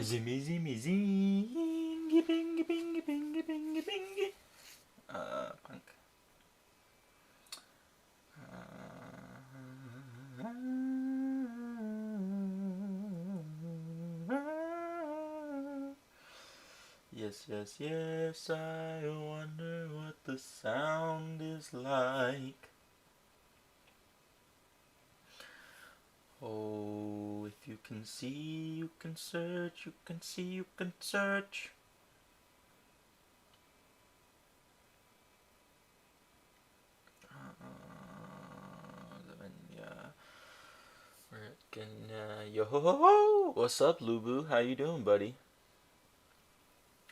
Zimmy, zimmy, zingy, bingy, bingy, bingy, bingy, bingy. Punk. Yes, yes, yes, I wonder what the sound is like. Oh, if you can see, you can search, you can see, you can search. Yo ho ho ho! What's up, Lubu? How you doing, buddy?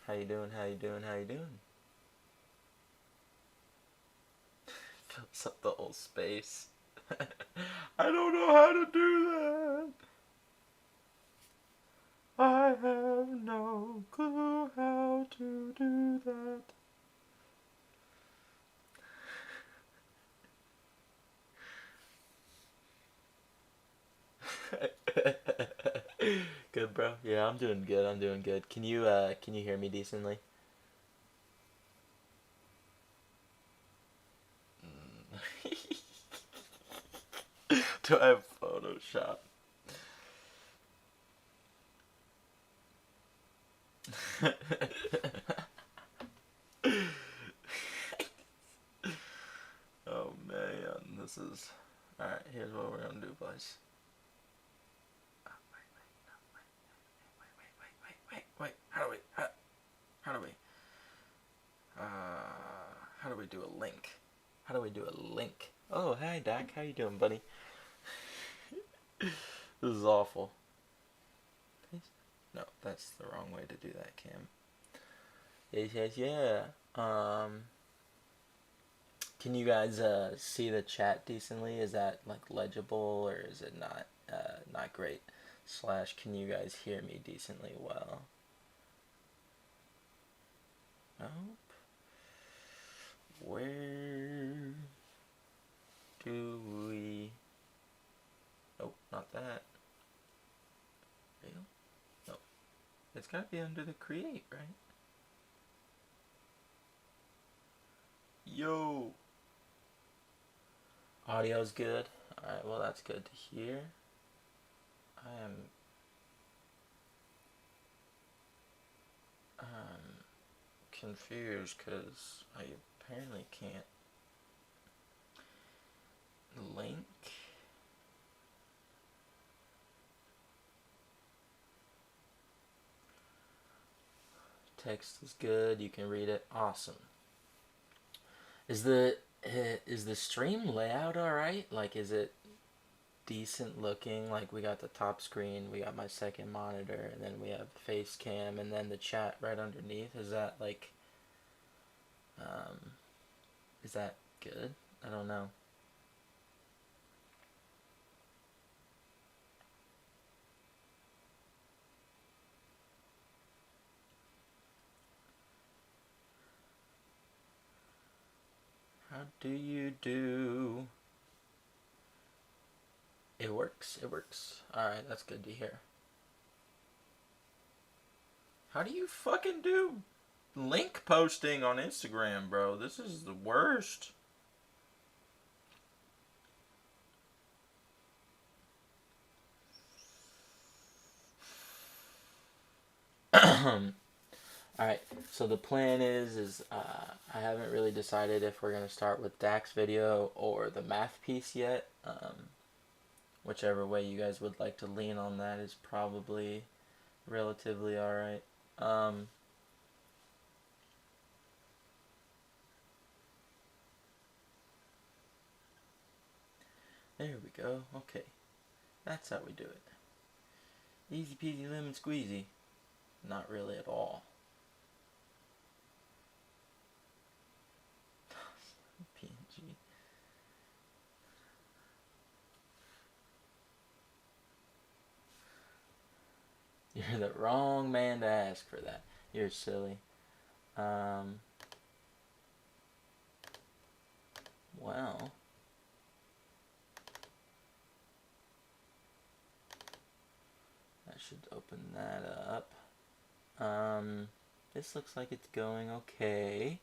How you doing? How you doing? How you doing? Fills up the whole space. I don't know how to do that. I have no clue how to do that. Good, bro. Yeah, I'm doing good. I'm doing good. Can you hear me decently? Do I have Photoshop? Oh man, this is... Alright, here's what we're gonna do, boys. Wait. How do we do a link? How do we do a link? Oh, hi, Dak. How you doing, buddy? This is awful. No, that's the wrong way to do that, Cam. Yeah. Can you guys see the chat decently? Is that like legible or is it not great? Slash, can you guys hear me decently well? Nope. Where do we... Nope, not that. Real? No. It's gotta be under the create, right? Yo! Audio's good. Alright, well that's good to hear. I am... confused because I apparently can't link. Text is good. You can read it. Awesome. Is the stream layout all right? Like, is it decent looking? Like, we got the top screen, we got my second monitor, and then we have face cam, and then the chat right underneath. Is that like, is that good? I don't know. How do you do? It works. It works. Alright, that's good to hear. How do you fucking do link posting on Instagram, bro? This is the worst. Alright, so the plan is I haven't really decided if we're going to start with Dak's video or the math piece yet. Whichever way you guys would like to lean on that is probably relatively alright. There we go. Okay. That's how we do it. Easy peasy lemon squeezy. Not really at all. PNG. You're the wrong man to ask for that. You're silly. Well, I should open that up. This looks like it's going okay.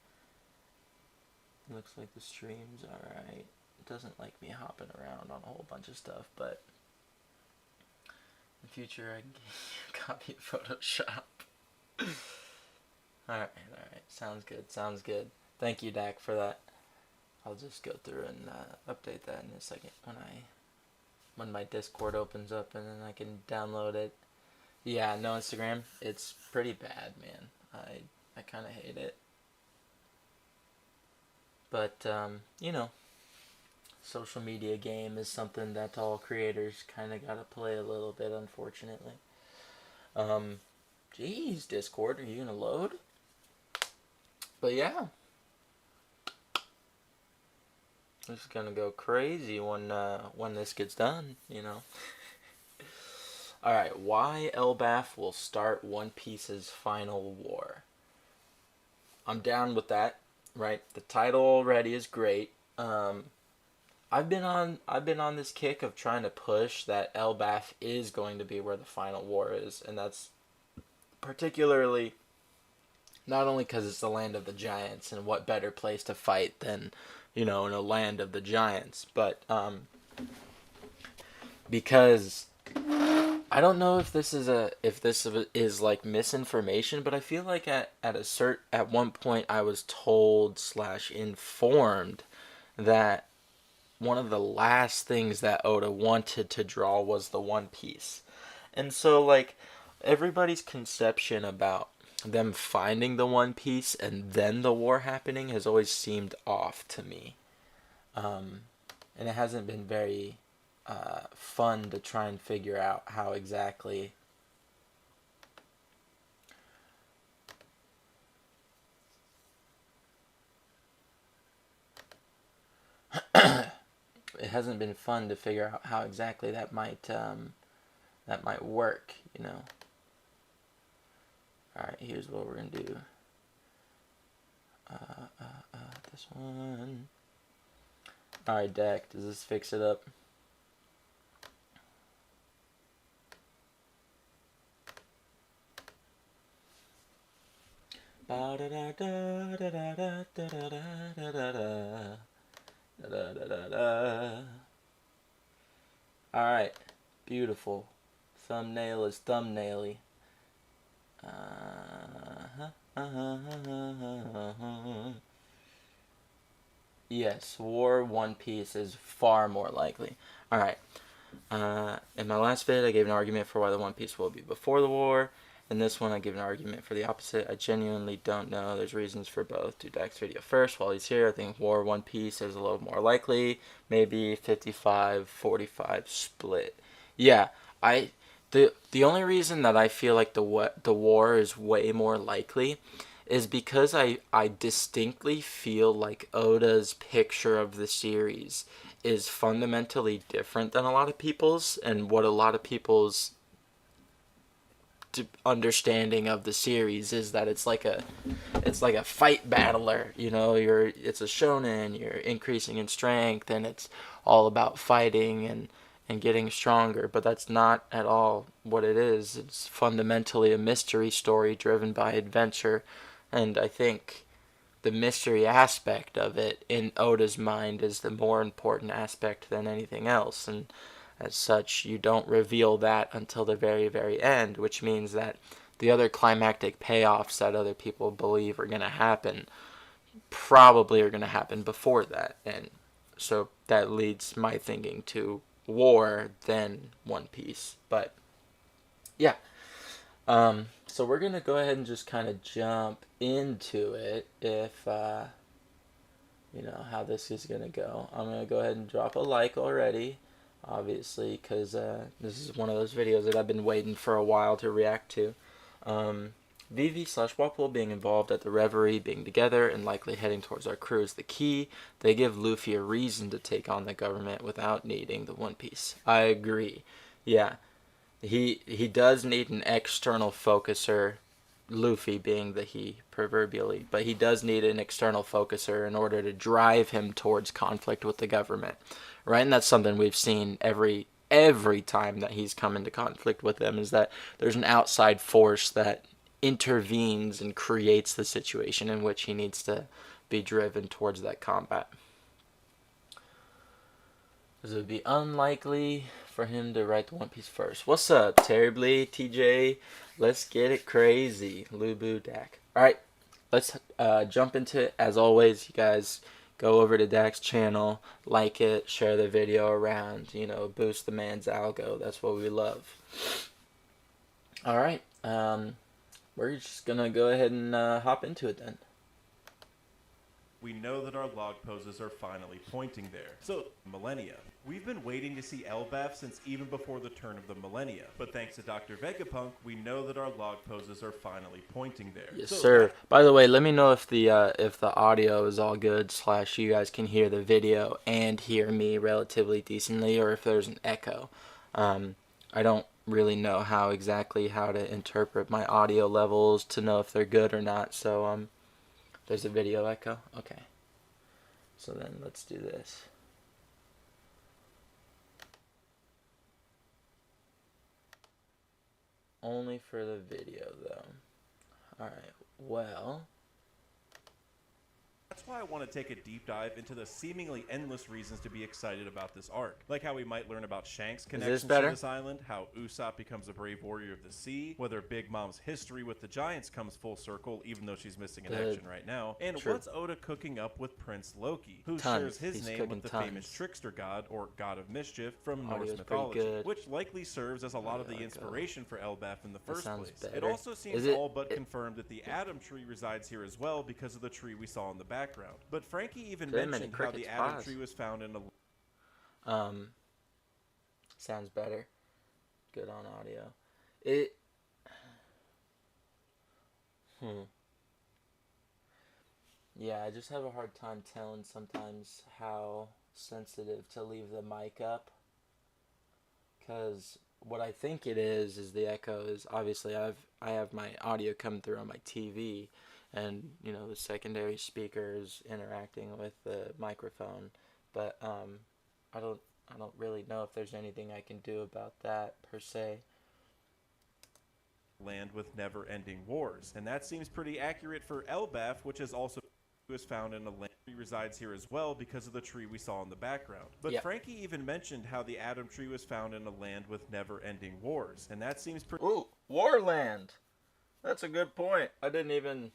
Looks like the stream's alright. It doesn't like me hopping around on a whole bunch of stuff, but in the future I can give you a copy of Photoshop. Alright. Sounds good. Thank you, Dak, for that. I'll just go through and update that in a second when my Discord opens up, and then I can download it. Yeah, no Instagram. It's pretty bad, man. I kind of hate it. But, you know, social media game is something that all creators kind of got to play a little bit, unfortunately. Jeez, Discord, are you going to load? But yeah. This is going to go crazy when this gets done, you know. Alright, why Elbaf will start One Piece's final war. I'm down with that, right? The title already is great. I've been on this kick of trying to push that Elbaf is going to be where the final war is, and that's particularly not only because it's the land of the giants, and what better place to fight than, you know, in a land of the giants, but because I don't know if this is like misinformation, but I feel like at one point I was told / informed that one of the last things that Oda wanted to draw was the One Piece. And so, like, everybody's conception about them finding the One Piece and then the war happening has always seemed off to me. And it hasn't been very fun to try and figure out how exactly it hasn't been fun to figure out how exactly that might work, you know. Alright, here's what we're gonna do. This one. Alright, Dak, does this fix it up? Alright, beautiful. Thumbnail is thumbnaily. Yes, War One Piece is far more likely. Alright. In my last vid, I gave an argument for why the One Piece will be before the war. In this one, I give an argument for the opposite. I genuinely don't know. There's reasons for both. Do Dak's video first while he's here. I think War One Piece is a little more likely. Maybe 55-45 split. Yeah, the only reason that I feel like the war is way more likely is because I distinctly feel like Oda's picture of the series is fundamentally different than a lot of people's, and what a lot of people's understanding of the series is that it's like a fight battler, you know. It's a shonen, you're increasing in strength, and it's all about fighting and getting stronger, but that's not at all what it is. It's fundamentally a mystery story driven by adventure, and I think the mystery aspect of it in Oda's mind is the more important aspect than anything else, and as such, you don't reveal that until the very, very end, which means that the other climactic payoffs that other people believe are going to happen probably are going to happen before that, and so that leads my thinking to war than One Piece. But yeah, so we're gonna go ahead and just kind of jump into it. If you know how this is gonna go, I'm gonna go ahead and drop a like already, obviously, because this is one of those videos that I've been waiting for a while to react to. Vivi/Wapol being involved at the Reverie, being together, and likely heading towards our crew is the key. They give Luffy a reason to take on the government without needing the One Piece. I agree. Yeah, he does need an external focuser, Luffy being the he, proverbially, but he does need an external focuser in order to drive him towards conflict with the government, right? And that's something we've seen every time that he's come into conflict with them, is that there's an outside force that intervenes and creates the situation in which he needs to be driven towards that combat. Because it would be unlikely for him to write the One Piece first. What's up, Terribly, TJ? Let's get it crazy. Lubu Dak. Alright, let's jump into it. As always, you guys go over to Dak's channel, like it, share the video around, you know, boost the man's algo. That's what we love. Alright, we're just gonna go ahead and hop into it then. We know that our log poses are finally pointing there. So, millennia. We've been waiting to see Elbaf since even before the turn of the millennia. But thanks to Dr. Vegapunk, we know that our log poses are finally pointing there. Yes, sir. By the way, let me know if the audio is all good, / you guys can hear the video and hear me relatively decently, or if there's an echo. I don't really know how to interpret my audio levels to know if they're good or not, so there's a video echo? Okay. So then let's do this. Only for the video though. Alright, well. That's why I want to take a deep dive into the seemingly endless reasons to be excited about this arc. Like how we might learn about Shank's connections to this island, how Usopp becomes a brave warrior of the sea, whether Big Mom's history with the Giants comes full circle even though she's missing in action right now, and what's Oda cooking up with Prince Loki, who shares his name with the famous trickster god, or god of mischief, from Norse mythology, which likely serves as a lot of the inspiration for Elbaf in the first place. It also seems all but confirmed that the Adam tree resides here as well because of the tree we saw in the background. But Frankie even mentioned how the Adam tree was found in a... Sounds better. Good on audio. Yeah, I just have a hard time telling sometimes how sensitive to leave the mic up. Because what I think it is the echo is obviously I have my audio coming through on my TV, and you know the secondary speakers interacting with the microphone, but I don't really know if there's anything I can do about that per se. Land with never-ending wars, and that seems pretty accurate for Elbaf, which is also found in a land resides here as well because of the tree we saw in the background. But Frankie even mentioned how the Adam tree was found in a land with never-ending wars, and that seems pretty... Ooh, Warland! That's a good point. I didn't even...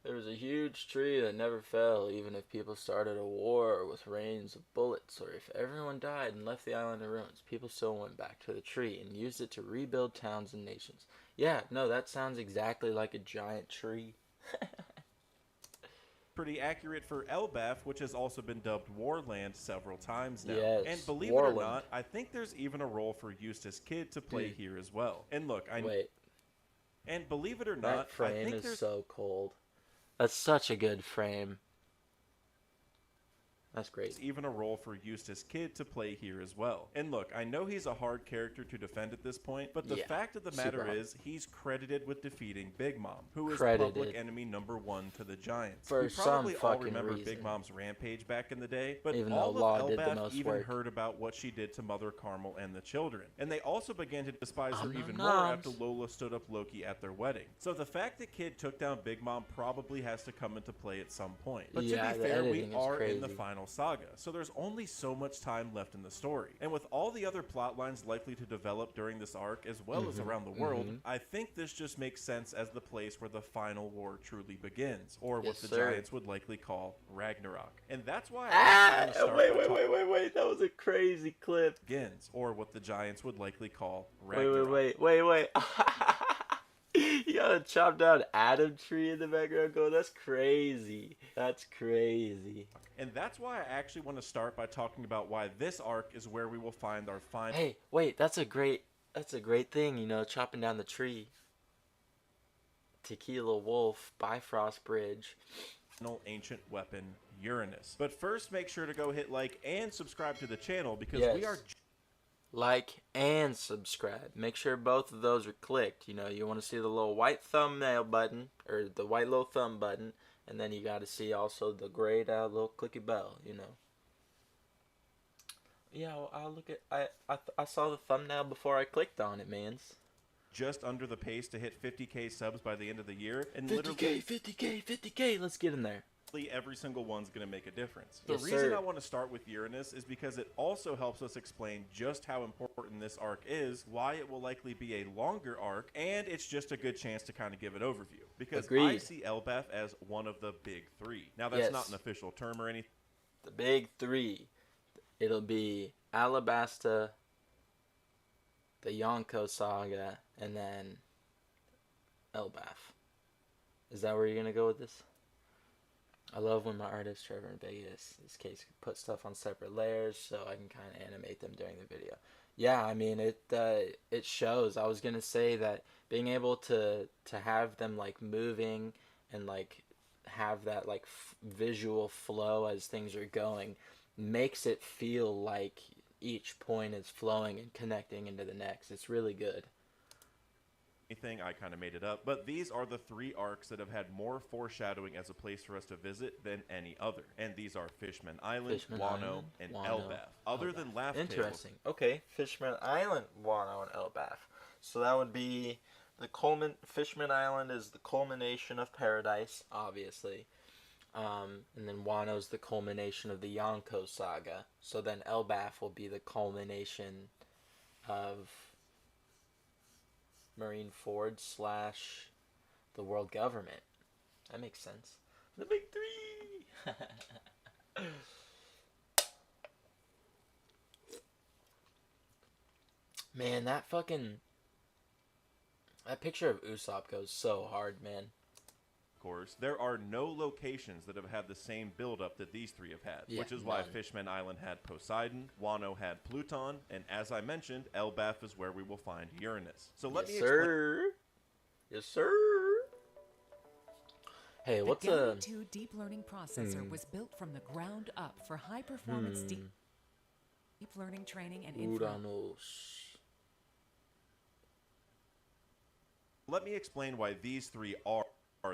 There was a huge tree that never fell, even if people started a war with rains of bullets, or if everyone died and left the island in ruins, people still went back to the tree and used it to rebuild towns and nations. Yeah, no, that sounds exactly like a giant tree. Pretty accurate for Elbaf, which has also been dubbed Warland several times now. Yes, and believe it or not, I think there's even a role for Eustace Kid to play here as well. And look, and believe it or not, that frame is so cold. That's such a good frame. That's great. There's even a role for Eustace Kid to play here as well. And look, I know he's a hard character to defend at this point, but the fact of the matter is he's credited with defeating Big Mom, who is public enemy #1 to the Giants. For we probably all remember Big Mom's rampage back in the day, but even all of Elbaf even heard about what she did to Mother Carmel and the children. And they also began to despise her even more after Lola stood up Loki at their wedding. So the fact that Kid took down Big Mom probably has to come into play at some point. But to be fair, we are in the final saga, so there's only so much time left in the story. And with all the other plot lines likely to develop during this arc as well as around the world, I think this just makes sense as the place where the final war truly begins, or what the Giants would likely call Ragnarok. And that's why wait, that was a crazy clip. Begins, or what the Giants would likely call Ragnarok. Wait. You got a chopped down Adam tree in the background going, that's crazy. That's crazy. And that's why I actually want to start by talking about why this arc is where we will find our final... Hey, wait, that's a great thing, you know, chopping down the tree. Tequila Wolf, Bifrost Bridge. Ancient weapon, Uranus. But first, make sure to go hit like and subscribe to the channel because we are... Like and subscribe. Make sure both of those are clicked. You know, you want to see the little white thumbnail button, or the white little thumb button, and then you got to see also the grayed out little clicky bell, you know. Yeah, well, I'll look at... I saw the thumbnail before I clicked on it, mans. just under the pace to hit 50K subs by the end of the year. And 50K, 50K, 50K. Let's get in there. Every single one's going to make a difference. Yes, the reason sir. I want to start with Uranus is because it also helps us explain just how important this arc is, why it will likely be a longer arc, and it's just a good chance to kind of give an overview. Because Agreed. I see Elbaf as one of the big three. Now, that's not an official term or anything. The big three. It'll be Alabasta, the Yonko saga, and then Elbaf. Is that where you're going to go with this? I love when my artist, Trevor in Vegas, this case, put stuff on separate layers so I can kind of animate them during the video. Yeah, I mean, it shows. I was going to say that being able to have them, like, moving and, like, have that, like, visual flow as things are going makes it feel like each point is flowing and connecting into the next. It's really good. I kind of made it up, but these are the three arcs that have had more foreshadowing as a place for us to visit than any other, and these are Fishman Island, Wano, and Elbaf. Other than Laugh Interesting. Okay, Fishman Island, Wano, and Elbaf. So that would be Fishman Island is the culmination of Paradise, obviously, and then Wano's the culmination of the Yonko saga. So then Elbaf will be the culmination of Marineford / the world government. That makes sense. The big three! Man, that picture of Usopp goes so hard, man. Course, there are no locations that have had the same build-up that these three have had, which is why Fishman Island had Poseidon, Wano had Pluton, and as I mentioned, Elbaf is where we will find Uranus. So let me explain. Yes, sir. Hey, what's the 2 deep learning processor was built from the ground up for high-performance deep learning training and Uranus. Let me explain why these three are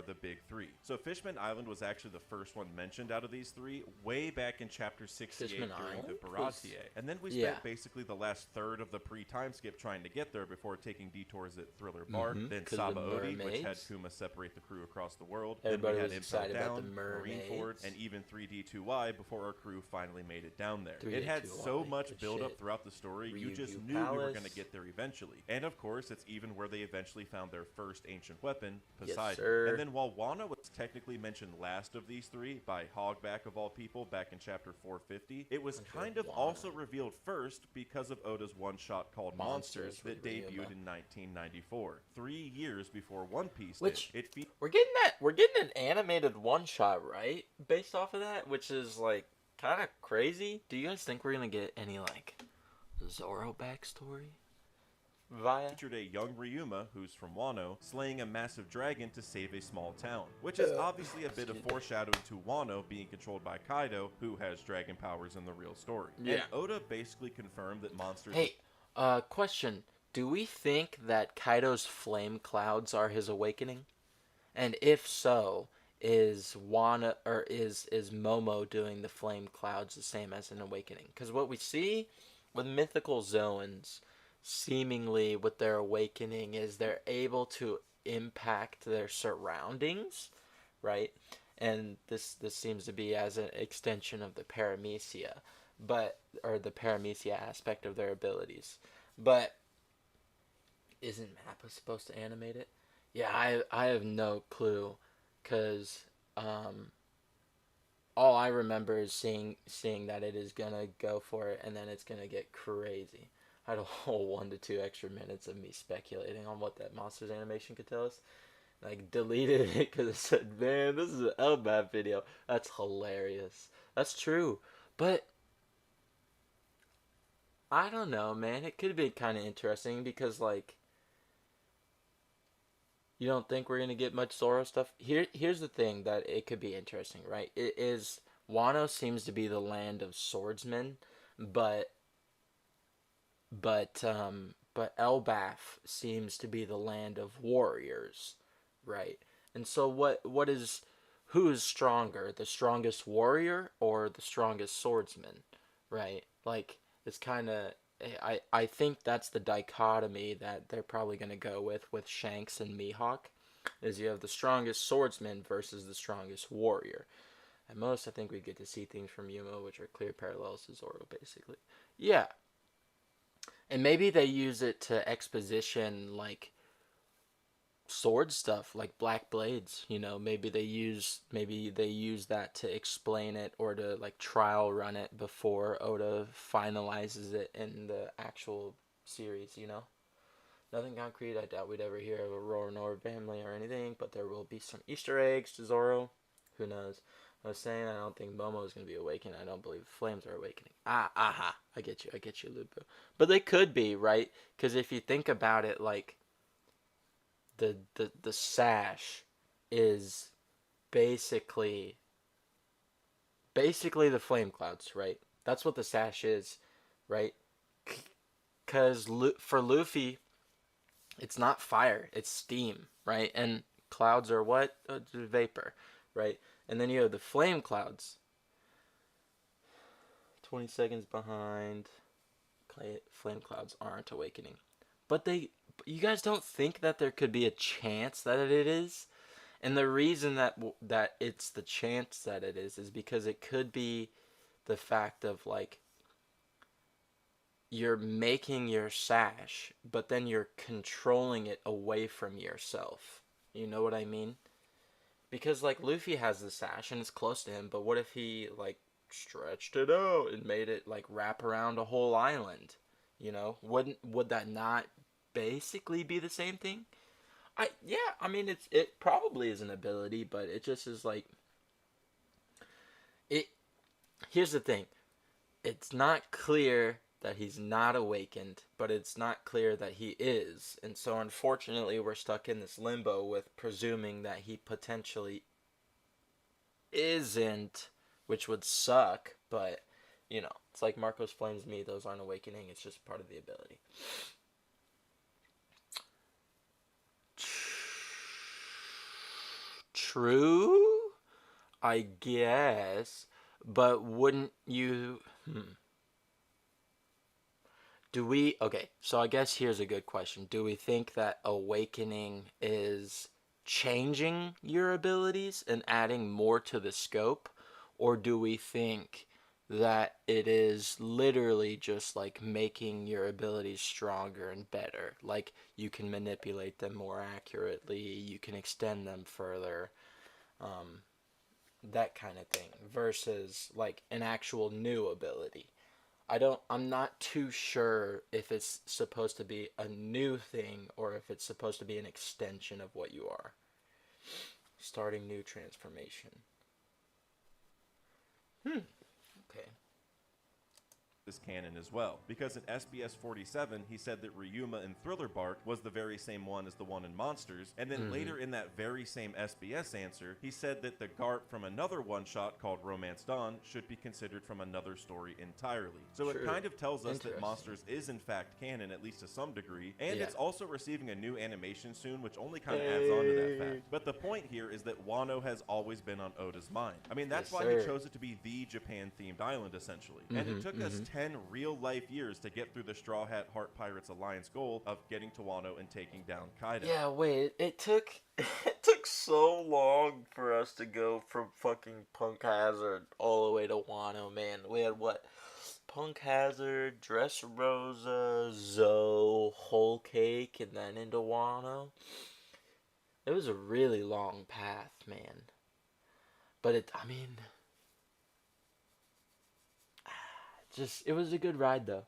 the big three. So Fishman Island was actually the first one mentioned out of these three way back in chapter 68 during the Baratie. And then we spent basically the last third of the pre-time skip trying to get there before taking detours at Thriller Bark, then Saba Odi, which had Kuma separate the crew across the world. Everybody then we had was excited Impel about Down, the Marineford, and even 3D2Y before our crew finally made it down there. It had so much build-up throughout the story, you just knew we were going to get there eventually. And of course, it's even where they eventually found their first ancient weapon, Poseidon. And then while Wano was technically mentioned last of these three by Hogback of all people back in chapter 450, it was kind of also revealed first because of Oda's one-shot called Monsters that debuted in 1994, 3 years before One Piece did. We're getting an animated one-shot, right? Based off of that, which is like kind of crazy. Do you guys think we're gonna get any like Zoro backstory? Featured a young Ryuma, who's from Wano, slaying a massive dragon to save a small town, which is obviously a bit of foreshadowing to Wano being controlled by Kaido, who has dragon powers in the real story. Yeah. And Oda basically confirmed that monsters... Hey, question. Do we think that Kaido's flame clouds are his awakening? And if so, is Momo doing the flame clouds the same as an awakening? Because what we see with mythical Zoans, seemingly with their awakening, is they're able to impact their surroundings, right? And this seems to be as an extension of the paramecia, or the paramecia aspect of their abilities. But isn't Mappa supposed to animate it? Yeah, I have no clue, because all I remember is seeing that it is gonna go for it, and then it's gonna get crazy. I had a whole 1 to 2 extra minutes of me speculating on what that Monsters animation could tell us. Like, deleted it because it said, man, this is an Elbaf video. That's hilarious. That's true. But I don't know, man. It could be kind of interesting because, like, you don't think we're going to get much Zoro stuff? Here's the thing that it could be interesting, right? It is, Wano seems to be the land of swordsmen, but Elbaf seems to be the land of warriors, right? And so who is stronger, the strongest warrior or the strongest swordsman, right? Like, it's kind of I think that's the dichotomy that they're probably going to go with Shanks and Mihawk, is you have the strongest swordsman versus the strongest warrior. At most, I think we get to see things from Yuma, which are clear parallels to Zoro, basically. Yeah, and maybe they use it to exposition, like, sword stuff, like black blades. Maybe they use that to explain it, or to, like, trial run it before Oda finalizes it in the actual series. Nothing concrete. I doubt we'd ever hear of a Roronoa family or anything, but there will be some Easter eggs to Zoro. Who knows? I was saying I don't think Momo is going to be awakened. I don't believe flames are awakening. Aha. I get you, Lupo. But they could be, right? Because if you think about it, like, the sash is basically the flame clouds, right? That's what the sash is, right? Because for Luffy, it's not fire, it's steam, right? And clouds are what? Vapor, right? And then you have the flame clouds. 20 seconds behind. Flame clouds aren't awakening. But you guys don't think that there could be a chance that it is? And the reason that it's the chance that it is because it could be the fact of, like, you're making your sash, but then you're controlling it away from yourself. You know what I mean? Because, like, Luffy has the sash and it's close to him, but what if he, like, stretched it out and made it, like, wrap around a whole island? Would that not basically be the same thing? I mean, it probably is an ability, but it just is, like, it. Here's the thing: it's not clear that he's not awakened, but it's not clear that he is, and so unfortunately, we're stuck in this limbo with presuming that he potentially isn't, which would suck. But it's like Marco's Flames me; those aren't awakening; it's just part of the ability. True, I guess, but wouldn't you? Okay, so I guess here's a good question. Do we think that awakening is changing your abilities and adding more to the scope? Or do we think that it is literally just, like, making your abilities stronger and better? Like, you can manipulate them more accurately, you can extend them further, that kind of thing, versus, like, an actual new ability. I'm not too sure if it's supposed to be a new thing or if it's supposed to be an extension of what you are. Starting new transformation. Okay. This canon as well, because in SBS 47 he said that Ryuma in Thriller Bark was the very same one as the one in Monsters, and then later in that very same SBS answer he said that the Garp from another one-shot called Romance Dawn should be considered from another story entirely. So it kind of tells us that Monsters is in fact canon, at least to some degree, and it's also receiving a new animation soon, which only kind of adds on to that fact. But the point here is that Wano has always been on Oda's mind. I mean, that's why he chose it to be the Japan-themed island, essentially. And it took us 10 real-life years to get through the Straw Hat Heart Pirates Alliance goal of getting to Wano and taking down Kaido. Yeah, wait, it took so long for us to go from fucking Punk Hazard all the way to Wano, man. We had what? Punk Hazard, Dressrosa, Zoe, Whole Cake, and then into Wano. It was a really long path, man. But it was a good ride, though.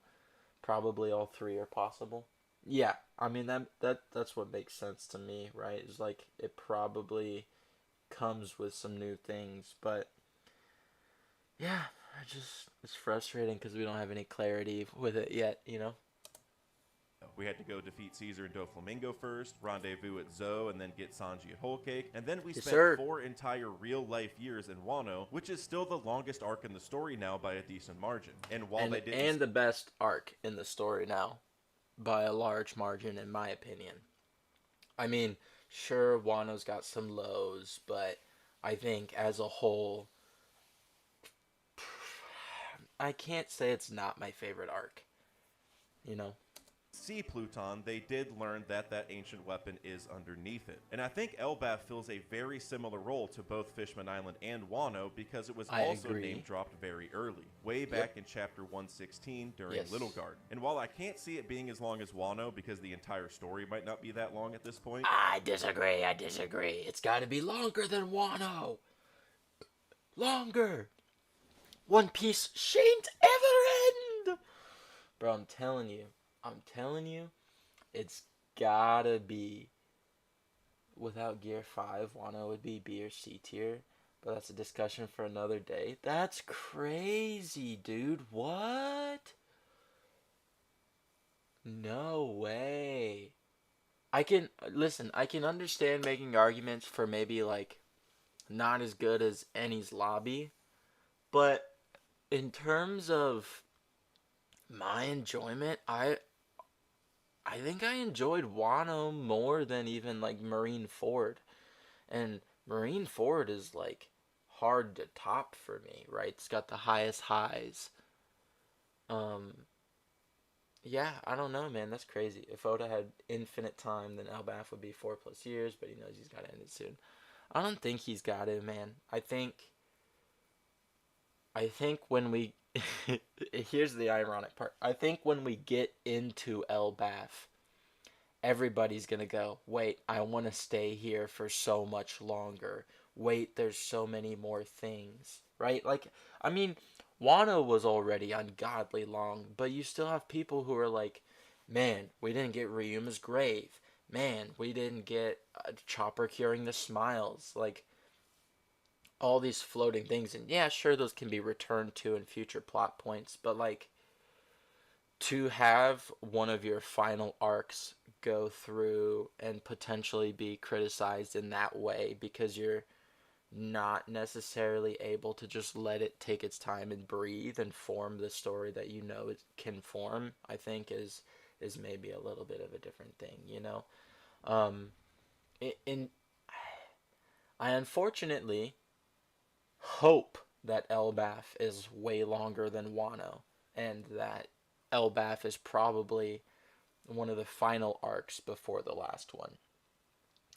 Probably all three are possible. Yeah, I mean, that's what makes sense to me, right? It's like, it probably comes with some new things, but yeah, it's frustrating because we don't have any clarity with it yet, We had to go defeat Caesar and Doflamingo first, rendezvous at Zoe, and then get Sanji at Whole Cake, and then we spent 4 entire real-life years in Wano, which is still the longest arc in the story now by a decent margin. And while they didn't... And the best arc in the story now, by a large margin, in my opinion. I mean, sure, Wano's got some lows, but I think as a whole, I can't say it's not my favorite arc. you know. See Pluton, they did learn that that ancient weapon is underneath it. And I think Elbaf fills a very similar role to both Fishman Island and Wano because it was I also agree. name dropped very early, way back in chapter 116 during Yes. Little Garden. And while I can't see it being as long as Wano because the entire story might not be that long at this point, I disagree. It's got to be longer than Wano. Longer. One Piece shan't ever end. Bro, I'm telling you, it's gotta be. Without Gear 5, Wano would be B or C tier. But that's a discussion for another day. That's crazy, dude. What? No way. I can understand making arguments for maybe like not as good as Eni's Lobby, but in terms of my enjoyment, I think I enjoyed Wano more than even like Marine Ford. And Marine Ford is like hard to top for me, right? It's got the highest highs. Um yeah, I don't know, man. That's crazy. If Oda had infinite time, then Elbaf would be 4+ years, but he knows he's got to end it soon. I don't think he's got it, man. I think when we here's the ironic part. I think when we get into Elbaf, everybody's gonna go, wait, I want to stay here for so much longer. Wait, there's so many more things, right? Like, I mean, Wano was already ungodly long, but you still have people who are like, man, we didn't get Ryuma's grave. Man, we didn't get Chopper curing the smiles. Like, all these floating things. And yeah, sure, those can be returned to in future plot points, but like, to have one of your final arcs go through and potentially be criticized in that way because you're not necessarily able to just let it take its time and breathe and form the story that you know it can form, I think is maybe a little bit of a different thing, you know. In I unfortunately hope that Elbaf is way longer than Wano, and that Elbaf is probably one of the final arcs before the last one.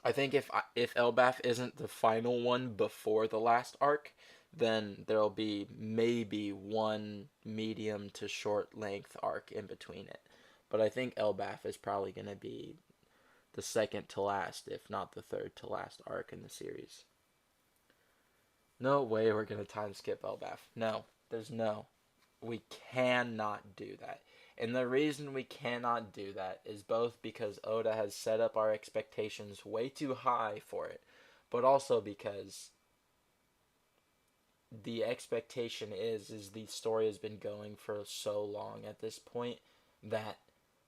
I think if Elbaf isn't the final one before the last arc, then there'll be maybe one medium to short length arc in between it. But I think Elbaf is probably going to be the second to last, if not the third to last arc in the series. No way we're going to time skip Elbaf. No, there's no. We cannot do that. And the reason we cannot do that is both because Oda has set up our expectations way too high for it, but also because the expectation is the story has been going for so long at this point that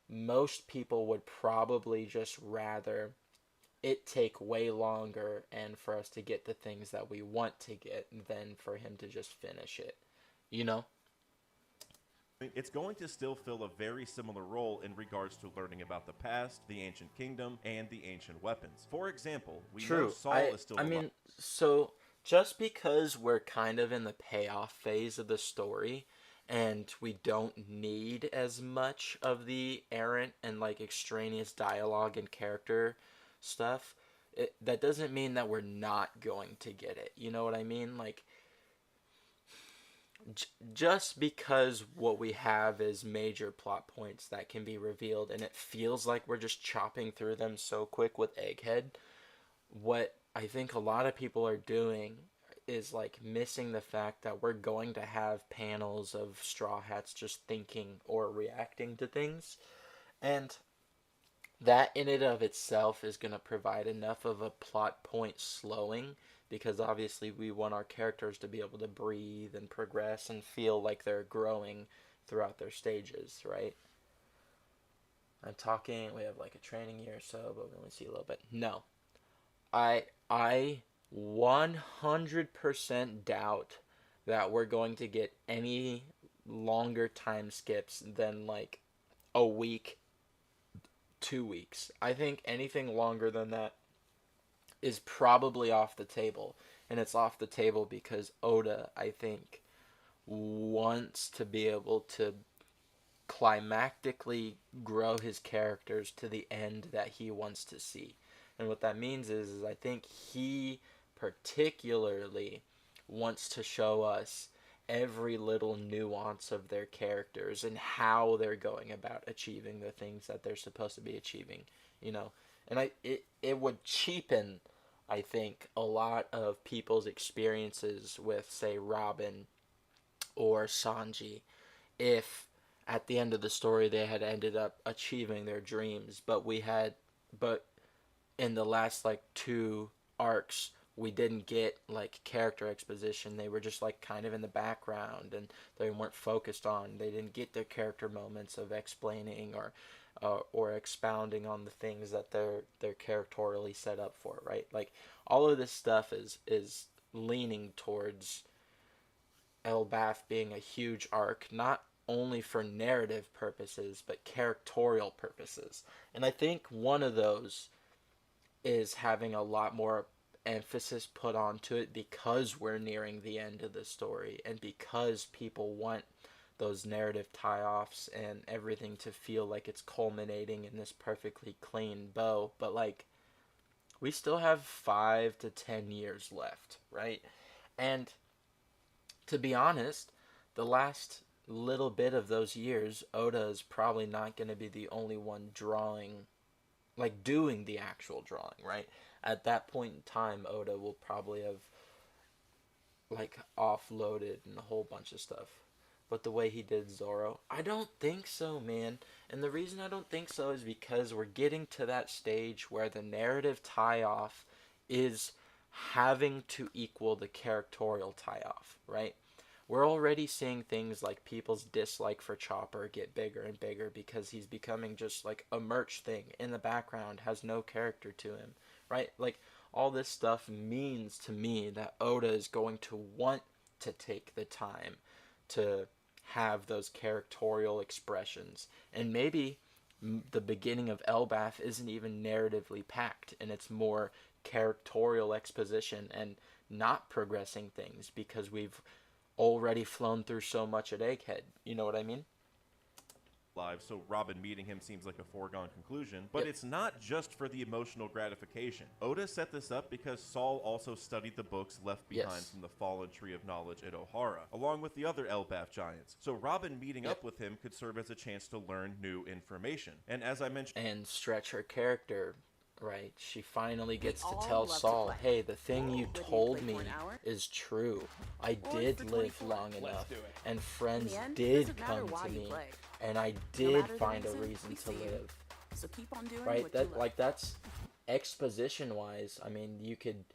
most people would probably just rather it take way longer and for us to get the things that we want to get than for him to just finish it. You know? it's going to still fill a very similar role in regards to learning about the past, the ancient kingdom, and the ancient weapons. For example, we know Saul is still alive. I mean, so just because we're kind of in the payoff phase of the story and we don't need as much of the errant and like extraneous dialogue and character stuff, that doesn't mean that we're not going to get it. You know what I mean? Like, just because what we have is major plot points that can be revealed and it feels like we're just chopping through them so quick with Egghead, what I think a lot of people are doing is like missing the fact that we're going to have panels of Straw Hats just thinking or reacting to things, and that in and of itself is going to provide enough of a plot point slowing, because obviously we want our characters to be able to breathe and progress and feel like they're growing throughout their stages, right? I'm talking, we have like a training year or so, but we only see a little bit. No. I 100% doubt that we're going to get any longer time skips than like a week, 2 weeks. I think anything longer than that is probably off the table. And it's off the table because Oda, I think, wants to be able to climactically grow his characters to the end that he wants to see. And what that means is I think he particularly wants to show us every little nuance of their characters and how they're going about achieving the things that they're supposed to be achieving, you know. And it would cheapen, I think, a lot of people's experiences with, say, Robin or Sanji if at the end of the story they had ended up achieving their dreams, but in the last like two arcs we didn't get like character exposition. They were just like kind of in the background and they weren't focused on. They didn't get their character moments of explaining or expounding on the things that they're characterially set up for, right? Like all of this stuff is leaning towards Elbaf being a huge arc, not only for narrative purposes but characterial purposes. And I think one of those is having a lot more emphasis put onto it because we're nearing the end of the story and because people want those narrative tie-offs and everything to feel like it's culminating in this perfectly clean bow. But like, we still have 5 to 10 years left, right? And to be honest, the last little bit of those years, Oda is probably not going to be the only one drawing, like doing the actual drawing, right? At that point in time, Oda will probably have like offloaded and a whole bunch of stuff. But the way he did Zoro, I don't think so, man. And the reason I don't think so is because we're getting to that stage where the narrative tie-off is having to equal the characterial tie-off, right? We're already seeing things like people's dislike for Chopper get bigger and bigger because he's becoming just like a merch thing in the background, has no character to him, right? Like, all this stuff means to me that Oda is going to want to take the time to have those characterial expressions. And maybe the beginning of Elbaf isn't even narratively packed, and it's more characterial exposition and not progressing things because we've already flown through so much at Egghead. You know what I mean? Live, so Robin meeting him seems like a foregone conclusion, but it's not just for the emotional gratification. Oda set this up because Saul also studied the books left behind from the fallen tree of knowledge at Ohara, along with the other Elbaf giants. So Robin meeting up with him could serve as a chance to learn new information. And as I mentioned, and stretch her character, right? She finally gets to tell Saul, hey, the thing you told me is true. I did live long enough, and friends did come to me, and I did find a reason to live. So keep on doing right? That like that's exposition wise. I mean, you could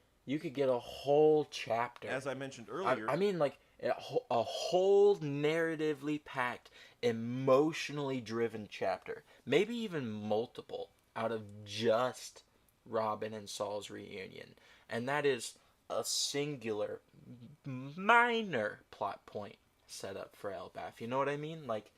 get a whole chapter. As I mentioned earlier, I mean, like a whole narratively packed, emotionally driven chapter, maybe even multiple, out of just Robin and Saul's reunion. And that is a singular, minor plot point set up for Elbaf. You know what I mean? Like,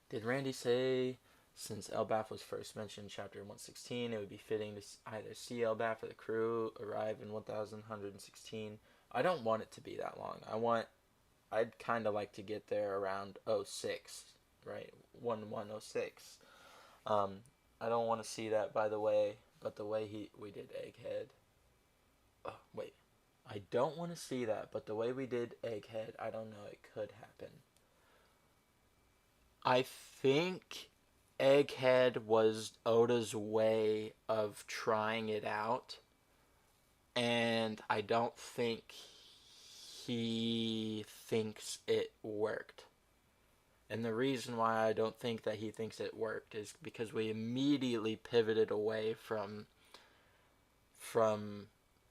did Randy say, since Elbaf was first mentioned in chapter 116, it would be fitting to either see Elbaf or the crew arrive in 1116? I don't want it to be that long. I'd kind of like to get there around 06, right? 1106. I don't want to see that, by the way, but the way we did Egghead. Oh, wait. I don't want to see that, but the way we did Egghead, I don't know, it could happen. I think Egghead was Oda's way of trying it out, and I don't think he thinks it worked. And the reason why I don't think that he thinks it worked is because we immediately pivoted away from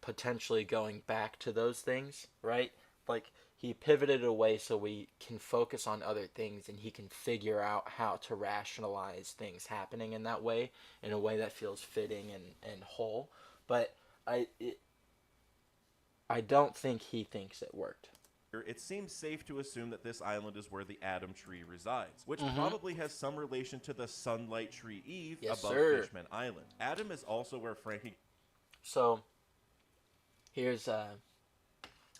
potentially going back to those things, right? Like, he pivoted away so we can focus on other things and he can figure out how to rationalize things happening in that way, in a way that feels fitting and whole. But I don't think he thinks it worked. It seems safe to assume that this island is where the Adam Tree resides, which probably has some relation to the Sunlight Tree Eve above Fishman Island. Adam is also where Frankie... So, here's a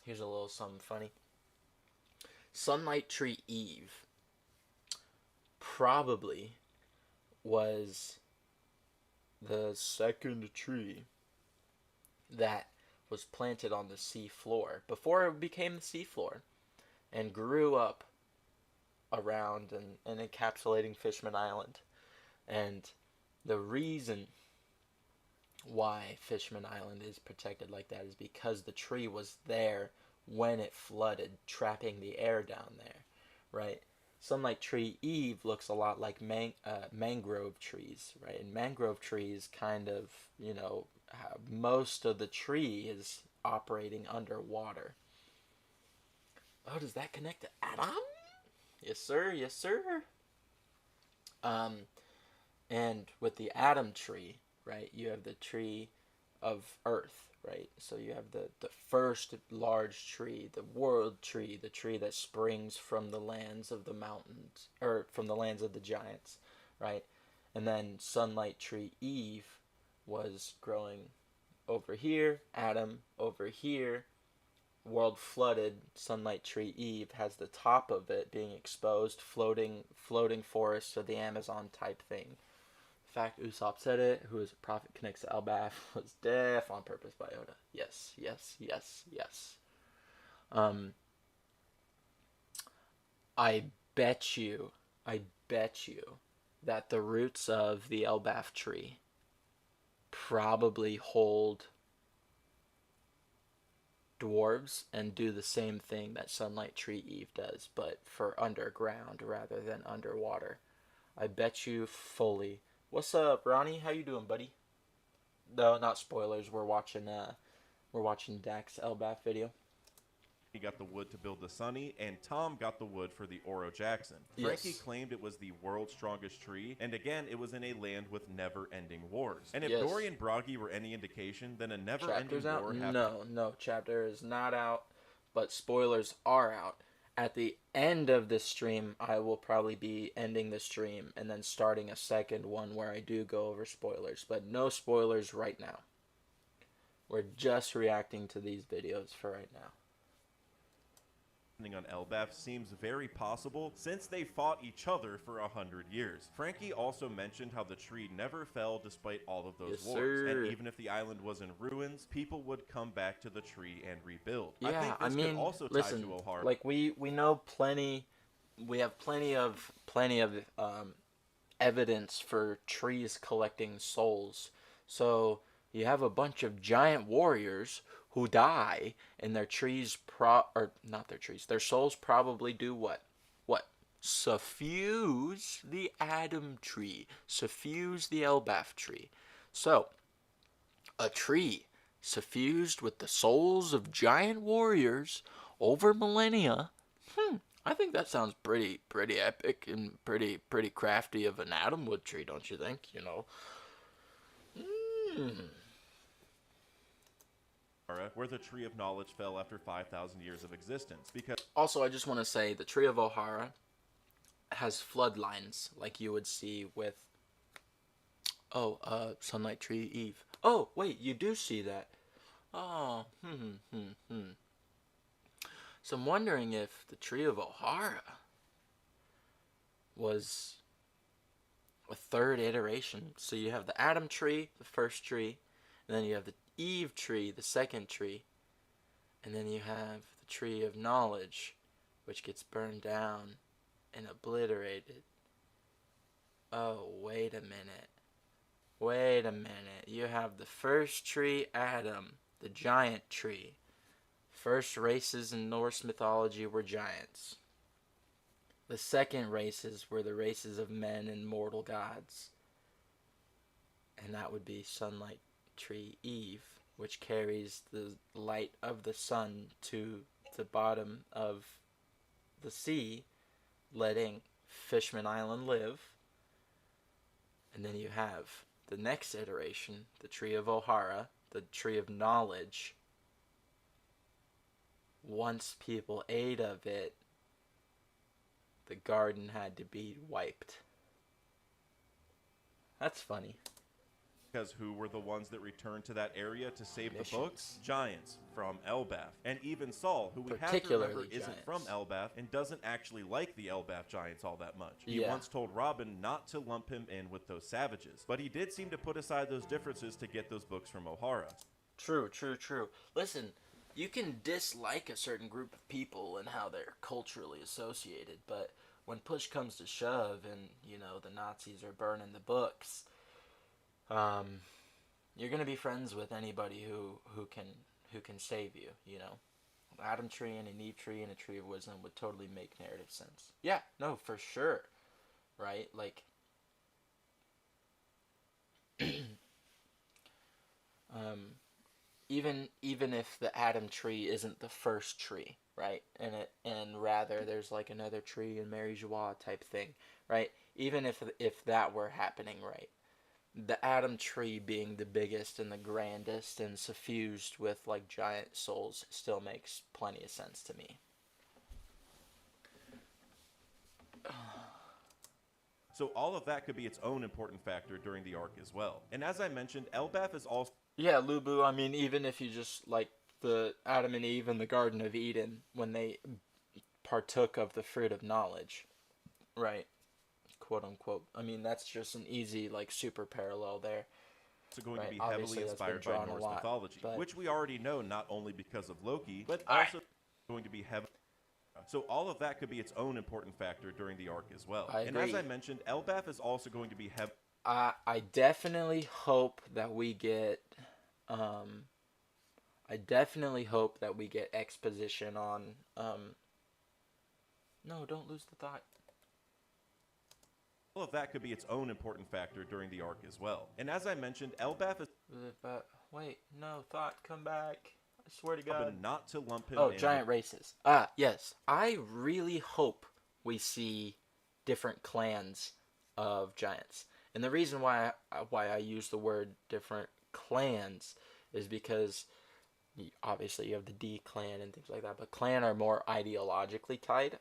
little something funny. Sunlight Tree Eve probably was the second tree that was planted on the sea floor before it became the sea floor and grew up around and encapsulating Fishman Island. And the reason why Fishman Island is protected like that is because the tree was there when it flooded, trapping the air down there, right? Sunlight Tree Eve looks a lot like mangrove trees, right? And mangrove trees kind of, most of the tree is operating underwater. Oh, does that connect to Adam? Yes, sir. Yes, sir. And with the Adam tree, right, you have the tree of Earth, right? So you have the first large tree, the world tree, the tree that springs from the lands of the mountains, or from the lands of the giants, right? And then Sunlight Tree Eve was growing over here, Adam over here, world flooded, Sunlight Tree Eve has the top of it being exposed, floating forests of the Amazon type thing. In fact, Usopp said it, who is a prophet connects to Elbaf, was deaf on purpose by Oda. Yes, yes, yes, yes. I bet you that the roots of the Elbaf tree probably hold dwarves and do the same thing that Sunlight Tree Eve does, but for underground rather than underwater. I bet you fully. What's up, Ronnie? How you doing, buddy? No, not spoilers. We're watching Dax Elbaf video. He got the wood to build the Sunny, and Tom got the wood for the Oro Jackson. Frankie claimed it was the world's strongest tree, and again, it was in a land with never-ending wars. And if Dory and Broggy were any indication, then a never-ending war happened. No, chapter is not out, but spoilers are out. At the end of this stream, I will probably be ending the stream and then starting a second one where I do go over spoilers, but no spoilers right now. We're just reacting to these videos for right now. On Elbaf seems very possible since they fought each other for 100 years. Frankie also mentioned how the tree never fell despite all of those wars, and even if the island was in ruins, people would come back to the tree and rebuild. Yeah, I think this could also tie to Ohara. Like we know plenty. We have plenty of evidence for trees collecting souls. So you have a bunch of giant warriors who die, and their souls probably do what? Suffuse the Adam tree, suffuse the Elbaf tree. So, a tree suffused with the souls of giant warriors over millennia. I think that sounds pretty epic and pretty crafty of an Adamwood tree, don't you think? Where the Tree of Knowledge fell after 5,000 years of existence. Because also, I just want to say the Tree of Ohara has flood lines like you would see with Sunlight Tree Eve. Oh, wait, you do see that. Oh, So I'm wondering if the Tree of Ohara was a third iteration. So you have the Adam tree, the first tree, and then you have the Eve tree, the second tree, and then you have the Tree of Knowledge, which gets burned down and obliterated. Oh, wait a minute. You have the first tree, Adam, the giant tree. First races in Norse mythology were giants. The second races were the races of men and mortal gods. And that would be Sunlight Tree Eve, which carries the light of the sun to the bottom of the sea, letting Fishman Island live. And then you have the next iteration, the Tree of Ohara, the Tree of Knowledge. Once people ate of it, the garden had to be wiped. That's funny. Because who were the ones that returned to that area to save the books? Giants from Elbaf. And even Saul, who we have to remember isn't from Elbaf and doesn't actually like the Elbaf giants all that much. He once told Robin not to lump him in with those savages, but he did seem to put aside those differences to get those books from O'Hara. True. Listen, you can dislike a certain group of people and how they're culturally associated, but when push comes to shove and, you know, the Nazis are burning the books, you're gonna be friends with anybody who can save you. You know, Adam tree and an Eve tree and a tree of wisdom would totally make narrative sense. Yeah, no, for sure, right? Like, even if the Adam tree isn't the first tree, right? And rather there's like another tree in Mary Joie type thing, right? Even if that were happening, right? The Adam tree being the biggest and the grandest and suffused with like giant souls still makes plenty of sense to me. So all of that could be its own important factor during the arc as well. And as I mentioned, Elbaf is also... Yeah, Lubu, I mean, even if you just like the Adam and Eve in the Garden of Eden when they partook of the fruit of knowledge, right? Quote unquote. I mean, that's just an easy, like, super parallel there. It's going to be heavily inspired by Norse mythology, which we already know not only because of Loki, but also going to be heavily... So all of that could be its own important factor during the arc as well. And as I mentioned, Elbaf is also going to be heavily... I definitely hope that we get... I definitely hope that we get exposition on... No, don't lose the thought. All of that could be its own important factor during the arc as well. And as I mentioned, Elbaf is... Wait, no, thought, come back. I swear to God. Not to lump him in giant races. Yes. I really hope we see different clans of giants. And the reason why I use the word different clans is because obviously you have the D clan and things like that, but clan are more ideologically tied.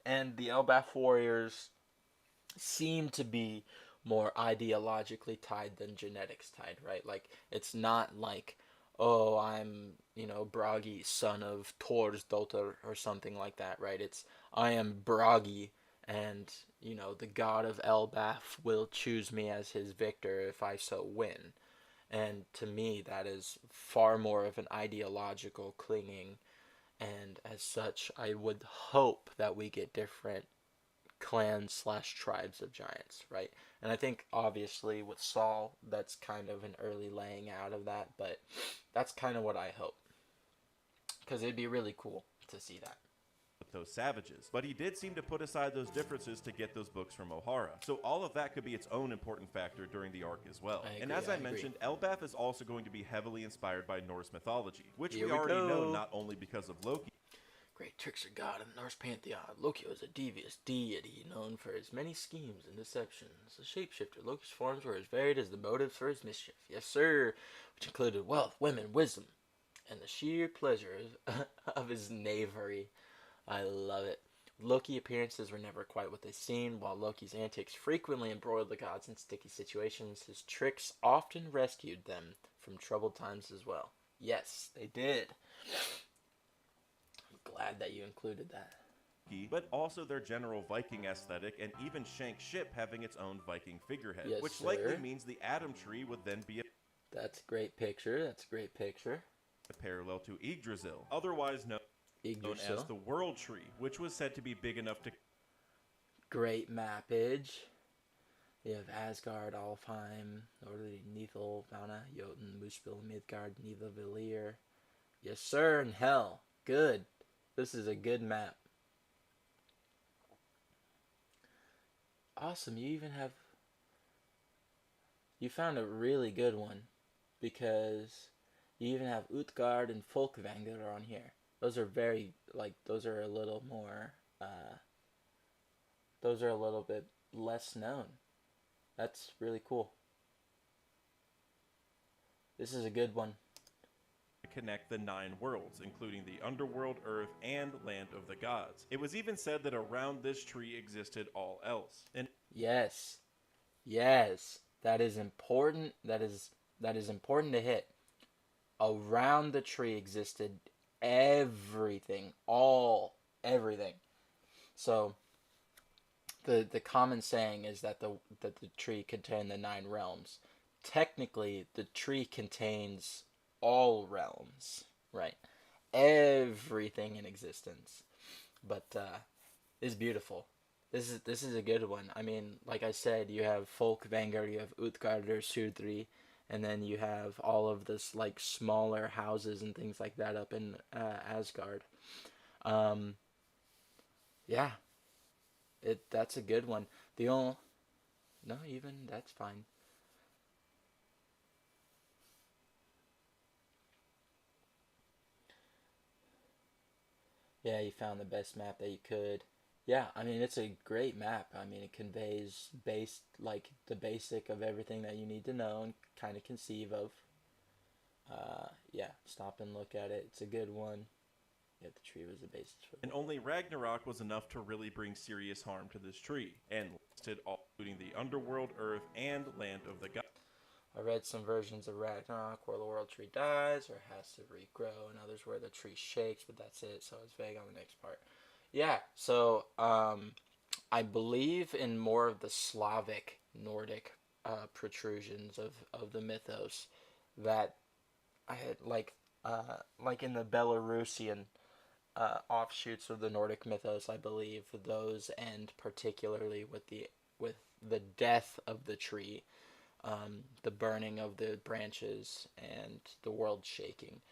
And the Elbaf warriors seem to be more ideologically tied than genetics tied, right? Like, it's not like, oh, I'm, you know, Bragi, son of Thor's daughter, or something like that, right? It's, I am Bragi, and, you know, the god of Elbaf will choose me as his victor if I so win. And to me, that is far more of an ideological clinging, and as such, I would hope that we get different clans / tribes of giants, right? And I think obviously with Saul, that's kind of an early laying out of that, but that's kind of what I hope, because it'd be really cool to see that. With those savages, but he did seem to put aside those differences to get those books from O'Hara. So all of that could be its own important factor during the arc as well. And as I mentioned, Elbaf is also going to be heavily inspired by Norse mythology, which we already know not only because of Loki. Great trickster god of the Norse pantheon, Loki was a devious deity known for his many schemes and deceptions. A shapeshifter, Loki's forms were as varied as the motives for his mischief. Yes, sir, which included wealth, women, wisdom, and the sheer pleasure of his knavery. I love it. Loki appearances were never quite what they seemed. While Loki's antics frequently embroiled the gods in sticky situations, his tricks often rescued them from troubled times as well. Yes, they did. I'm glad that you included that. But also their general Viking aesthetic, and even Shank's ship having its own Viking figurehead, yes, which sir. Likely means the Adam tree would then be That's a great picture. That's a great picture. A parallel to Yggdrasil, otherwise known as the World Tree, which was said to be big enough to... Great mappage. You have Asgard, Alfheim, Norderly, Nithal, Valna, Jotun, Muspel, Midgard, Nidavellir. Yes, sir, and hell. Good. This is a good map. Awesome, you even have... You found a really good one, because you even have Utgard and Folkvanger on here. Those are very, like, those are a little more, those are a little bit less known. That's really cool. This is a good one. Connect the 9 worlds, including the underworld, earth, and land of the gods. It was even said that around this tree existed all else. And yes. Yes. that is important. That is important to hit. Around the tree existed everything, everything. So the common saying is that the tree contained the 9 realms. Technically, the tree contains all realms, right? Everything in existence. But it's beautiful. This is a good one. I mean, like I said, you have Folk Vanguard, you have Utgarder, Sudri, and then you have all of this like smaller houses and things like that up in Asgard. Yeah, that's a good one. The only no, even that's fine. Yeah, you found the best map that you could. Yeah, I mean it's a great map. I mean it conveys like the basic of everything that you need to know and kind of conceive of. Yeah, stop and look at it. It's a good one. Yeah, the tree was the basis for it. And only Ragnarok was enough to really bring serious harm to this tree, and lasted all, including the underworld, earth, and land of the gods. I read some versions of Ragnarok where the world tree dies or has to regrow, and others where the tree shakes, but that's it, so it's vague on the next part. Yeah, so I believe in more of the Slavic, Nordic protrusions of the mythos that I had like in the Belarusian offshoots of the Nordic mythos. I believe those end particularly with the death of the tree, the burning of the branches, and the world shaking.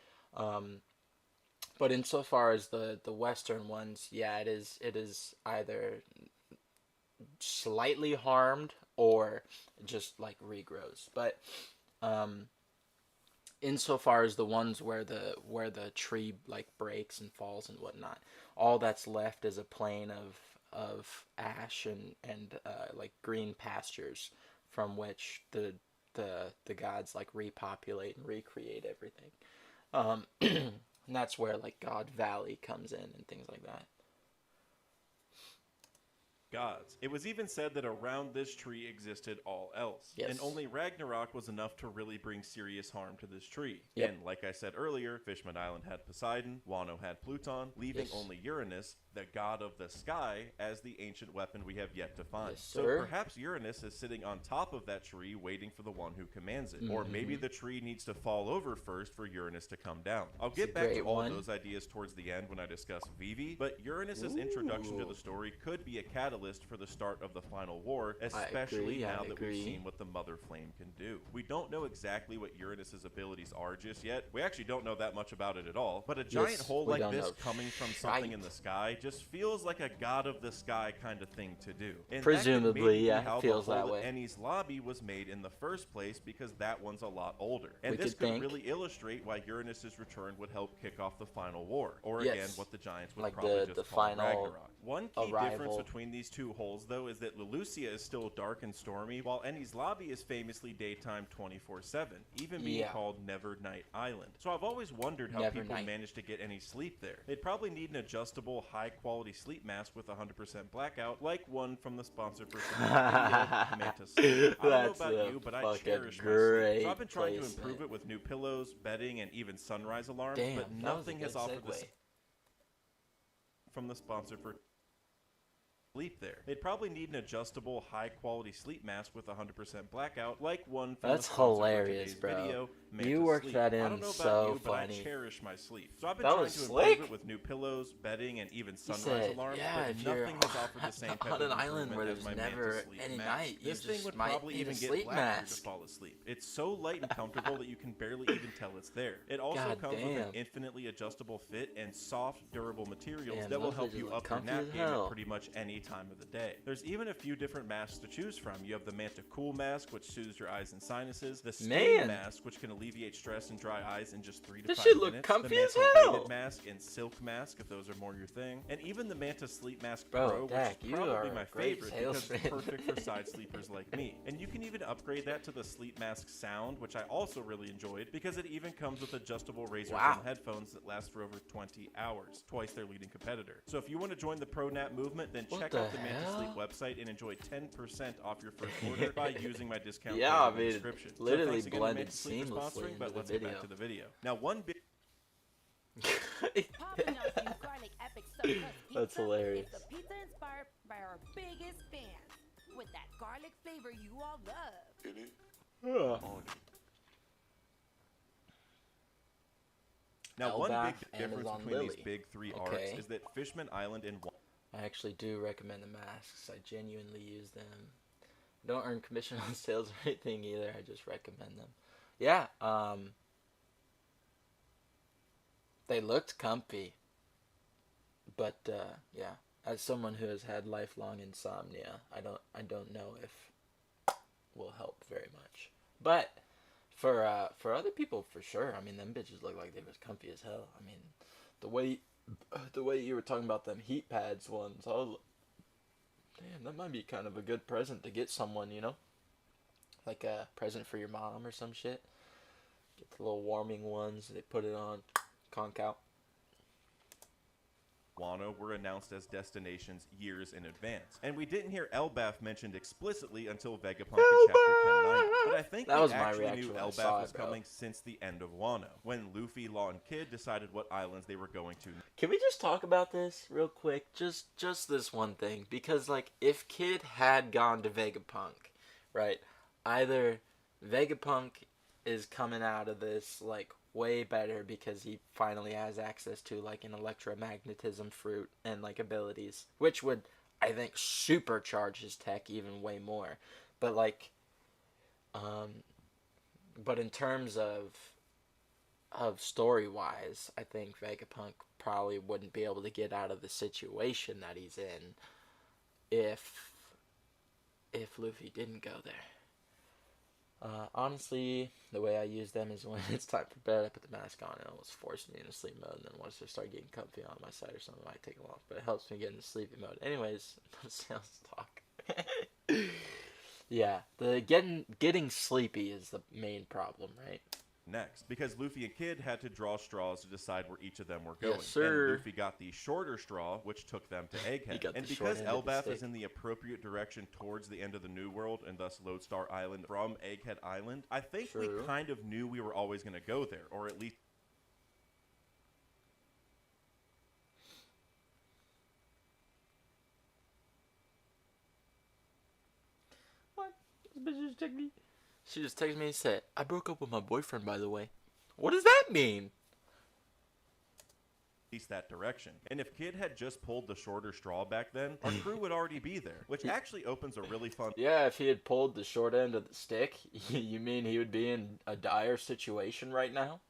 But insofar as the Western ones, yeah, it is either slightly harmed or just like regrows. But insofar as the ones where the tree like breaks and falls and whatnot, all that's left is a plain of ash and like green pastures from which the gods like repopulate and recreate everything. And that's where like God Valley comes in and things like that. Gods. It was even said that around this tree existed all else. Yes. And only Ragnarok was enough to really bring serious harm to this tree. Yep. And like I said earlier, Fishman Island had Poseidon, Wano had Pluton, leaving Yes. only Uranus, the god of the sky, as the ancient weapon we have yet to find. Yes, so sir. perhaps Uranus is sitting on top of that tree waiting for the one who commands it. Or maybe the tree needs to fall over first for Uranus to come down. I'll get back to all those ideas towards the end when I discuss Vivi, but Uranus's introduction to the story could be a catalyst for the start of the final war, especially now that we've seen what the Mother Flame can do. We don't know exactly what Uranus's abilities are just yet. We actually don't know that much about it at all, but a giant hole like this coming from something in the sky just feels like a god of the sky kind of thing to do. And presumably, that yeah, it feels that way. Enni's lobby was made in the first place because that one's a lot older. And We this could could really illustrate why Uranus's return would help kick off the final war, or Yes. again, what the Giants would Like probably the just call final Ragnarok. One key difference arrival. between these two holes, though, is that Lelucia is still dark and stormy, while Enni's lobby is famously daytime 24/7, even being called Never Night Island. So I've always wondered how people manage to get any sleep there. They'd probably need an adjustable, high-quality sleep mask with 100% blackout, like one from the sponsor for Manta Sleep. I don't know about you, but I cherish my sleep. So I've been trying to improve it with new pillows, bedding, and even sunrise alarms, but nothing has offered this from the sponsor for sleep there. They'd probably need an adjustable, high-quality sleep mask with 100% blackout, like one from That's the sponsor hilarious, for bro. today's video, You worked Sleep. that in I don't know about so you, but I funny. cherish my sleep. So I've been That trying was to slick. improve it with new pillows, bedding, and even sunrise said, alarms, yeah, but if you're nothing has offered the same type on of an island where improvement there's as my never Manta Sleep any mask. night, you This thing just would might probably need a even get sleep black for you to mask. fall asleep. It's so light and comfortable that you can barely even tell it's there. It also God comes with an damn. infinitely adjustable fit and soft, durable materials Damn, that will those help bitches you look up your comfy nap as game at hell. pretty much any time of the day. There's even a few different masks to choose from. You have the Manta Cool mask, which soothes your eyes and sinuses, the Stain mask, which can alleviate stress and dry eyes in just 3 to This 5 shit minutes, look comfy the as Manta hell. Weighted mask and Silk mask, if those are more your thing, and even the Manta Sleep Mask Bro, Pro, Dak, which you is are probably a my great favorite because it's salesman. perfect for side sleepers like me. And you can even upgrade that to the Sleep Mask Sound, which I also really enjoyed because it even comes with adjustable razor thin headphones that last for over 20 hours, twice their leading competitor. So if you want to join the pro nap movement, then check check the out the Mantis Sleep hell? website and enjoy 10% off your first order by using my discount Yeah, code I in the mean, description. literally So thanks again to blended Mantis Sleep for seamlessly sponsoring, into but the let's get back video. to the video. Now, one big Popping out some garlic epic stuffed crust That's pizza hilarious. is the pizza inspired by our biggest fans. With that garlic flavor you all love. Now, one Elbaf, big difference Amazon between these Lily. big three Okay. arcs is that Fishman Island and I actually do recommend the masks. I genuinely use them. I don't earn commission on sales or anything either. I just recommend them. Yeah, they looked comfy. But yeah, as someone who has had lifelong insomnia, I don't know if will help very much. But for other people, for sure. I mean, them bitches look like they was comfy as hell. I mean, the way you were talking about them heat pads ones, I was, damn, that might be kind of a good present to get someone, you know, like a present for your mom or some shit. Get the little warming ones. They put it on, conk out. Wano were announced as destinations years in advance. And we didn't hear Elbaf mentioned explicitly until Vegapunk in Chapter 1090. But I think That we was my actually reaction knew when I saw Elbaf it, was bro. coming since the end of Wano, when Luffy, Law, and Kid decided what islands they were going to. Can we just talk about this real quick? Just this one thing. Because, like, if Kid had gone to Vegapunk, right, either Vegapunk is coming out of this, like, way better because he finally has access to, like, an electromagnetism fruit and, like, abilities, which would, I think, supercharge his tech even way more. But, like, but in terms of story-wise, I think Vegapunk probably wouldn't be able to get out of the situation that he's in if Luffy didn't go there. Honestly, the way I use them is when it's time for bed, I put the mask on and it almost forces me into sleep mode, and then once I start getting comfy on my side or something, I might take them off, but it helps me get into sleepy mode. Anyways, sales talk. Yeah, the getting sleepy is the main problem, right? Next, because Luffy and Kid had to draw straws to decide where each of them were going. Yes, sir. And Luffy got the shorter straw, which took them to Egghead. got And the short because end of the Elbaf stick. is in the appropriate direction towards the end of the New World, and thus Lodestar Island from Egghead Island, I think we True. kind of knew we were always going to go there, or at least What? This bitch just texted me. She just texted me and said, I broke up with my boyfriend, by the way. What does that mean? that direction. And if Kid had just pulled the shorter straw back then, our crew would already be there, which actually opens a really fun... Yeah, if he had pulled the short end of the stick, you mean he would be in a dire situation right now?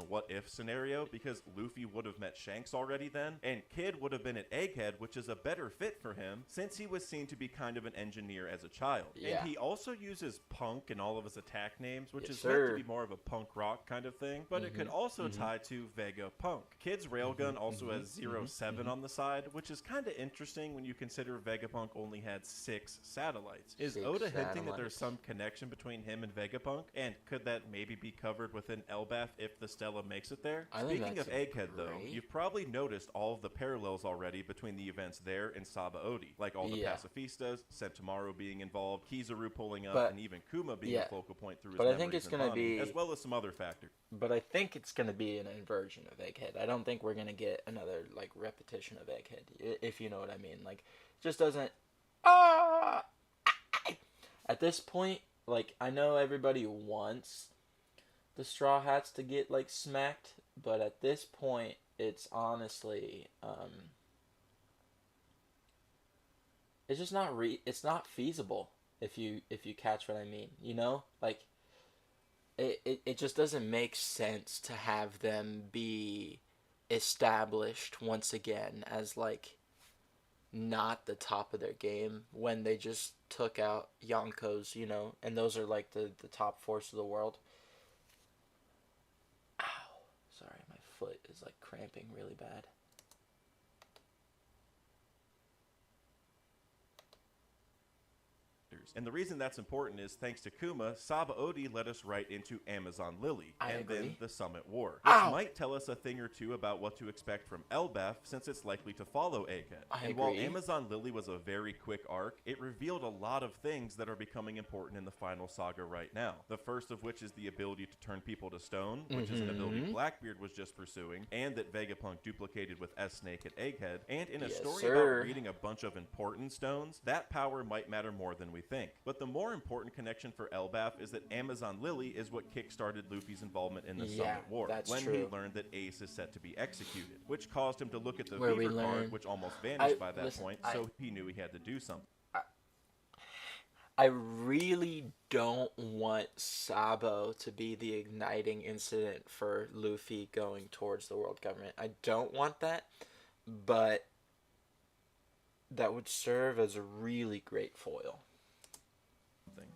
what-if scenario, because Luffy would have met Shanks already then, and Kid would have been at Egghead, which is a better fit for him, since he was seen to be kind of an engineer as a child. Yeah. And he also uses punk in all of his attack names, which Yes, is meant sir. to be more of a punk rock kind of thing, but it could also tie to Vegapunk. Kid's railgun also has 07 on the side, which is kind of interesting when you consider Vegapunk only had 6 satellites. Is 6 Oda hinting that there's satellites. some connection between him and Vegapunk? And could that maybe be covered within Elbaf if the Stella makes it there? I think Speaking of that's Egghead, though, great. you've probably noticed all of the parallels already between the events there and Saba-Odi, like all the Yeah. pacifistas, Sentomaru being involved, Kizaru pulling up, But- and even Kuma being yeah. a focal point through his But I think memories it's and gonna bonding, be- as well as some other factors. But I think it's going to be an inversion of Egghead. I don't think we're going to get another, like, repetition of Egghead, if you know what I mean. Like, just doesn't... At this point, like, I know everybody wants the Straw Hats to get, like, smacked, but at this point, it's honestly, it's just not it's not feasible, if you catch what I mean, you know? Like, it just doesn't make sense to have them be established once again as, like, not the top of their game when they just took out Yonkos, you know, and those are, like, the top force of the world. Ow. Sorry, my foot is, like, cramping really bad. characters. And the reason that's important is thanks to Kuma, Sabaody led us right into Amazon Lily, then the Summit War, which might tell us a thing or two about what to expect from Elbaf, since it's likely to follow Egghead. While Amazon Lily was a very quick arc, it revealed a lot of things that are becoming important in the final saga right now. The first of which is the ability to turn people to stone, which is an ability Blackbeard was just pursuing, and that Vegapunk duplicated with S-Snake at Egghead. And in a story about reading a bunch of important stones, that power might matter more than we think. But the more important connection for Elbaf is that Amazon Lily is what kickstarted Luffy's involvement in the Summit War, when he learned that Ace is set to be executed, which caused him to look at the Beaver card, which almost vanished by that point, so he knew he had to do something. I really don't want Sabo to be the igniting incident for Luffy going towards the world government. I don't want that, but that would serve as a really great foil.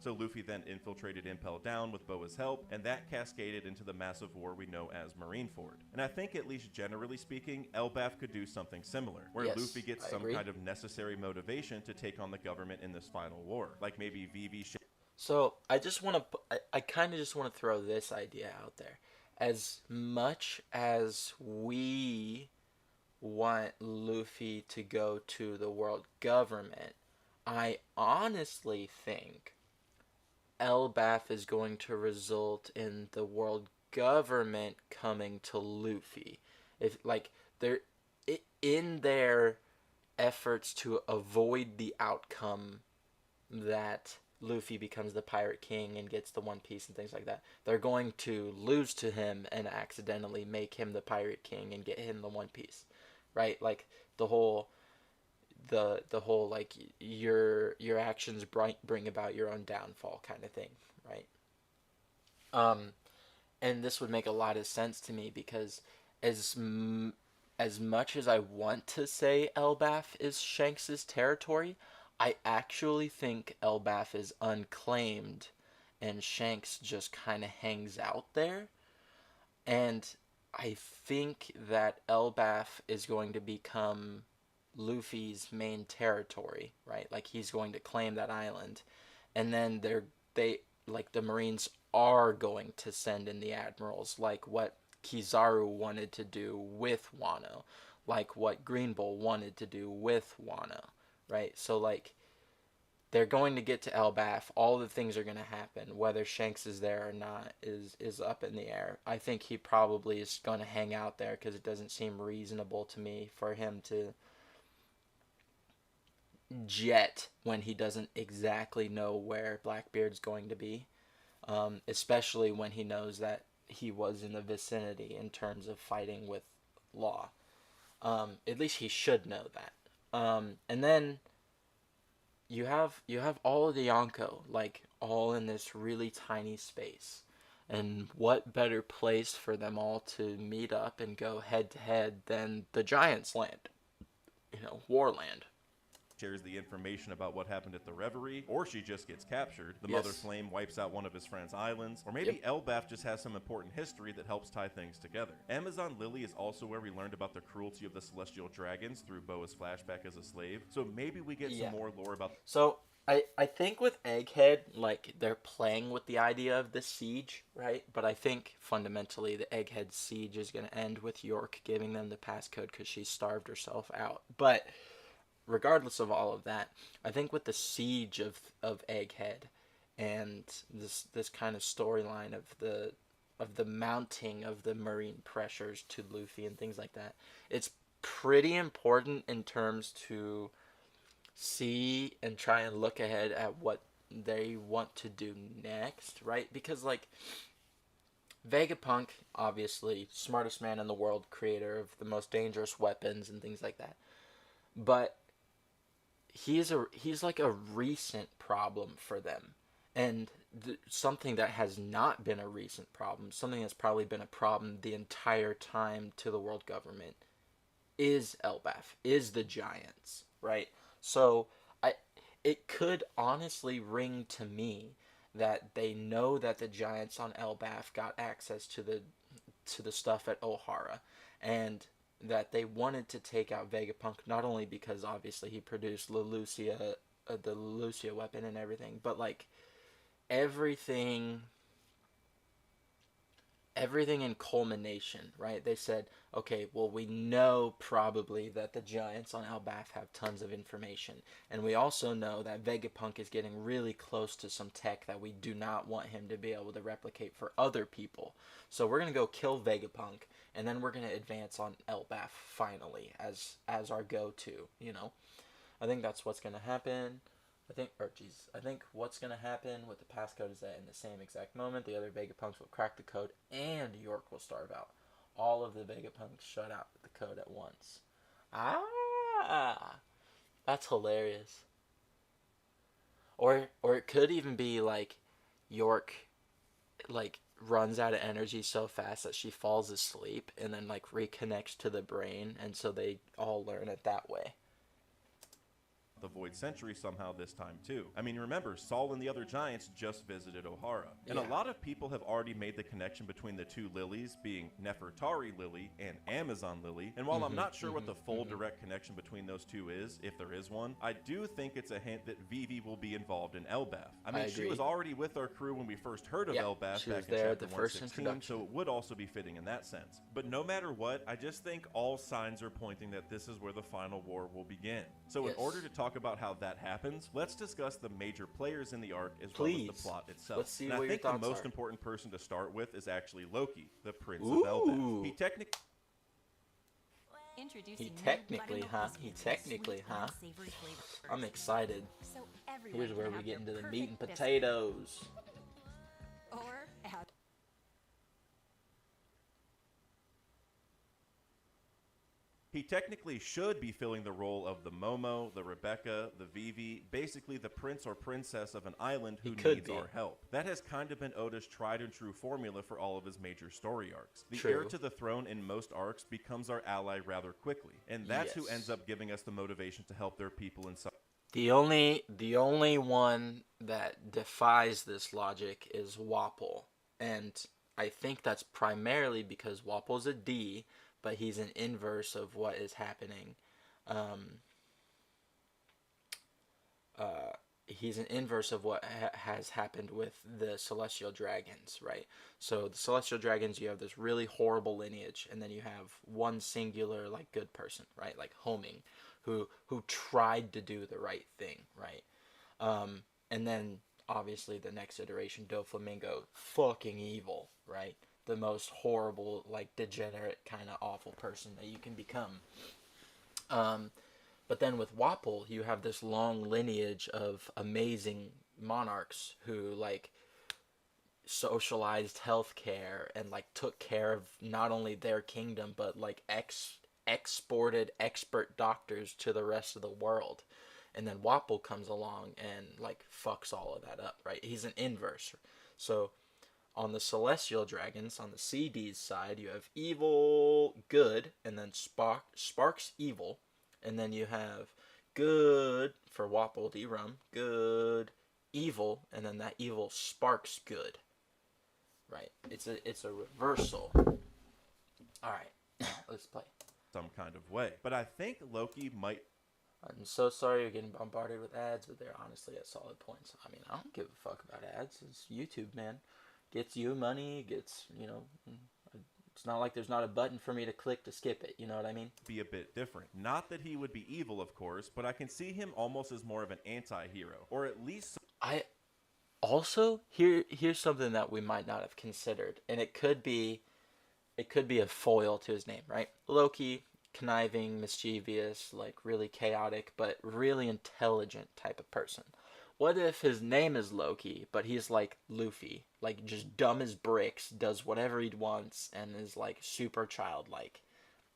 So Luffy then infiltrated Impel Down with Boa's help, and that cascaded into the massive war we know as Marineford. And I think, at least generally speaking, Elbaf could do something similar, where Luffy gets some kind of necessary motivation to take on the government in this final war. Like maybe Vivi... So I kind of just want to throw this idea out there. As much as we want Luffy to go to the world government, I honestly think Elbaf is going to result in the world government coming to Luffy. If they're in their efforts to avoid the outcome that Luffy becomes the Pirate King and gets the One Piece and things like that, they're going to lose to him and accidentally make him the Pirate King and get him the One Piece, right? Like the whole like your actions bring about your own downfall kind of thing, right? And this would make a lot of sense to me because as much as I want to say Elbaf is Shanks's territory, I actually think Elbaf is unclaimed and Shanks just kind of hangs out there. And I think that Elbaf is going to become Luffy's main territory, right? Like he's going to claim that island, and then the Marines are going to send in the admirals, like what Kizaru wanted to do with Wano, like what Green Bull wanted to do with Wano, right? So like they're going to get to Elbaf. All the things are going to happen. Whether Shanks is there or not is up in the air. I think he probably is going to hang out there because it doesn't seem reasonable to me for him to jet when he doesn't exactly know where Blackbeard's going to be, especially when he knows that he was in the vicinity in terms of fighting with Law. At least he should know that. And then you have all of the Yonko, like all in this really tiny space, and what better place for them all to meet up and go head to head than the Giants' Land, Warland. Shares the information about what happened at the Reverie, or she just gets captured. The Mother Flame wipes out one of his friend's islands, or maybe Elbaf just has some important history that helps tie things together. Amazon Lily is also where we learned about the cruelty of the Celestial Dragons through Boa's flashback as a slave, so maybe we get some more lore about... So, I think with Egghead, like, they're playing with the idea of the siege, right? But I think, fundamentally, the Egghead siege is going to end with York giving them the passcode because she starved herself out. But regardless of all of that, I think with the siege of Egghead and this kind of storyline of the mounting of the marine pressures to Luffy and things like that, it's pretty important in terms to see and try and look ahead at what they want to do next, right? Because like Vegapunk, obviously smartest man in the world, creator of the most dangerous weapons and things like that, but he's like a recent problem for them, and something that has not been a recent problem, something that's probably been a problem the entire time to the world government, is Elbaf, is the Giants, right? So it could honestly ring to me that they know that the Giants on Elbaf got access to the stuff at Ohara, and that they wanted to take out Vegapunk, not only because obviously he produced Leloucia the Lucia weapon and everything, but like everything in culmination, right? They said, okay, well, we know probably that the giants on Elbaf have tons of information, and we also know that Vegapunk is getting really close to some tech that we do not want him to be able to replicate for other people. So we're gonna go kill Vegapunk, and then we're gonna advance on Elbaf finally as our go-to. You know, I think that's what's gonna happen. I think what's going to happen with the passcode is that in the same exact moment, the other Vegapunks will crack the code and York will starve out. All of the Vegapunks shut out the code at once. Ah! That's hilarious. Or it could even be like York like runs out of energy so fast that she falls asleep and then like reconnects to the brain, and so they all learn it that way. The Void Century somehow this time too. I mean, remember, Saul and the other giants just visited Ohara. And a lot of people have already made the connection between the two Lilies, being Nefertari Lily and Amazon Lily. And while I'm not sure what the full direct connection between those two is, if there is one, I do think it's a hint that Vivi will be involved in Elbaf. I mean, she was already with our crew when we first heard of Elbaf back in chapter 116, so it would also be fitting in that sense. But no matter what, I just think all signs are pointing that this is where the final war will begin. So in order to talk about how that happens, let's discuss the major players in the arc as well as the plot itself. Let's see and what I think your the thoughts most are. important person to start with is actually Loki, the Prince of Elbaf. He technically, huh? I'm excited. Here's where we get into the meat and potatoes. He technically should be filling the role of the Momo, the Rebecca, the Vivi, basically the prince or princess of an island who needs our help. That has kind of been Oda's tried and true formula for all of his major story arcs. The heir to the throne in most arcs becomes our ally rather quickly, and that's who ends up giving us the motivation to help their people in some. The only one that defies this logic is Wapol, and I think that's primarily because Wapol's a D, but he's an inverse of what is happening. He's an inverse of what has happened with the Celestial Dragons, right? So the Celestial Dragons, you have this really horrible lineage, and then you have one singular, like, good person, right? Like Homing, who tried to do the right thing, right? And then, obviously, the next iteration, Doflamingo, fucking evil, right? The most horrible, like, degenerate, kind of awful person that you can become. But then with Wapol, you have this long lineage of amazing monarchs who, like, socialized healthcare and, like, took care of not only their kingdom, but, like, exported expert doctors to the rest of the world. And then Wapol comes along and, like, fucks all of that up, right? He's an inverse. So on the Celestial Dragons, on the CD's side, you have evil, good, and then Sparks evil. And then you have good for Wapol D-Rum, good, evil, and then that evil sparks good. Right? It's a reversal. Alright, let's play. Some kind of way. But I think Loki might. I'm so sorry you're getting bombarded with ads, but they're honestly at solid points. I mean, I don't give a fuck about ads. It's YouTube, man. Gets you money, gets, you know, it's not like there's not a button for me to click to skip it, you know what I mean? Be a bit different. Not that he would be evil, of course, but I can see him almost as more of an anti-hero, or at least. I also, here's something that we might not have considered, and it could be a foil to his name, right? Loki, conniving, mischievous, like really chaotic, but really intelligent type of person. What if his name is Loki, but he's like Luffy, like just dumb as bricks, does whatever he wants, and is like super childlike?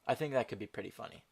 I think that could be pretty funny.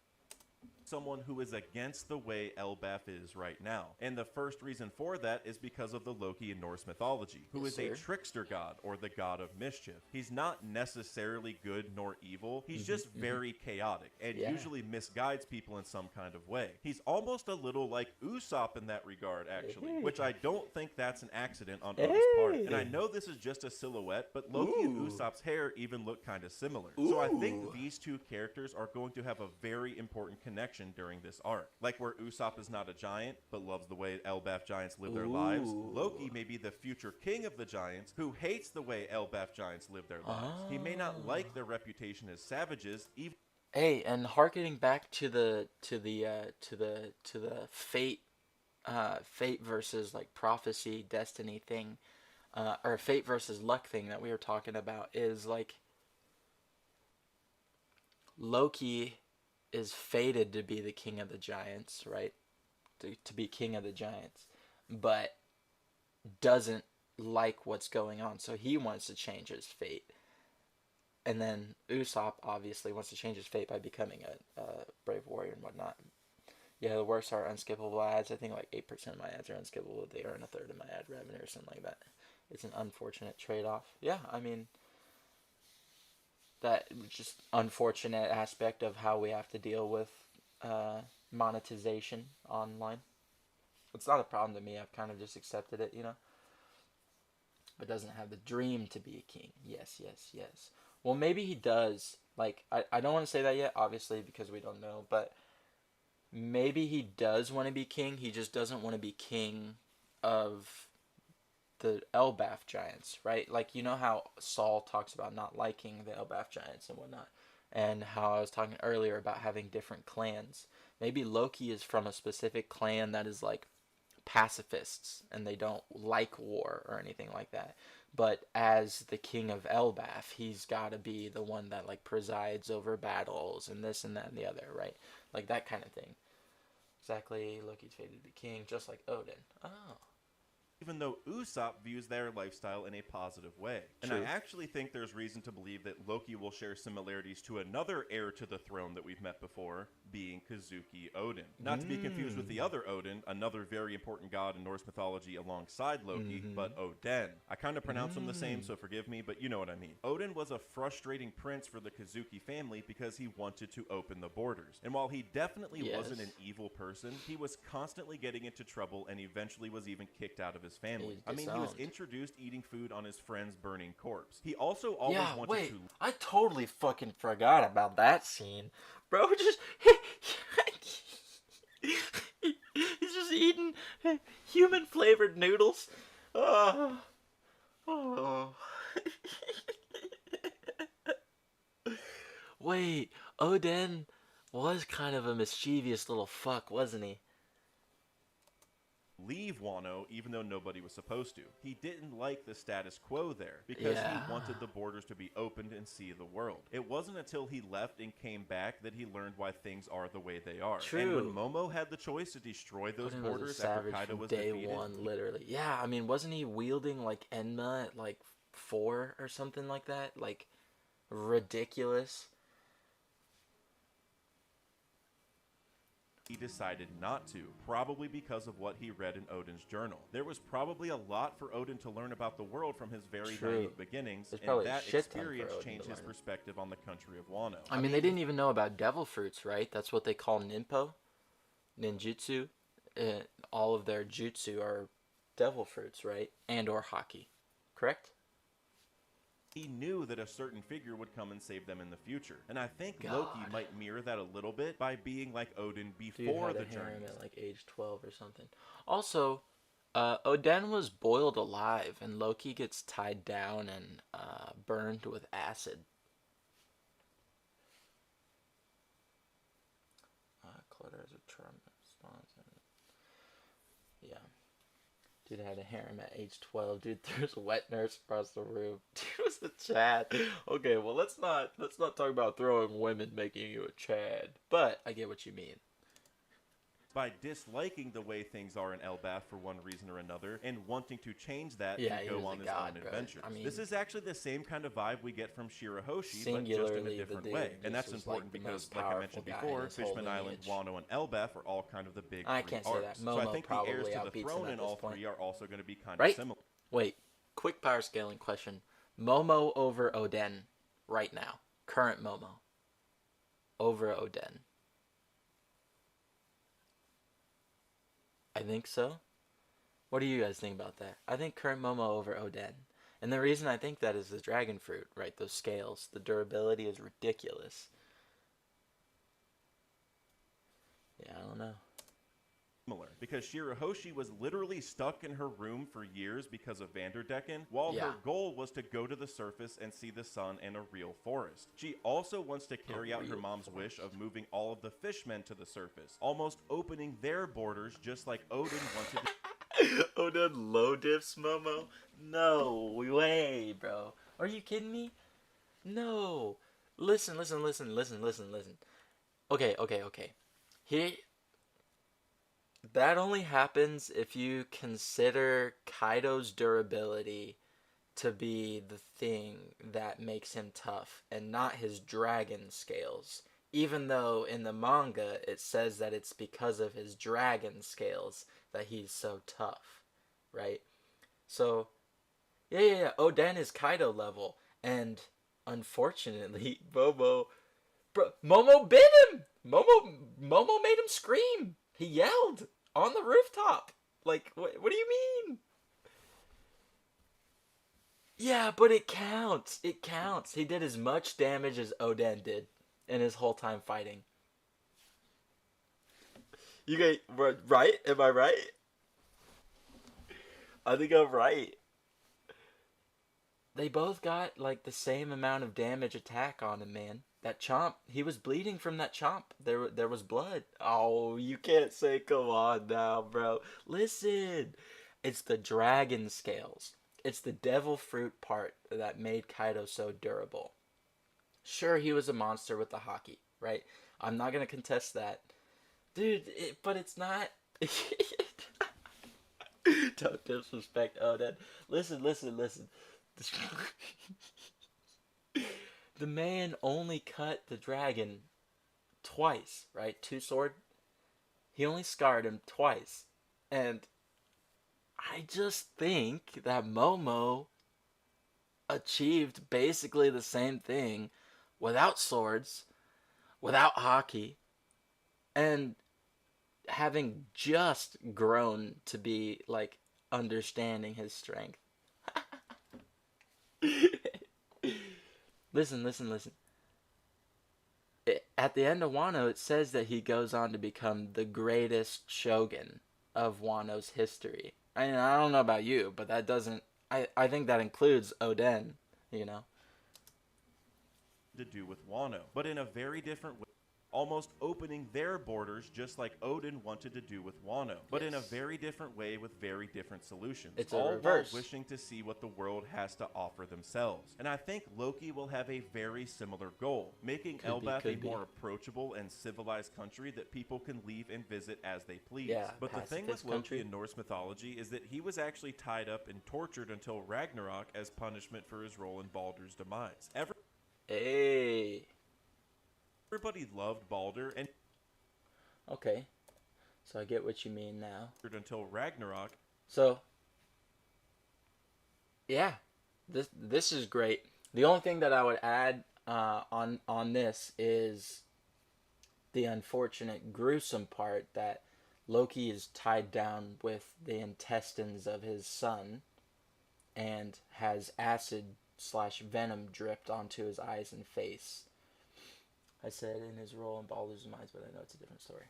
Someone who is against the way Elbaf is right now. And the first reason for that is because of the Loki in Norse mythology, who is a trickster god, or the god of mischief. He's not necessarily good nor evil, he's just very chaotic, and usually misguides people in some kind of way. He's almost a little like Usopp in that regard, actually, which I don't think that's an accident on Oda's part. And I know this is just a silhouette, but Loki and Usopp's hair even look kind of similar. So I think these two characters are going to have a very important connection progression during this arc. Like where Usopp is not a giant, but loves the way Elbaf giants live their lives, Loki may be the future king of the giants who hates the way Elbaf giants live their lives. He may not like their reputation as savages, even... Hey, and harkening back to the fate versus like prophecy, destiny thing, or fate versus luck thing that we were talking about is like Loki is fated to be the king of the giants, right? To be king of the giants, but doesn't like what's going on, so he wants to change his fate. And then Usopp obviously wants to change his fate by becoming a brave warrior and whatnot. Yeah, the worst are unskippable ads. I think like 8% of my ads are unskippable. They earn a third of my ad revenue or something like that. It's an unfortunate trade-off. Yeah, I mean, that just unfortunate aspect of how we have to deal with monetization online. It's not a problem to me. I've kind of just accepted it, you know. But doesn't have the dream to be a king. Yes, yes, yes. Well, maybe he does. Like, I don't want to say that yet, obviously, because we don't know. But maybe he does want to be king. He just doesn't want to be king of the Elbaf giants, right? Like, you know how Saul talks about not liking the Elbaf giants and whatnot. And how I was talking earlier about having different clans. Maybe Loki is from a specific clan that is, like, pacifists. And they don't like war or anything like that. But as the king of Elbaf, he's got to be the one that, like, presides over battles and this and that and the other, right? Like, that kind of thing. Exactly, Loki's fated to be king, just like Odin. Oh. Even though Usopp views their lifestyle in a positive way. And True. I actually think there's reason to believe that Loki will share similarities to another heir to the throne that we've met before, being Kazuki Odin. Not to be confused with the other Odin, another very important god in Norse mythology alongside Loki, but Odin. I kind of pronounce them the same, so forgive me, but you know what I mean. Odin was a frustrating prince for the Kazuki family because he wanted to open the borders. And while he definitely wasn't an evil person, he was constantly getting into trouble and eventually was even kicked out of his family. I mean, he was introduced eating food on his friend's burning corpse. He also always wanted to... I totally fucking forgot about that scene. Bro, just... he's just eating human-flavored noodles. Oh. Wait, Odin was kind of a mischievous little fuck, wasn't he? Leave Wano even though nobody was supposed to. He didn't like the status quo there because he wanted the borders to be opened and see the world. It wasn't until he left and came back that he learned why things are the way they are. True. And when Momo had the choice to destroy those borders after Kaido was day defeated, one, literally. Yeah, I mean, wasn't he wielding like Enma at like 4 or something like that? Like ridiculous. he decided not to, probably because of what he read in Odin's journal. There was probably a lot for Odin to learn about the world from his very naive beginnings, and that experience changed his perspective on the country of Wano. I mean, they didn't even know about devil fruits, right? That's what they call ninpo, ninjutsu. All of their jutsu are devil fruits, right? And or haki, correct? He knew that a certain figure would come and save them in the future. And I think Loki might mirror that a little bit by being like Odin before the journey. At like age 12 or something. Also, Odin was boiled alive, and Loki gets tied down and burned with acid. Clutter as a trauma response. Yeah. Dude had a harem at age 12. Dude, there's a wet nurse across the room. Dude was a Chad. Okay, well let's not talk about throwing women making you a Chad. But I get what you mean. By disliking the way things are in Elbaf for one reason or another, and wanting to change that to go on his own adventures. I mean, this is actually the same kind of vibe we get from Shirahoshi, but just in a different way. And that's important because, like I mentioned before, Fishman Island, Wano, and Elbaf are all kind of the big three arcs. So I think the heirs to the throne in all three are also going to be kind of similar. Wait, quick power scaling question. Momo over Odin right now. Current Momo over Odin. I think so. What do you guys think about that? I think current Momo over Odin. And the reason I think that is the dragon fruit, right? Those scales. The durability is ridiculous. Yeah, I don't know. Similar, because Shirahoshi was literally stuck in her room for years because of Vanderdecken, while her goal was to go to the surface and see the sun and a real forest. She also wants to carry out her mom's wish of moving all of the fishmen to the surface, almost opening their borders just like Odin wanted to. Odin low dips Momo? No way, bro. Are you kidding me? No. Listen. Okay. That only happens if you consider Kaido's durability to be the thing that makes him tough and not his dragon scales. Even though in the manga it says that it's because of his dragon scales that he's so tough, right? So, yeah. Oden is Kaido level, and unfortunately, Momo bit him! Momo made him scream! He yelled on the rooftop. Like, what do you mean? Yeah, but it counts. It counts. He did as much damage as Oden did in his whole time fighting. You guys, right? Am I right? I think I'm right. They both got, like, the same amount of damage attack on him, man. That chomp, he was bleeding from that chomp. There was blood. Oh, you can't say come on now, bro. Listen. It's the dragon scales. It's the devil fruit part that made Kaido so durable. Sure, he was a monster with the hockey, right? I'm not going to contest that. Dude, but it's not... Don't disrespect Oden. Listen. The man only cut the dragon twice, right? Two sword. He only scarred him twice. And I just think that Momo achieved basically the same thing without swords, without hockey, and having just grown to be, like, understanding his strength. Listen. At the end of Wano, it says that he goes on to become the greatest shogun of Wano's history. I mean, I don't know about you, but that doesn't... I think that includes Oden, you know? To do with Wano, but in a very different way. Almost opening their borders just like Odin wanted to do with Wano, but in a very different way with very different solutions. It's a all reverse. While wishing to see what the world has to offer themselves. And I think Loki will have a very similar goal, making Elbaf a more approachable and civilized country that people can leave and visit as they please. Yeah, but the thing with Loki in Norse mythology is that he was actually tied up and tortured until Ragnarok as punishment for his role in Baldur's demise. Everybody loved Baldur, and okay, so I get what you mean now. Until Ragnarok. So, yeah, this is great. The only thing that I would add on this is the unfortunate, gruesome part that Loki is tied down with the intestines of his son, and has acid/venom dripped onto his eyes and face. I said in his role in Baldur's demise, but I know it's a different story.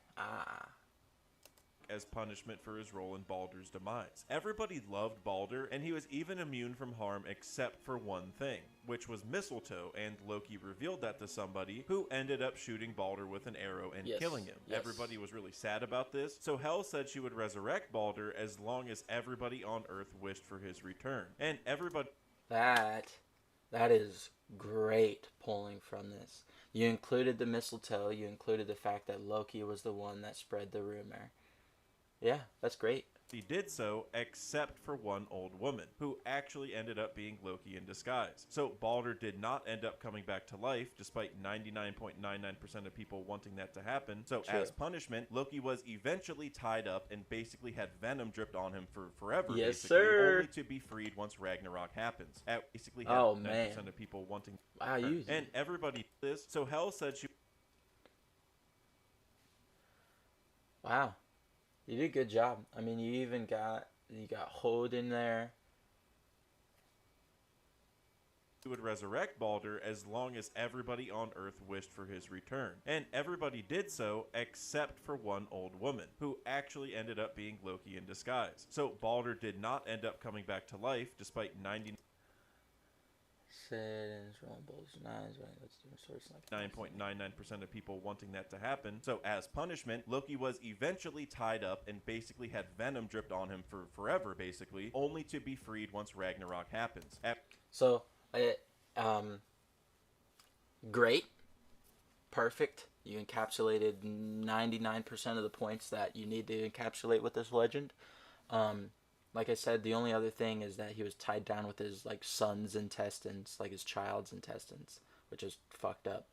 As punishment for his role in Baldur's demise. Everybody loved Baldur, and he was even immune from harm except for one thing, which was mistletoe, and Loki revealed that to somebody who ended up shooting Baldur with an arrow and killing him. Yes. Everybody was really sad about this, so Hel said she would resurrect Baldur as long as everybody on Earth wished for his return. And everybody... That is great pulling from this. You included the mistletoe. You included the fact that Loki was the one that spread the rumor. Yeah, that's great. He did so, except for one old woman, who actually ended up being Loki in disguise. So Baldur did not end up coming back to life, despite 99.99% of people wanting that to happen. So as punishment, Loki was eventually tied up and basically had venom dripped on him for forever. Yes, sir. Only to be freed once Ragnarok happens. Basically had 90% of people wanting. Wow, and everybody this. So Hel said she. Wow. You did a good job. I mean, you got Hod in there. he would resurrect Balder as long as everybody on Earth wished for his return. And everybody did so except for one old woman, who actually ended up being Loki in disguise. So Balder did not end up coming back to life, despite 99.99% of people wanting that to happen. So as punishment, Loki was eventually tied up and basically had venom dripped on him for forever, basically, only to be freed once Ragnarok happens. Great. Perfect. You encapsulated 99% of the points that you need to encapsulate with this legend. Like I said, the only other thing is that he was tied down with his son's intestines, his child's intestines, which is fucked up.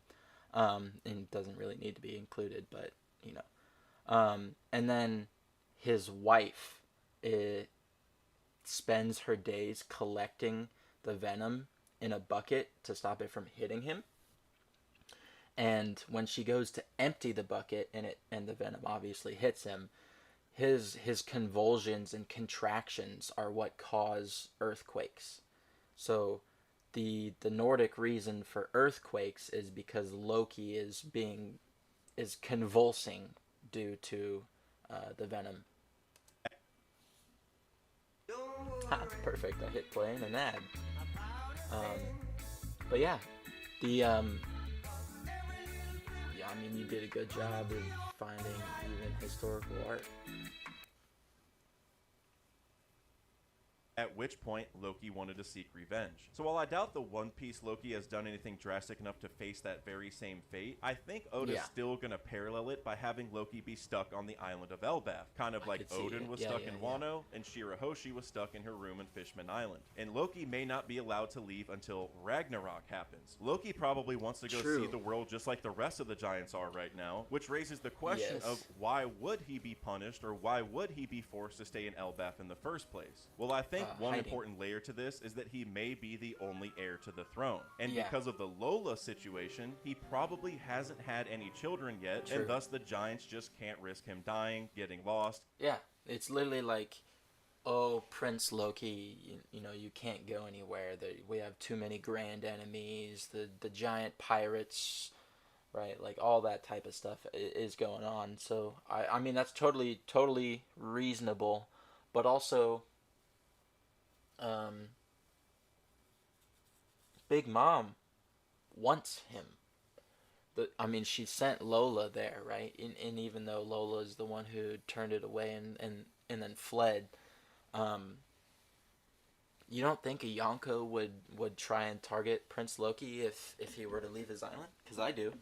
And doesn't really need to be included, but and then his wife spends her days collecting the venom in a bucket to stop it from hitting him. And when she goes to empty the bucket and the venom obviously hits him, his convulsions and contractions are what cause earthquakes. So the Nordic reason for earthquakes is because Loki is convulsing due to the venom. Perfect. I hit play in an ad. But yeah, you did a good job of finding even historical art. At which point, Loki wanted to seek revenge. So while I doubt the One Piece Loki has done anything drastic enough to face that very same fate, I think Oda's still going to parallel it by having Loki be stuck on the island of Elbaf. Kind of like Odin was stuck in Wano, and Shirahoshi was stuck in her room in Fishman Island. And Loki may not be allowed to leave until Ragnarok happens. Loki probably wants to go see the world just like the rest of the giants are right now, which raises the question of why would he be punished, or why would he be forced to stay in Elbaf in the first place? Well, I think one important layer to this is that he may be the only heir to the throne. And because of the Lola situation, he probably hasn't had any children yet, and thus the giants just can't risk him dying, getting lost. Yeah, it's literally like, oh, Prince Loki, you can't go anywhere. We have too many grand enemies, the giant pirates, right? All that type of stuff is going on. So, I mean, that's totally reasonable, but also Big Mom wants him. She sent Lola there, right? And even though Lola is the one who turned it away and then fled, you don't think a Yonko would try and target Prince Loki if he were to leave his island? Because I do.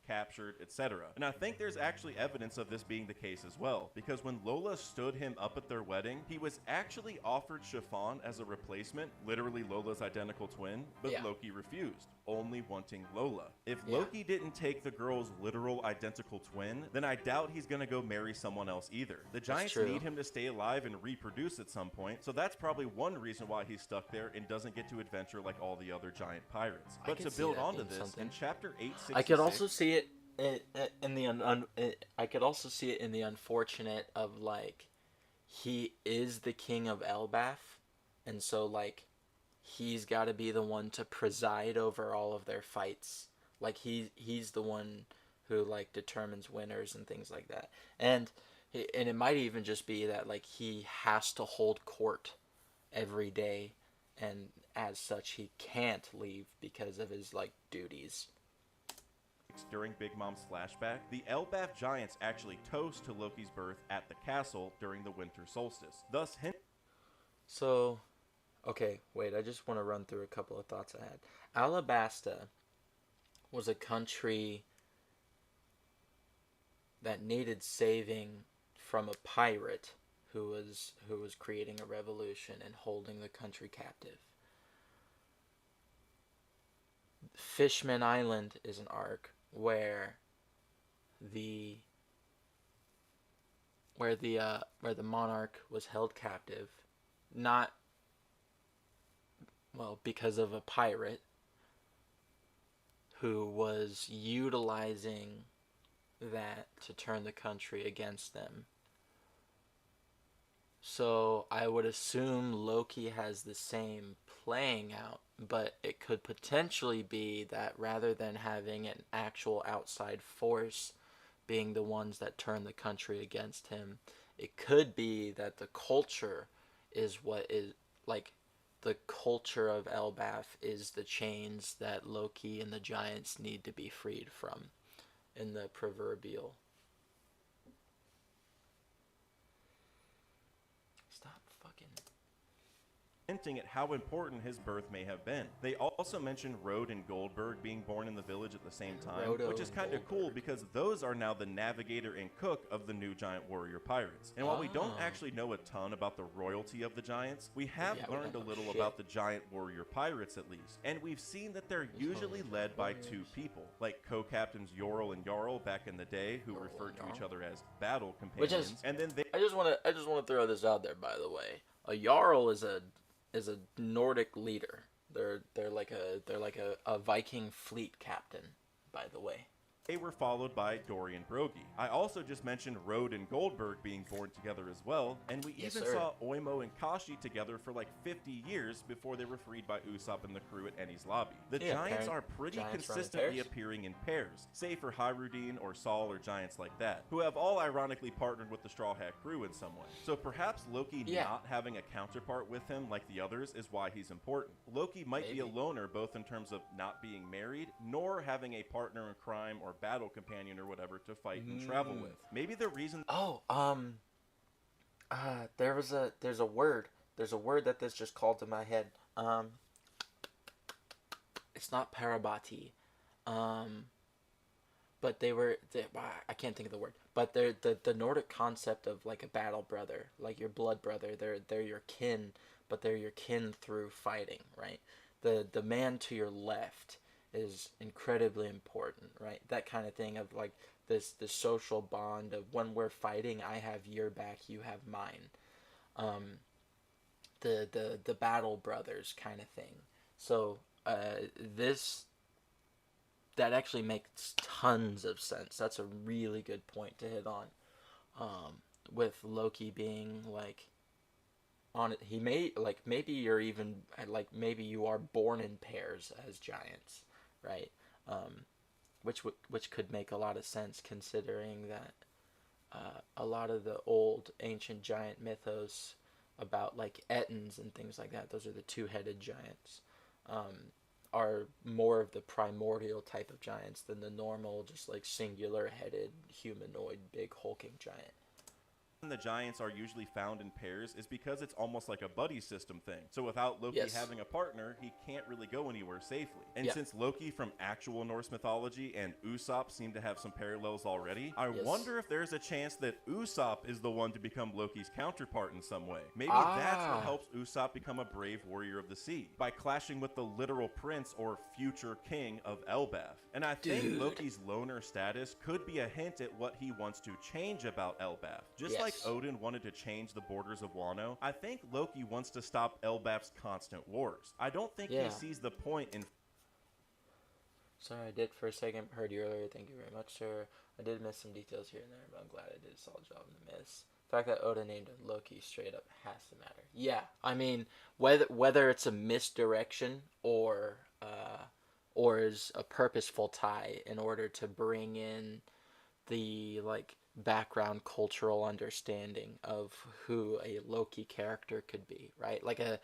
Captured, etc. And I think there's actually evidence of this being the case as well, because when Lola stood him up at their wedding, he was actually offered Chiffon as a replacement, literally Lola's identical twin, but Loki refused, only wanting Lola. If Loki didn't take the girl's literal identical twin, then I doubt he's gonna go marry someone else either. The giants need him to stay alive and reproduce at some point, so that's probably one reason why he's stuck there and doesn't get to adventure like all the other giant pirates. But to build onto this, in chapter 866, I could also see it I could also see it in the unfortunate of he is the king of Elbaf, and so he's got to be the one to preside over all of their fights. He's the one who determines winners and things like that. And it might even just be that he has to hold court every day, and as such he can't leave because of his duties. During Big Mom's flashback, the Elbaf giants actually toast to Loki's birth at the castle during the winter solstice. Thus, So, okay, wait, I just want to run through a couple of thoughts I had. Alabasta was a country that needed saving from a pirate who was creating a revolution and holding the country captive. Fishman Island is an arc where the monarch was held captive, not because of a pirate who was utilizing that to turn the country against them. So I would assume Loki has the same playing out but it could potentially be that rather than having an actual outside force being the ones that turn the country against him, it could be that the culture is what is, like, the culture of Elbaf is the chains that Loki and the giants need to be freed from in the proverbial. Stop fucking... hinting at how important his birth may have been. They also mentioned Rode and Goldberg being born in the village at the same time, which is kind of cool because those are now the navigator and cook of the new giant warrior pirates. And while we don't actually know a ton about the royalty of the giants, we have learned a little about the giant warrior pirates at least. And we've seen that they're usually led by two people, like co-captains Yorl and Jarl back in the day, who referred to each other as battle companions. And then they... I just want to throw this out there, by the way. A Jarl is a Nordic leader. They're like a Viking fleet captain, by the way. They were followed by Dorian Broggie. I also just mentioned Rode and Goldberg being born together as well, and we even saw Oimo and Kashi together for like 50 years before they were freed by Usopp and the crew at Enies Lobby. The Giants are pretty consistently appearing in pairs, save for Hyrudine or Saul or giants like that, who have all ironically partnered with the Straw Hat crew in some way. So perhaps Loki not having a counterpart with him like the others is why he's important. Loki might be a loner both in terms of not being married, nor having a partner in crime or battle companion or whatever to fight and travel with. Maybe the reason... there's a word that this just called to my head. It's not Parabati. But I can't think of the word. But they're the Nordic concept of like a battle brother, like your blood brother. They're your kin, but they're your kin through fighting, right? The man to your left is incredibly important, right? That kind of thing of like this social bond of when we're fighting, I have your back, you have mine. The battle brothers kind of thing. So that actually makes tons of sense. That's a really good point to hit on. With Loki being like on it, he may like maybe you're even like maybe you are born in pairs as giants, right? Which could make a lot of sense considering that a lot of the old ancient giant mythos about like Ettins and things like that, those are the two-headed giants, are more of the primordial type of giants than the normal just like singular-headed humanoid big hulking giant. The giants are usually found in pairs is because it's almost like a buddy system thing. So without Loki having a partner, he can't really go anywhere safely. And since Loki from actual Norse mythology and Usopp seem to have some parallels already, I wonder if there's a chance that Usopp is the one to become Loki's counterpart in some way. Maybe that's what helps Usopp become a brave warrior of the sea, by clashing with the literal prince or future king of Elbaf. And I think Loki's loner status could be a hint at what he wants to change about Elbaf. Just like Odin wanted to change the borders of Wano, I think Loki wants to stop Elbaf's constant wars. I don't think he sees the point in... Sorry, I did for a second heard you earlier. Thank you very much, sir. I did miss some details here and there, but I'm glad I did a solid job in the miss. The fact that Odin named him Loki straight up has to matter. Yeah, I mean, whether it's a misdirection or is a purposeful tie in order to bring in the like background cultural understanding of who a Loki character could be, right? Like a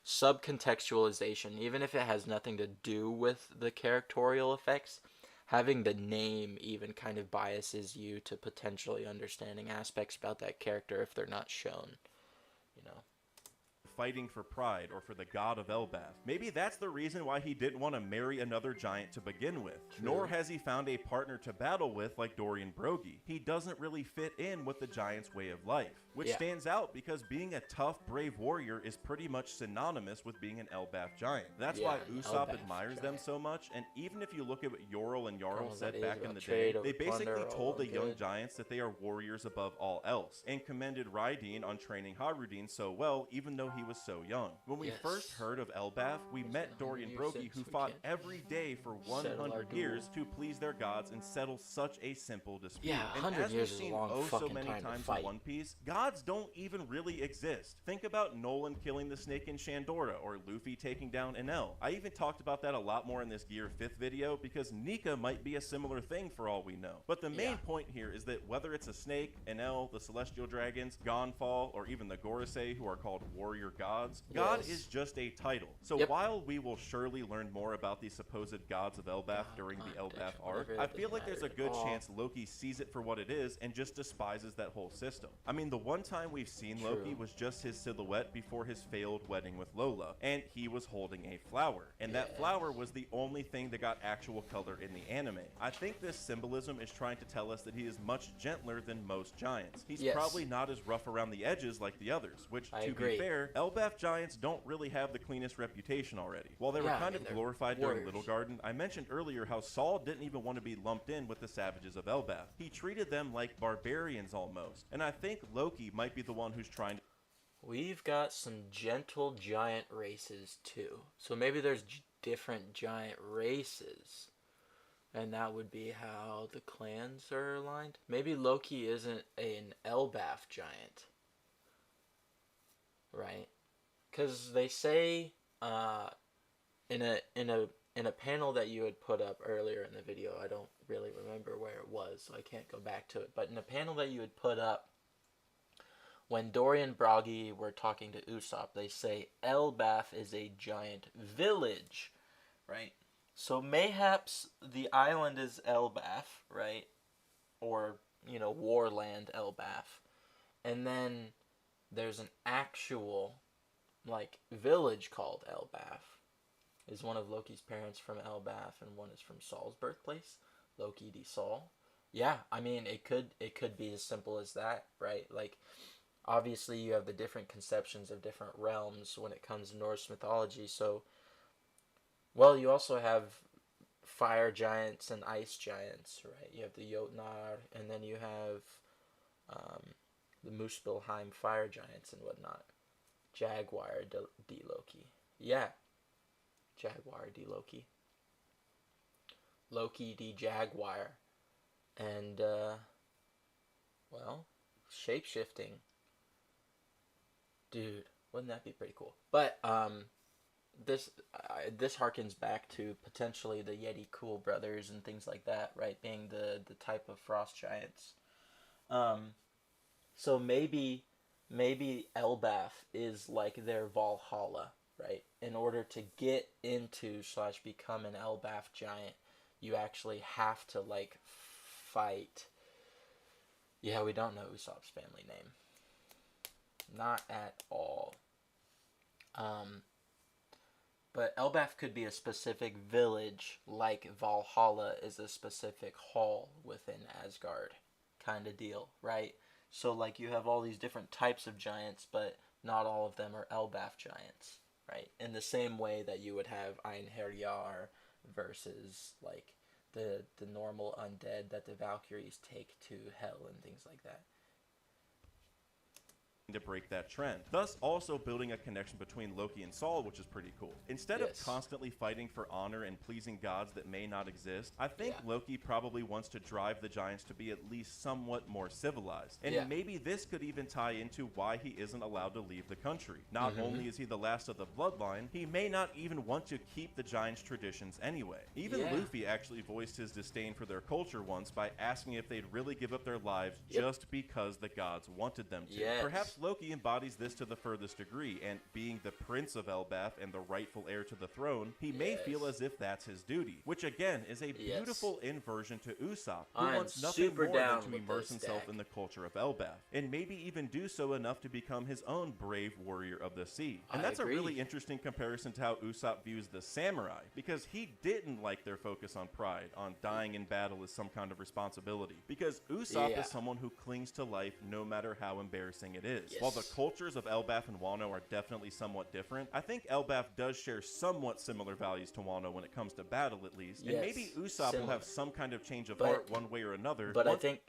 subcontextualization, even if it has nothing to do with the characterial effects, having the name even kind of biases you to potentially understanding aspects about that character if they're not shown, you know. Fighting for pride or for the god of Elbaf. Maybe that's the reason why he didn't want to marry another giant to begin with. Nor has he found a partner to battle with like Dorian Broggie. He doesn't really fit in with the giant's way of life, which stands out because being a tough, brave warrior is pretty much synonymous with being an Elbaf giant. That's why Usopp admires them so much, and even if you look at what Yorl and Jarl said back in the day, they basically told the young giants that they are warriors above all else, and commended Rydeen on training Hyrudine so well, even though he was so young. When we Yes. first heard of Elbaf, we met Dorian Broggie, who fought every day for 100 years to please their gods and settle such a simple dispute. Yeah, and 100 as years we've is a seen long so fucking many time to times fight. in One Piece, gods don't even really exist. Think about Nolan killing the snake in Shandora, or Luffy taking down Enel. I even talked about that a lot more in this Gear 5th video, because Nika might be a similar thing for all we know. But the main point here is that whether it's a snake, Enel, the Celestial Dragons, Gonfall, or even the Gorosei, who are called warrior gods, God is just a title. So while we will surely learn more about the supposed gods of Elbaf during the Elbaf arc, I feel like there's a good chance Loki sees it for what it is and just despises that whole system. I mean, the one time we've seen Loki was just his silhouette before his failed wedding with Lola, and he was holding a flower. And that flower was the only thing that got actual color in the anime. I think this symbolism is trying to tell us that he is much gentler than most giants. He's probably not as rough around the edges like the others, which, to be fair, Elbaf giants don't really have the cleanest reputation already. While they were kind of glorified during Little Garden, I mentioned earlier how Saul didn't even want to be lumped in with the savages of Elbaf. He treated them like barbarians almost, and I think Loki might be the one who's trying to... We've got some gentle giant races too. So maybe there's different giant races. And that would be how the clans are aligned. Maybe Loki isn't an Elbaf giant. Right? Because they say in a panel that you had put up earlier in the video, I don't really remember where it was, so I can't go back to it. But in a panel that you had put up, when Dorian Broggie were talking to Usopp, they say Elbaf is a giant village, right? So mayhaps the island is Elbaf, right? Or, you know, Warland Elbaf. And then there's an actual, like, village called Elbaf. Is one of Loki's parents from Elbaf, and one is from Saul's birthplace, Loki de Saul. Yeah, I mean, it could be as simple as that, right? Like, obviously you have the different conceptions of different realms when it comes to Norse mythology, so, well, you also have fire giants and ice giants, right? You have the Jotnar, and then you have the Muspelheim fire giants and whatnot. Jaguar D. Loki. Yeah. Jaguar D. Loki. Loki D. Jaguar. And, well, shape-shifting. Dude, wouldn't that be pretty cool? But, this harkens back to potentially the Yeti Cool brothers and things like that, right? Being the type of frost giants. So maybe Elbaf is like their Valhalla, right? In order to get into / become an Elbaf giant, you actually have to, like, fight. Yeah, we don't know Usopp's family name. Not at all. But Elbaf could be a specific village, like Valhalla is a specific hall within Asgard kind of deal, right? So, like, you have all these different types of giants, but not all of them are Elbaf giants, right? In the same way that you would have Einherjar versus, like, the normal undead that the Valkyries take to hell and things like that. To break that trend, thus also building a connection between Loki and Saul, which is pretty cool. Instead of constantly fighting for honor and pleasing gods that may not exist, I think Loki probably wants to drive the giants to be at least somewhat more civilized. And maybe this could even tie into why he isn't allowed to leave the country. Not only is he the last of the bloodline, he may not even want to keep the giants' traditions anyway. Even Luffy actually voiced his disdain for their culture once by asking if they'd really give up their lives just because the gods wanted them to. Perhaps Loki embodies this to the furthest degree, and being the prince of Elbaf and the rightful heir to the throne, he may feel as if that's his duty, which again is a beautiful inversion to Usopp, who wants nothing more than to immerse himself in the culture of Elbaf, and maybe even do so enough to become his own brave warrior of the sea. And that's a really interesting comparison to how Usopp views the samurai, because he didn't like their focus on pride, on dying in battle as some kind of responsibility, because Usopp is someone who clings to life no matter how embarrassing it is. While the cultures of Elbaf and Wano are definitely somewhat different, I think Elbaf does share somewhat similar values to Wano when it comes to battle, at least. And maybe Usopp will have some kind of change of heart one way or another. But I think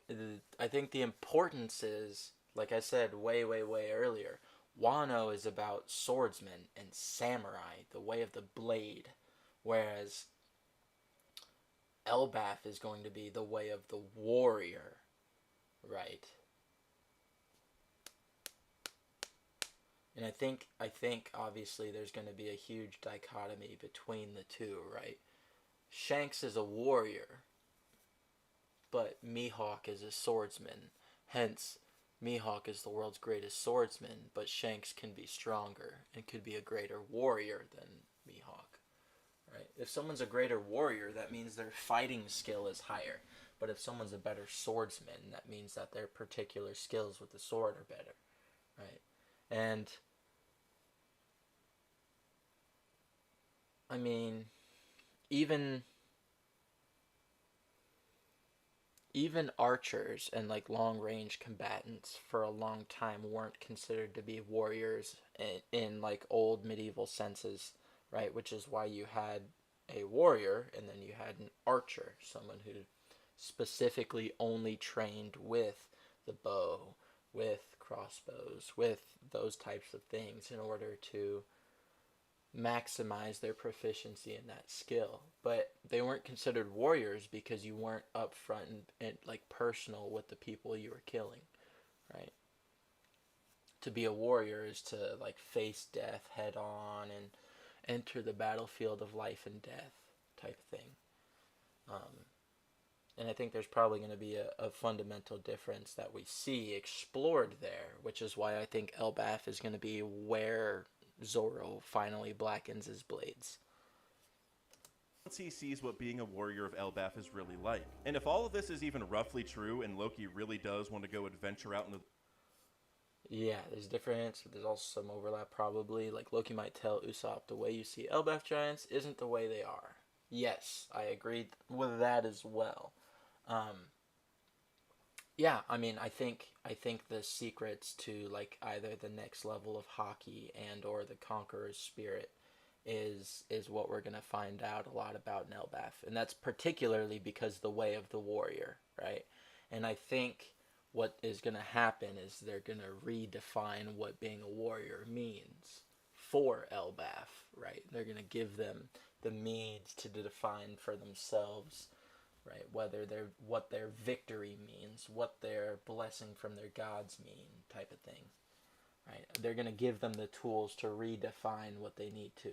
the importance is, like I said way earlier, Wano is about swordsmen and samurai, the way of the blade, whereas Elbaf is going to be the way of the warrior, right? And I think obviously there's going to be a huge dichotomy between the two, right? Shanks is a warrior, but Mihawk is a swordsman. Hence, Mihawk is the world's greatest swordsman, but Shanks can be stronger and could be a greater warrior than Mihawk, right? If someone's a greater warrior, that means their fighting skill is higher. But if someone's a better swordsman, that means that their particular skills with the sword are better, right? And I mean, even archers and like long range combatants for a long time weren't considered to be warriors in like old medieval senses, right? Which is why you had a warrior and then you had an archer, someone who specifically only trained with the bow, with crossbows, with those types of things in order to maximize their proficiency in that skill. But they weren't considered warriors because you weren't upfront and like personal with the people you were killing, right? To be a warrior is to like face death head on and enter the battlefield of life and death type thing. And I think there's probably going to be a fundamental difference that we see explored there, which is why I think Elbaf is going to be where Zoro finally blackens his blades. Once he sees what being a warrior of Elbaf is really like. And if all of this is even roughly true and Loki really does want to go adventure out into... Yeah, there's difference. There's also some overlap probably. Like Loki might tell Usopp, the way you see Elbaf giants isn't the way they are. Yes, I agree with that as well. Yeah, I mean, I think the secrets to like either the next level of hockey and or the Conqueror's spirit is what we're gonna find out a lot about in Elbaf, and that's particularly because the way of the warrior, right? And I think what is gonna happen is they're gonna redefine what being a warrior means for Elbaf, right? They're gonna give them the means to define for themselves, right? What their victory means, what their blessing from their gods mean, type of thing, right? They're gonna give them the tools to redefine what they need to.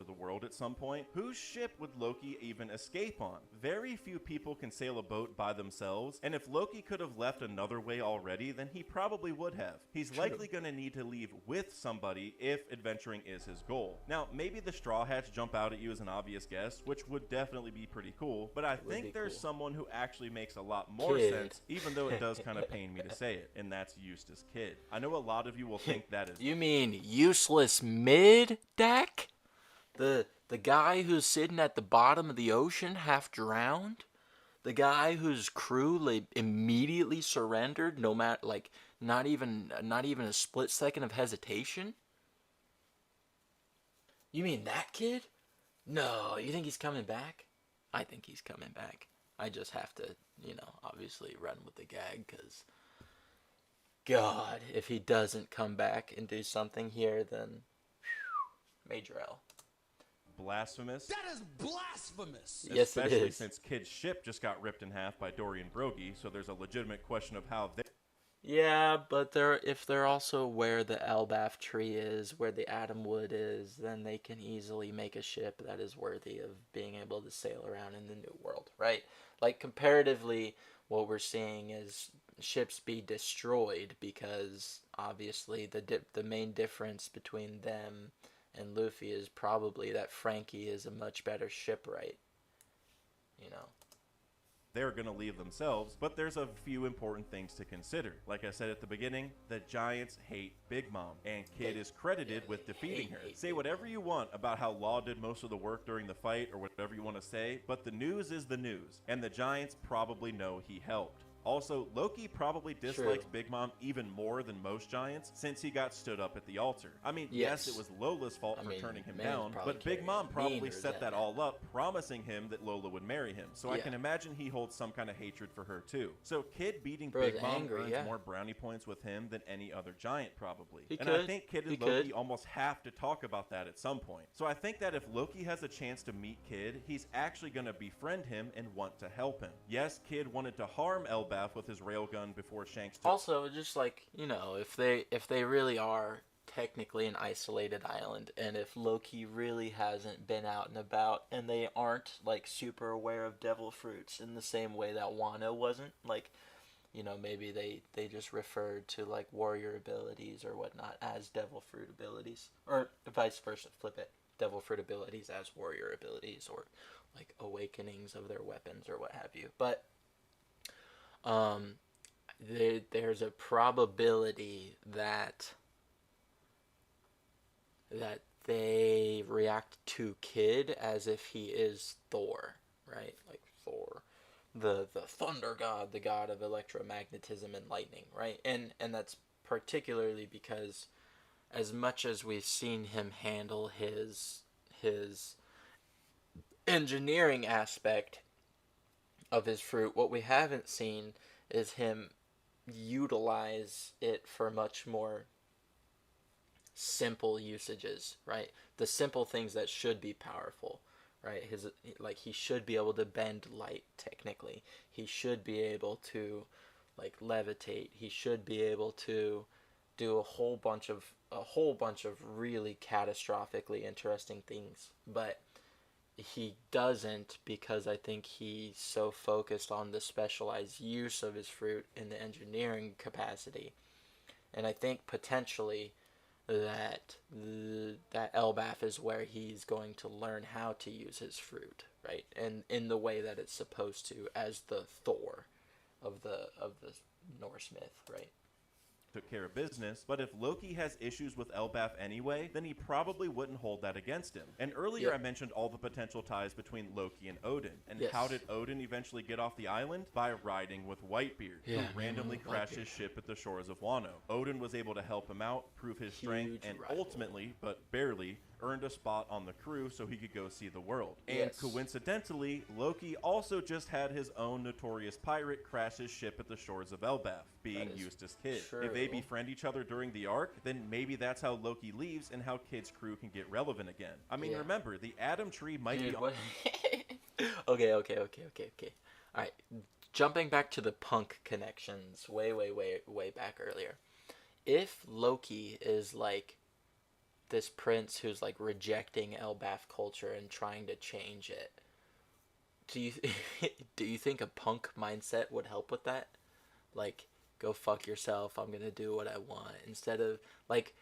The world at some point. Whose ship would Loki even escape on? Very few people can sail a boat by themselves, and if Loki could have left another way already, then he probably would have. He's likely going to need to leave with somebody if adventuring is his goal. Now, maybe the Straw Hats jump out at you as an obvious guess, which would definitely be pretty cool, but I think there's someone who actually makes a lot more sense, even though it does kind of pain me to say it, and that's Eustace Kid. I know a lot of you will think that is... You mean useless mid, Dak? The guy who's sitting at the bottom of the ocean, half drowned? The guy whose crew immediately surrendered, no matter, like, not even a split second of hesitation? You mean that kid? No, you think he's coming back? I think he's coming back. I just have to, obviously run with the gag, because, God, if he doesn't come back and do something here, then major L. Blasphemous. That is blasphemous! Yes, it Especially is. since Kid's ship just got ripped in half by Dorian Broggie, so there's a legitimate question of how they... Yeah, but if they're also where the Elbaf tree is, where the Atom Wood is, then they can easily make a ship that is worthy of being able to sail around in the New World, right? Like, comparatively, what we're seeing is ships be destroyed because, obviously, the main difference between them and Luffy is probably that Frankie is a much better shipwright, They're going to leave themselves, but there's a few important things to consider. Like I said at the beginning, the Giants hate Big Mom, and Kid is credited with defeating her. Say whatever you want about how Law did most of the work during the fight, or whatever you want to say, but the news is the news, and the Giants probably know he helped. Also, Loki probably dislikes Big Mom even more than most giants since he got stood up at the altar. I mean, yes it was Lola's fault for turning him down, but Big Mom probably set that all up, promising him that Lola would marry him. So I can imagine he holds some kind of hatred for her too. So Kid beating Big Mom earns more brownie points with him than any other giant probably. I think Kid and Loki almost have to talk about that at some point. So I think that if Loki has a chance to meet Kid, he's actually going to befriend him and want to help him. Yes, Kid wanted to harm Elbaf with his railgun before Shanks took... Also, just like, you know, if they really are technically an isolated island, and if Loki really hasn't been out and about, and they aren't like super aware of devil fruits in the same way that Wano wasn't, like, you know, maybe they just referred to like warrior abilities or whatnot as devil fruit abilities, or vice versa, flip it, devil fruit abilities as warrior abilities, or like awakenings of their weapons or what have you. But there's a probability that they react to Kid as if he is Thor, right? Like Thor, the thunder god, the god of electromagnetism and lightning, right? And that's particularly because as much as we've seen him handle his engineering aspect of his fruit, what we haven't seen is him utilize it for much more simple usages, right? The simple things that should be powerful, right? He should be able to bend light technically. He should be able to like levitate. He should be able to do a whole bunch of really catastrophically interesting things, but he doesn't, because I think he's so focused on the specialized use of his fruit in the engineering capacity. And I think potentially that Elbaf is where he's going to learn how to use his fruit, right? And in the way that it's supposed to, as the Thor of the Norse myth, right? Took care of business, but if Loki has issues with Elbaf anyway, then he probably wouldn't hold that against him. And earlier I mentioned all the potential ties between Loki and Odin. And how did Odin eventually get off the island? By riding with Whitebeard, who randomly crashed his ship at the shores of Wano. Odin was able to help him out, prove his strength, and ultimately, but barely, earned a spot on the crew so he could go see the world. And coincidentally, Loki also just had his own notorious pirate crash his ship at the shores of Elbaf, being Eustace Kid. If they befriend each other during the arc, then maybe that's how Loki leaves and how Kid's crew can get relevant again. I mean, remember, the Atom Tree might be... Okay. Alright, jumping back to the punk connections way back earlier. If Loki is like this prince who's like rejecting Elbaf culture and trying to change it, do you think a punk mindset would help with that? Like, go fuck yourself, I'm gonna do what I want, instead of like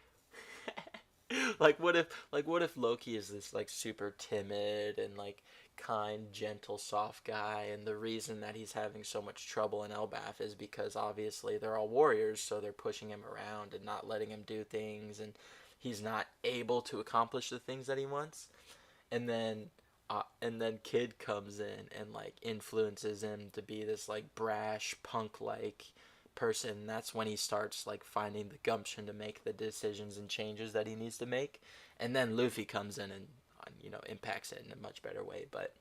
what if Loki is this like super timid and like kind, gentle, soft guy, and the reason that he's having so much trouble in Elbaf is because obviously they're all warriors, so they're pushing him around and not letting him do things, and he's not able to accomplish the things that he wants. And then Kid comes in and like influences him to be this like brash punk like person. That's when he starts like finding the gumption to make the decisions and changes that he needs to make. And then Luffy comes in and, you know, impacts it in a much better way. But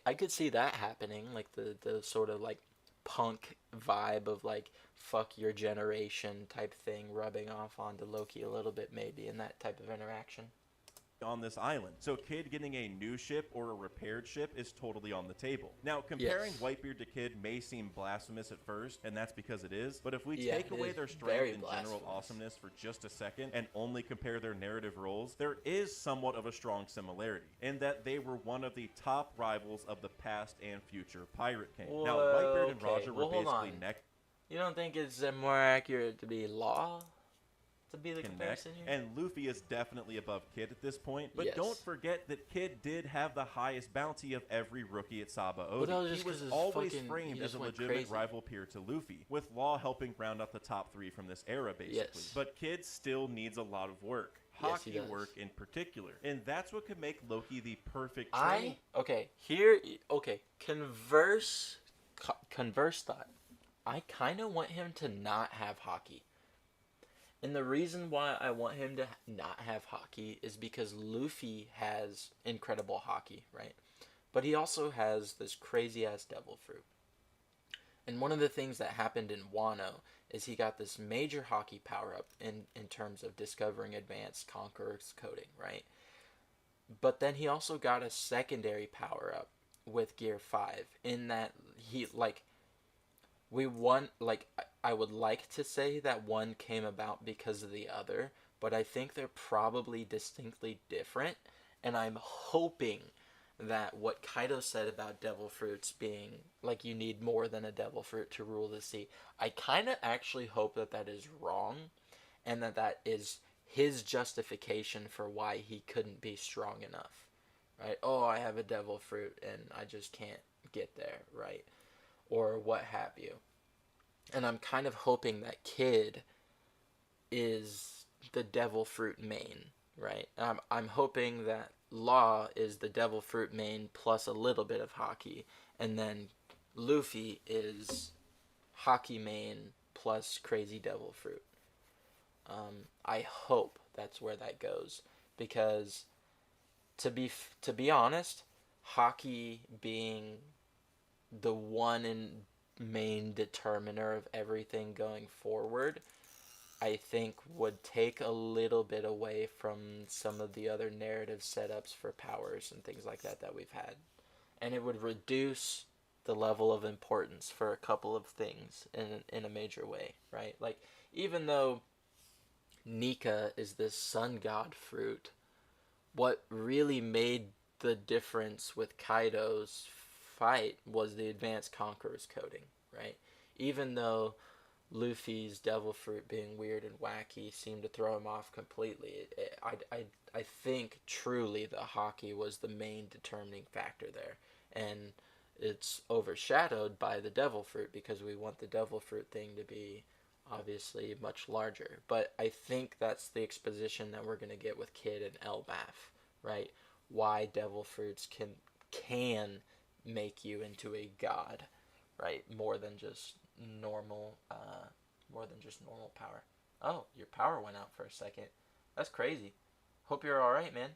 I could see that happening, like the sort of like punk vibe of like fuck your generation type thing rubbing off onto Loki a little bit, maybe, in that type of interaction on this island. So Kid getting a new ship or a repaired ship is totally on the table. Now, comparing Whitebeard to Kid may seem blasphemous at first, and that's because it is, but if we take away their strength and general awesomeness for just a second and only compare their narrative roles, there is somewhat of a strong similarity in that they were one of the top rivals of the past and future Pirate King. Now, Whitebeard and Roger were basically neck. You don't think it's more accurate to be Law? To be the comparison here? And Luffy is definitely above Kid at this point, but don't forget that Kid did have the highest bounty of every rookie at Saba Odi. He was always framed as a legitimate rival peer to Luffy, with Law helping round out the top three from this era, basically. But Kid still needs a lot of work. Hockey work in particular. And that's what could make Loki the perfect trainer. Converse thought. I kind of want him to not have hockey. And the reason why I want him to not have hockey is because Luffy has incredible hockey, right? But he also has this crazy-ass devil fruit. And one of the things that happened in Wano is he got this major hockey power-up in terms of discovering advanced Conqueror's coding, right? But then he also got a secondary power-up with Gear 5 in that he, like, I would like to say that one came about because of the other, but I think they're probably distinctly different, and I'm hoping that what Kaido said about devil fruits being, like, you need more than a devil fruit to rule the sea, I kind of actually hope that that is wrong, and that is his justification for why he couldn't be strong enough, right? Oh, I have a devil fruit, and I just can't get there, right? Or what have you. And I'm kind of hoping that Kid is the devil fruit main, right? I'm hoping that Law is the devil fruit main plus a little bit of hockey, and then Luffy is hockey main plus crazy devil fruit. I hope that's where that goes, because to be honest, hockey being the one and main determiner of everything going forward, I think would take a little bit away from some of the other narrative setups for powers and things like that we've had. And it would reduce the level of importance for a couple of things in a major way, right? Like, even though Nika is this sun god fruit, what really made the difference with Kaido's fight was the advanced Conqueror's coding, right? Even though Luffy's devil fruit being weird and wacky seemed to throw him off completely, I think truly the hockey was the main determining factor there, and it's overshadowed by the devil fruit because we want the devil fruit thing to be obviously much larger. But I think that's the exposition that we're going to get with Kid and Elbaf, right? Why devil fruits can make you into a god, right? More than just normal power. Oh, your power went out for a second. That's crazy. Hope you're all right, man.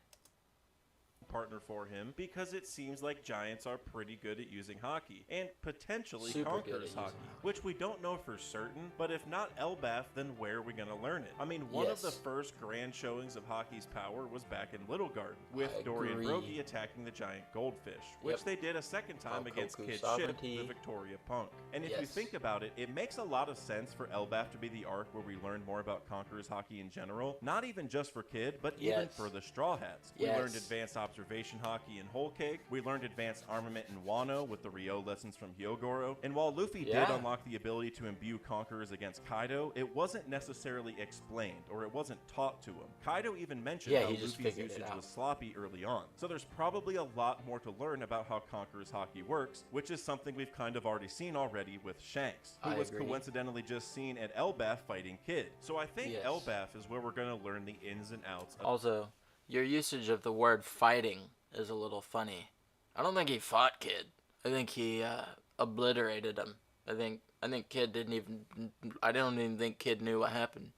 Partner for him, because it seems like Giants are pretty good at using hockey, and potentially Super Conqueror's hockey, which we don't know for certain, but if not Elbaf, then where are we going to learn it? I mean, one of the first grand showings of hockey's power was back in Little Garden, with Dory and Brogy attacking the giant goldfish, which they did a second time against Kid Ship, the Victoria Punk. And if you think about it, it makes a lot of sense for Elbaf to be the arc where we learn more about Conqueror's hockey in general, not even just for Kid, but even for the Straw Hats. We learned advanced observation hockey in Whole Cake. We learned advanced armament in Wano with the Ryo lessons from Hyogoro. And while Luffy did unlock the ability to imbue Conquerors against Kaido, it wasn't necessarily explained, or it wasn't taught to him. Kaido even mentioned how Luffy's usage was sloppy early on. So there's probably a lot more to learn about how Conqueror's hockey works, which is something we've kind of already seen already with Shanks, who was coincidentally just seen at Elbaf fighting Kid. So I think Elbaf is where we're going to learn the ins and outs of. Also, your usage of the word fighting is a little funny. I don't think he fought Kid. I think he obliterated him. I think Kid didn't even. I don't even think Kid knew what happened.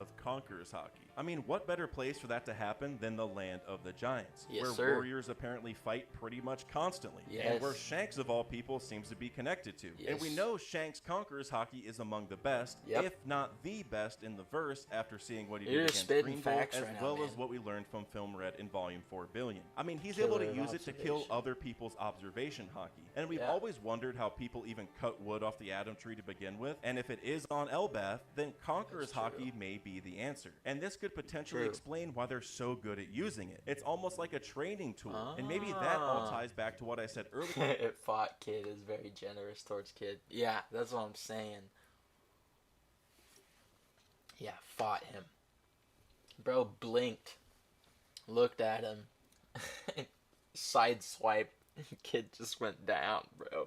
Of Conqueror's hockey. I mean, what better place for that to happen than the land of the Giants, where warriors apparently fight pretty much constantly, and where Shanks of all people seems to be connected to. And we know Shanks' Conqueror's hockey is among the best, if not the best in the verse, after seeing what he did against Greenville, as well as what we learned from Film Red in Volume 4 Billion. I mean, he's able to use it to kill other people's observation hockey, and we've always wondered how people even cut wood off the Atom Tree to begin with, and if it is on Elbaf, then Conqueror's hockey may be the answer. And this could potentially explain why they're so good at using it. It's almost like a training tool, and maybe that all ties back to what I said earlier. It fought Kid is very generous towards Kid. Yeah, that's what I'm saying. Yeah, fought him. Bro blinked, looked at him, sideswiped, Kid just went down, bro.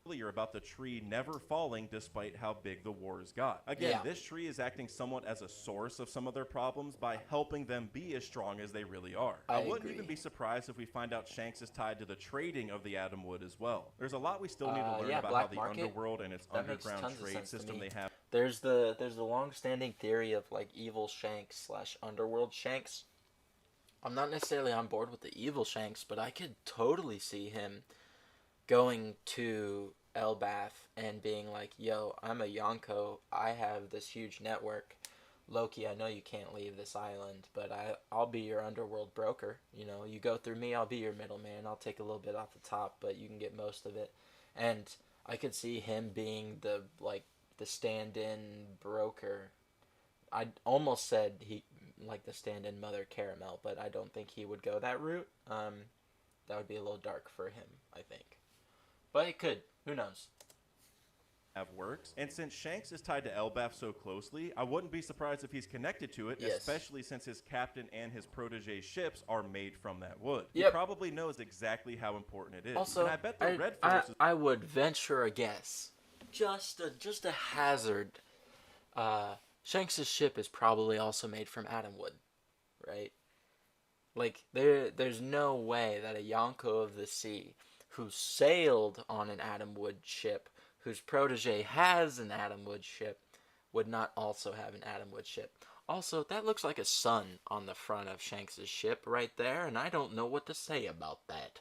clear about the tree never falling despite how big the wars got. Again, this tree is acting somewhat as a source of some of their problems by helping them be as strong as they really are. I wouldn't even be surprised if we find out Shanks is tied to the trading of the Atom Wood as well. There's a lot we still need to learn about how the underworld and its underground trade system they have. There's the long-standing theory of like evil Shanks / underworld Shanks. I'm not necessarily on board with the evil Shanks, but I could totally see him going to Elbaf and being like, yo, I'm a Yonko. I have this huge network. Loki, I know you can't leave this island, but I'll be your underworld broker. You know, you go through me, I'll be your middleman. I'll take a little bit off the top, but you can get most of it. And I could see him being the stand-in broker. I almost said he like the stand-in Mother Caramel, but I don't think he would go that route. That would be a little dark for him, I think. But it could. Who knows? Works. And since Shanks is tied to Elbaf so closely, I wouldn't be surprised if he's connected to it, especially since his captain and his protege's ships are made from that wood. He probably knows exactly how important it is. Also, and I bet the Red Force I would venture a guess, just a hazard. Shanks' ship is probably also made from atom wood, right? Like, there's no way that a Yonko of the Sea who sailed on an atom wood ship, whose protege has an atom wood ship, would not also have an atom wood ship. Also, that looks like a sun on the front of Shanks' ship right there, and I don't know what to say about that.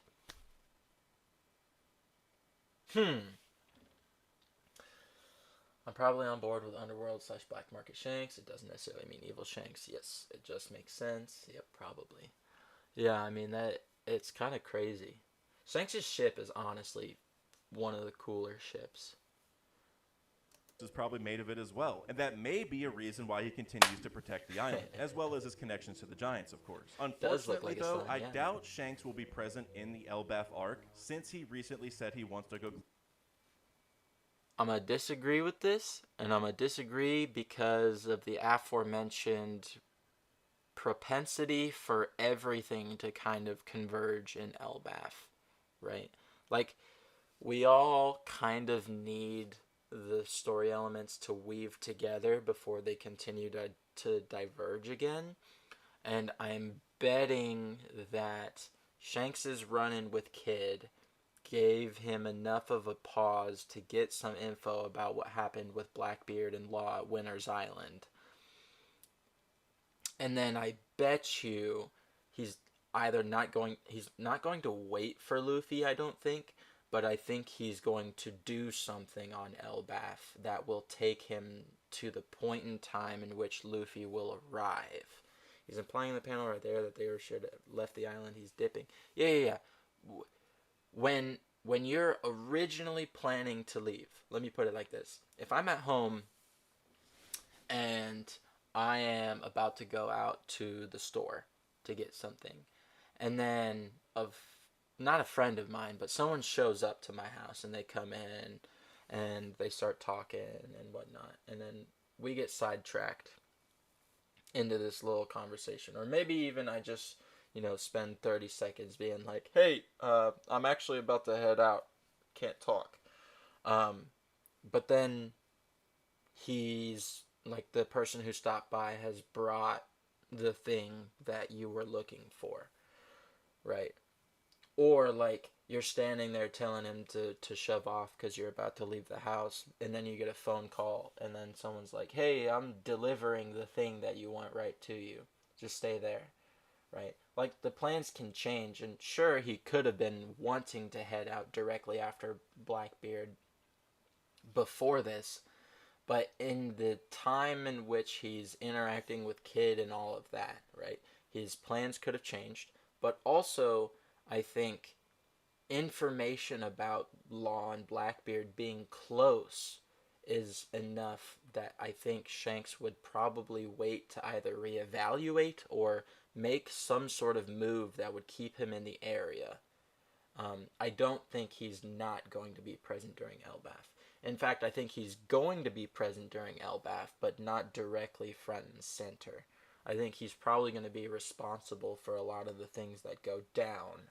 I'm probably on board with Underworld / Black Market Shanks. It doesn't necessarily mean evil Shanks. Yes, it just makes sense. Yep, probably. Yeah, I mean, it's kind of crazy. Shanks' ship is honestly one of the cooler ships. Is probably made of it as well, and that may be a reason why he continues to protect the island, as well as his connections to the Giants, of course. Unfortunately, though, I doubt Shanks will be present in the Elbaf arc, since he recently said he wants to go... I'm going to disagree with this, and I'm going to disagree because of the aforementioned propensity for everything to kind of converge in Elbaf, right? Like, we all kind of need the story elements to weave together before they continue to diverge again. And I'm betting that Shanks' run-in with Kid gave him enough of a pause to get some info about what happened with Blackbeard and Law at Winter's Island. And then I bet you he's not going to wait for Luffy, I don't think, but I think he's going to do something on Elbaf that will take him to the point in time in which Luffy will arrive. He's implying in the panel right there that they should have left the island. He's dipping. Yeah. When you're originally planning to leave, let me put it like this. If I'm at home and I am about to go out to the store to get something, and then not a friend of mine, but someone shows up to my house and they come in and they start talking and whatnot, and then we get sidetracked into this little conversation, or maybe even I just spend 30 seconds being like, hey, I'm actually about to head out, can't talk, but then he's like, the person who stopped by has brought the thing that you were looking for, right? Or, like, you're standing there telling him to shove off because you're about to leave the house, and then you get a phone call, and then someone's like, hey, I'm delivering the thing that you want right to you. Just stay there, right? Like, the plans can change, and sure, he could have been wanting to head out directly after Blackbeard before this, but in the time in which he's interacting with Kid and all of that, right, his plans could have changed, but also I think information about Law and Blackbeard being close is enough that I think Shanks would probably wait to either reevaluate or make some sort of move that would keep him in the area. I don't think he's not going to be present during Elbaf. In fact, I think he's going to be present during Elbaf, but not directly front and center. I think he's probably going to be responsible for a lot of the things that go down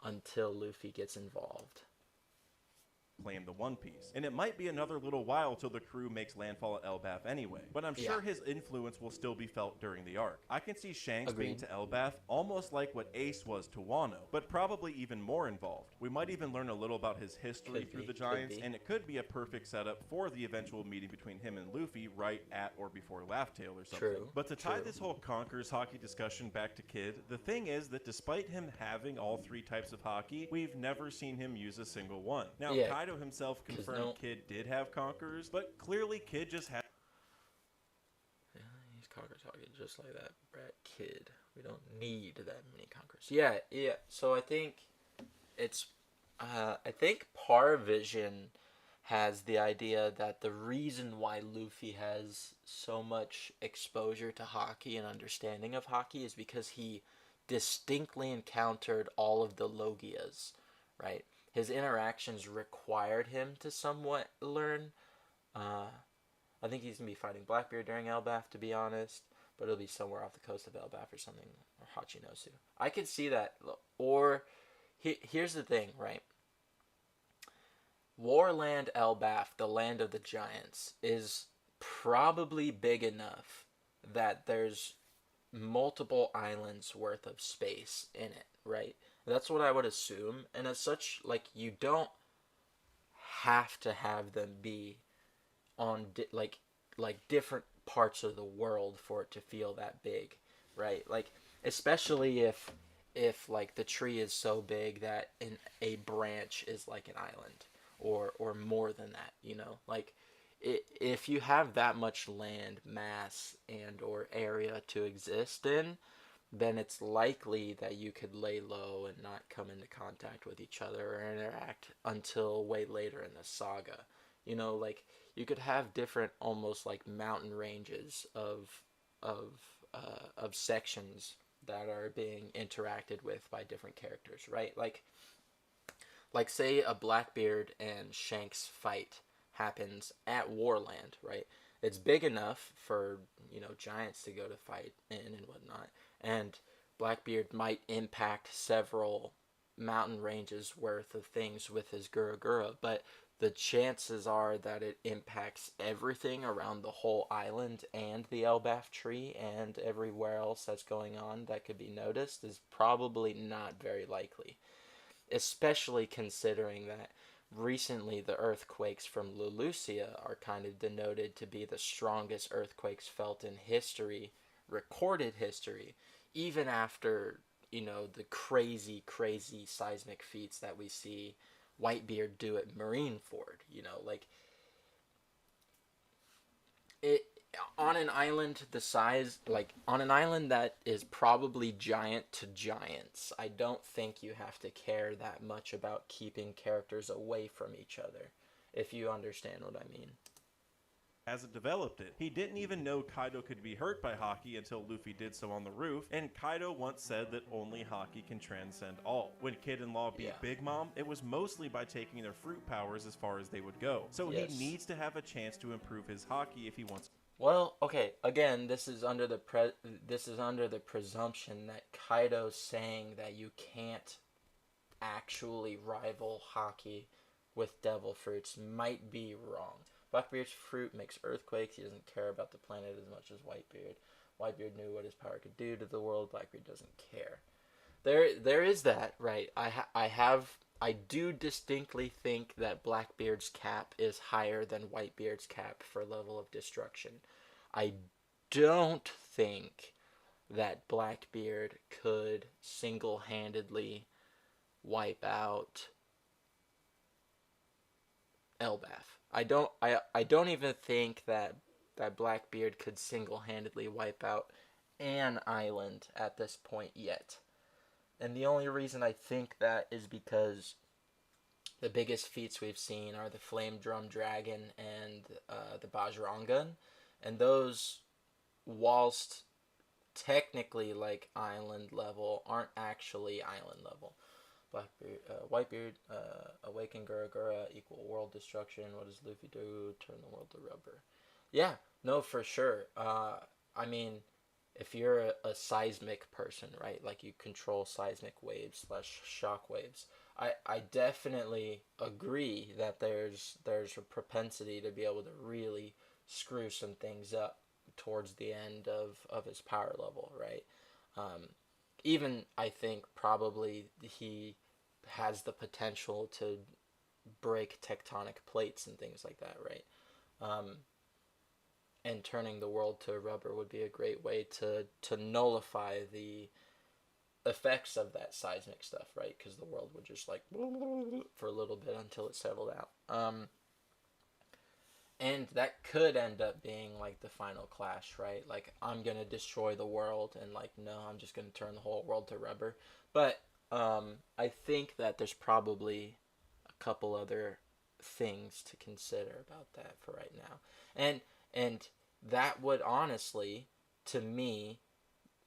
until Luffy gets involved. claim the One Piece. And it might be another little while till the crew makes landfall at Elbaf anyway, but I'm sure his influence will still be felt during the arc. I can see Shanks being to Elbaf almost like what Ace was to Wano, but probably even more involved. We might even learn a little about his history through the Giants, and it could be a perfect setup for the eventual meeting between him and Luffy right at or before Laugh Tale or something. But to tie this whole Conquerors hockey discussion back to Kid, the thing is that despite him having all three types of hockey, we've never seen him use a single one. Now, Kaido himself confirmed Kid did have Conquerors, but clearly Kid just had... Yeah, he's Conquerors hockey just like that brat Kid. We don't need that many Conquerors. Yeah. So I think it's... I think Parvision has the idea that the reason why Luffy has so much exposure to hockey and understanding of hockey is because he distinctly encountered all of the Logias, right? His interactions required him to somewhat learn. I think he's going to be fighting Blackbeard during Elbaf, to be honest, but it'll be somewhere off the coast of Elbaf or something, or Hachinosu. I could see that. Or, here's the thing, right? Warland Elbaf, the land of the giants, is probably big enough that there's multiple islands worth of space in it, right? That's what I would assume. And as such, like, you don't have to have them be on like different parts of the world for it to feel that big, right? Like, especially if like the tree is so big that in a branch is like an island, or more than that, you know? Like, if you have that much land mass and or area to exist in, then it's likely that you could lay low and not come into contact with each other or interact until way later in the saga. You know, like, you could have different almost like mountain ranges of sections that are being interacted with by different characters, right? Like say a Blackbeard and Shanks fight happens at Warland, right? It's big enough for, you know, giants to go to fight in and whatnot. And Blackbeard might impact several mountain ranges worth of things with his Gura Gura, but the chances are that it impacts everything around the whole island and the Elbaf tree and everywhere else that's going on that could be noticed is probably not very likely. Especially considering that recently the earthquakes from Lulusia are kind of denoted to be the strongest earthquakes felt in history, recorded history, even after, you know, the crazy seismic feats that we see Whitebeard do at Marineford, you know, like, it on an island the size, like, on an island that is probably giant to giants, I don't think you have to care that much about keeping characters away from each other, if you understand what I mean. Hasn't developed it. He didn't even know Kaido could be hurt by Haki until Luffy did so on the roof, and Kaido once said that only Haki can transcend all. When Kid and Law beat Big Mom, it was mostly by taking their fruit powers as far as they would go. So he needs to have a chance to improve his Haki if he wants. Well, okay, again, this is under the presumption that Kaido's saying that you can't actually rival Haki with devil fruits might be wrong. Blackbeard's fruit makes earthquakes. He doesn't care about the planet as much as Whitebeard. Whitebeard knew what his power could do to the world. Blackbeard doesn't care. There is that, right? I do distinctly think that Blackbeard's cap is higher than Whitebeard's cap for level of destruction. I don't think that Blackbeard could single-handedly wipe out Elbaf. I don't even think that Blackbeard could single-handedly wipe out an island at this point yet. And the only reason I think that is because the biggest feats we've seen are the Flame Drum Dragon and the Bajrangan. And those, whilst technically like island level, aren't actually island level. Blackbeard, Whitebeard, awaken Gura Gura, equal world destruction. What does Luffy do? Turn the world to rubber. Yeah, no, for sure. I mean, if you're a seismic person, right? Like, you control seismic waves / shock waves. I definitely agree that there's a propensity to be able to really screw some things up towards the end of his power level, right? Even I think probably he has the potential to break tectonic plates and things like that, right? And turning the world to rubber would be a great way to nullify the effects of that seismic stuff, right? Because the world would just like for a little bit until it settled out. And that could end up being like the final clash, right? Like, I'm gonna destroy the world, and like, no, I'm just gonna turn the whole world to rubber. But I think that there's probably a couple other things to consider about that for right now, and that would honestly, to me,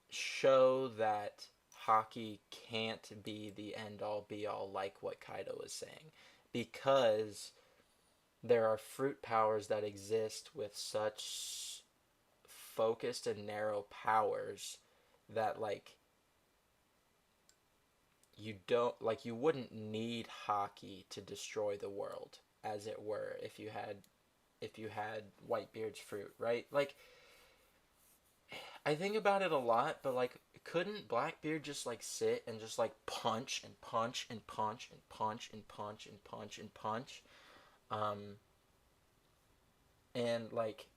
show that hockey can't be the end all be all like what Kaido is saying, because there are fruit powers that exist with such focused and narrow powers that like you wouldn't need hockey to destroy the world, as it were, if you had Whitebeard's fruit, right? Like, I think about it a lot, but like, couldn't Blackbeard just like sit and just like punch and punch and punch and punch and punch and punch and punch? And like,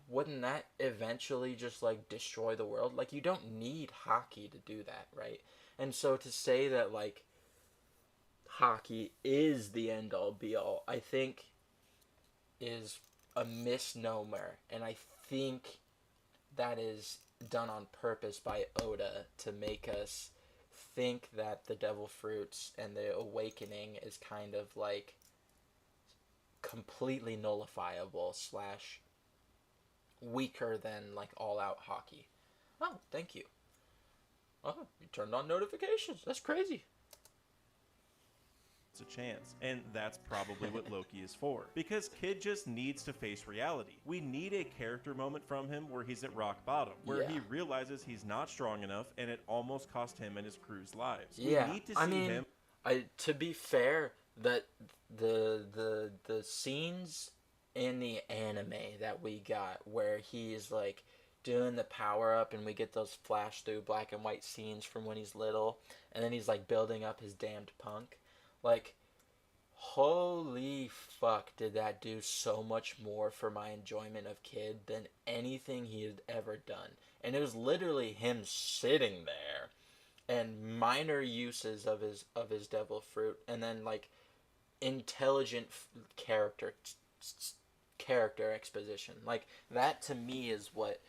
wouldn't that eventually just like destroy the world? Like, you don't need hockey to do that, right? And so to say that like hockey is the end all be all, I think is a misnomer, and I think that is done on purpose by Oda to make us think that the devil fruits and the awakening is kind of like completely nullifiable slash weaker than like all out hockey. Oh, thank you. Oh, you turned on notifications. That's crazy. A chance, and that's probably what Loki is for, because Kid just needs to face reality. We need a character moment from him where he's at rock bottom, where he realizes he's not strong enough and it almost cost him and his crew's lives. We need to see him. To be fair, that the scenes in the anime that we got where he's like doing the power up and we get those flash through black and white scenes from when he's little, and then he's like building up his damned punk. Like, holy fuck, did that do so much more for my enjoyment of Kid than anything he had ever done. And it was literally him sitting there and minor uses of his devil fruit, and then like intelligent character exposition. Like, that to me is what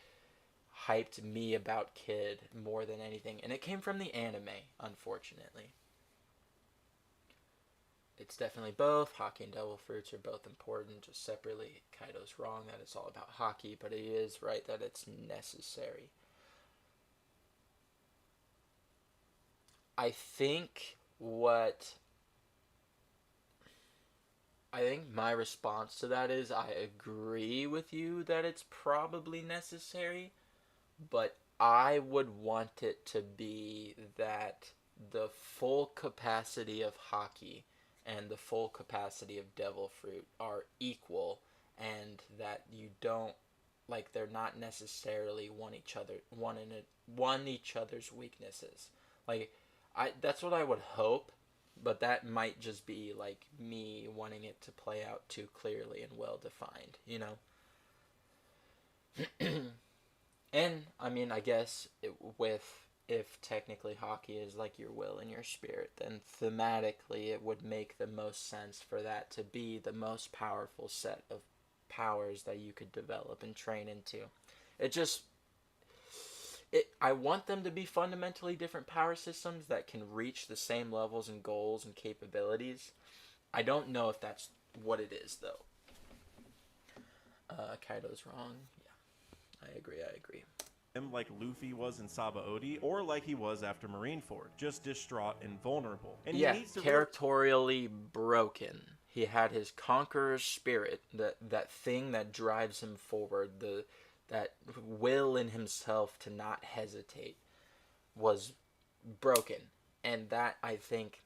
hyped me about Kid more than anything, and it came from the anime, unfortunately. It's definitely both. Hockey and devil fruits are both important, just separately. Kaido's wrong that it's all about hockey, but he is right that it's necessary. I think my response to that is I agree with you that it's probably necessary, but I would want it to be that the full capacity of hockey and the full capacity of devil fruit are equal, and that you don't, like, they're not necessarily one each other's weaknesses. Like, that's what I would hope, but that might just be like me wanting it to play out too clearly and well defined, you know? And I mean, I guess if technically hockey is like your will and your spirit, then thematically it would make the most sense for that to be the most powerful set of powers that you could develop and train into. I want them to be fundamentally different power systems that can reach the same levels and goals and capabilities. I don't know if that's what it is, though. Kaido's wrong. Yeah, I agree. Him like Luffy was in Sabaody, or like he was after Marineford, just distraught and vulnerable. And yeah, he needs to territorially broken. He had his conqueror's spirit, that thing that drives him forward, that will in himself to not hesitate, was broken. And that, I think,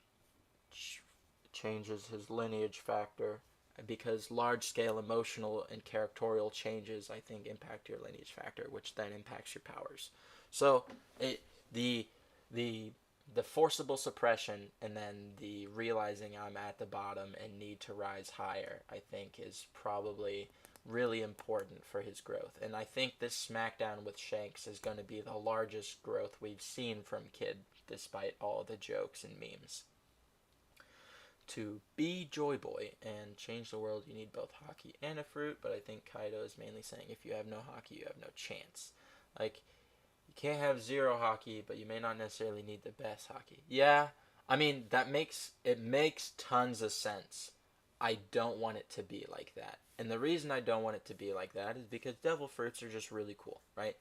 changes his lineage factor, because large-scale emotional and characterial changes, I think, impact your lineage factor, which then impacts your powers. So the forcible suppression and then the realizing I'm at the bottom and need to rise higher, I think, is probably really important for his growth. And I think this SmackDown with Shanks is going to be the largest growth we've seen from Kid, despite all the jokes and memes. To be Joy Boy and change the world, you need both hockey and a fruit, but I think Kaido is mainly saying if you have no hockey, you have no chance. Like, you can't have zero hockey, but you may not necessarily need the best hockey. Yeah, I mean, it makes tons of sense. I don't want it to be like that. And the reason I don't want it to be like that is because devil fruits are just really cool, right?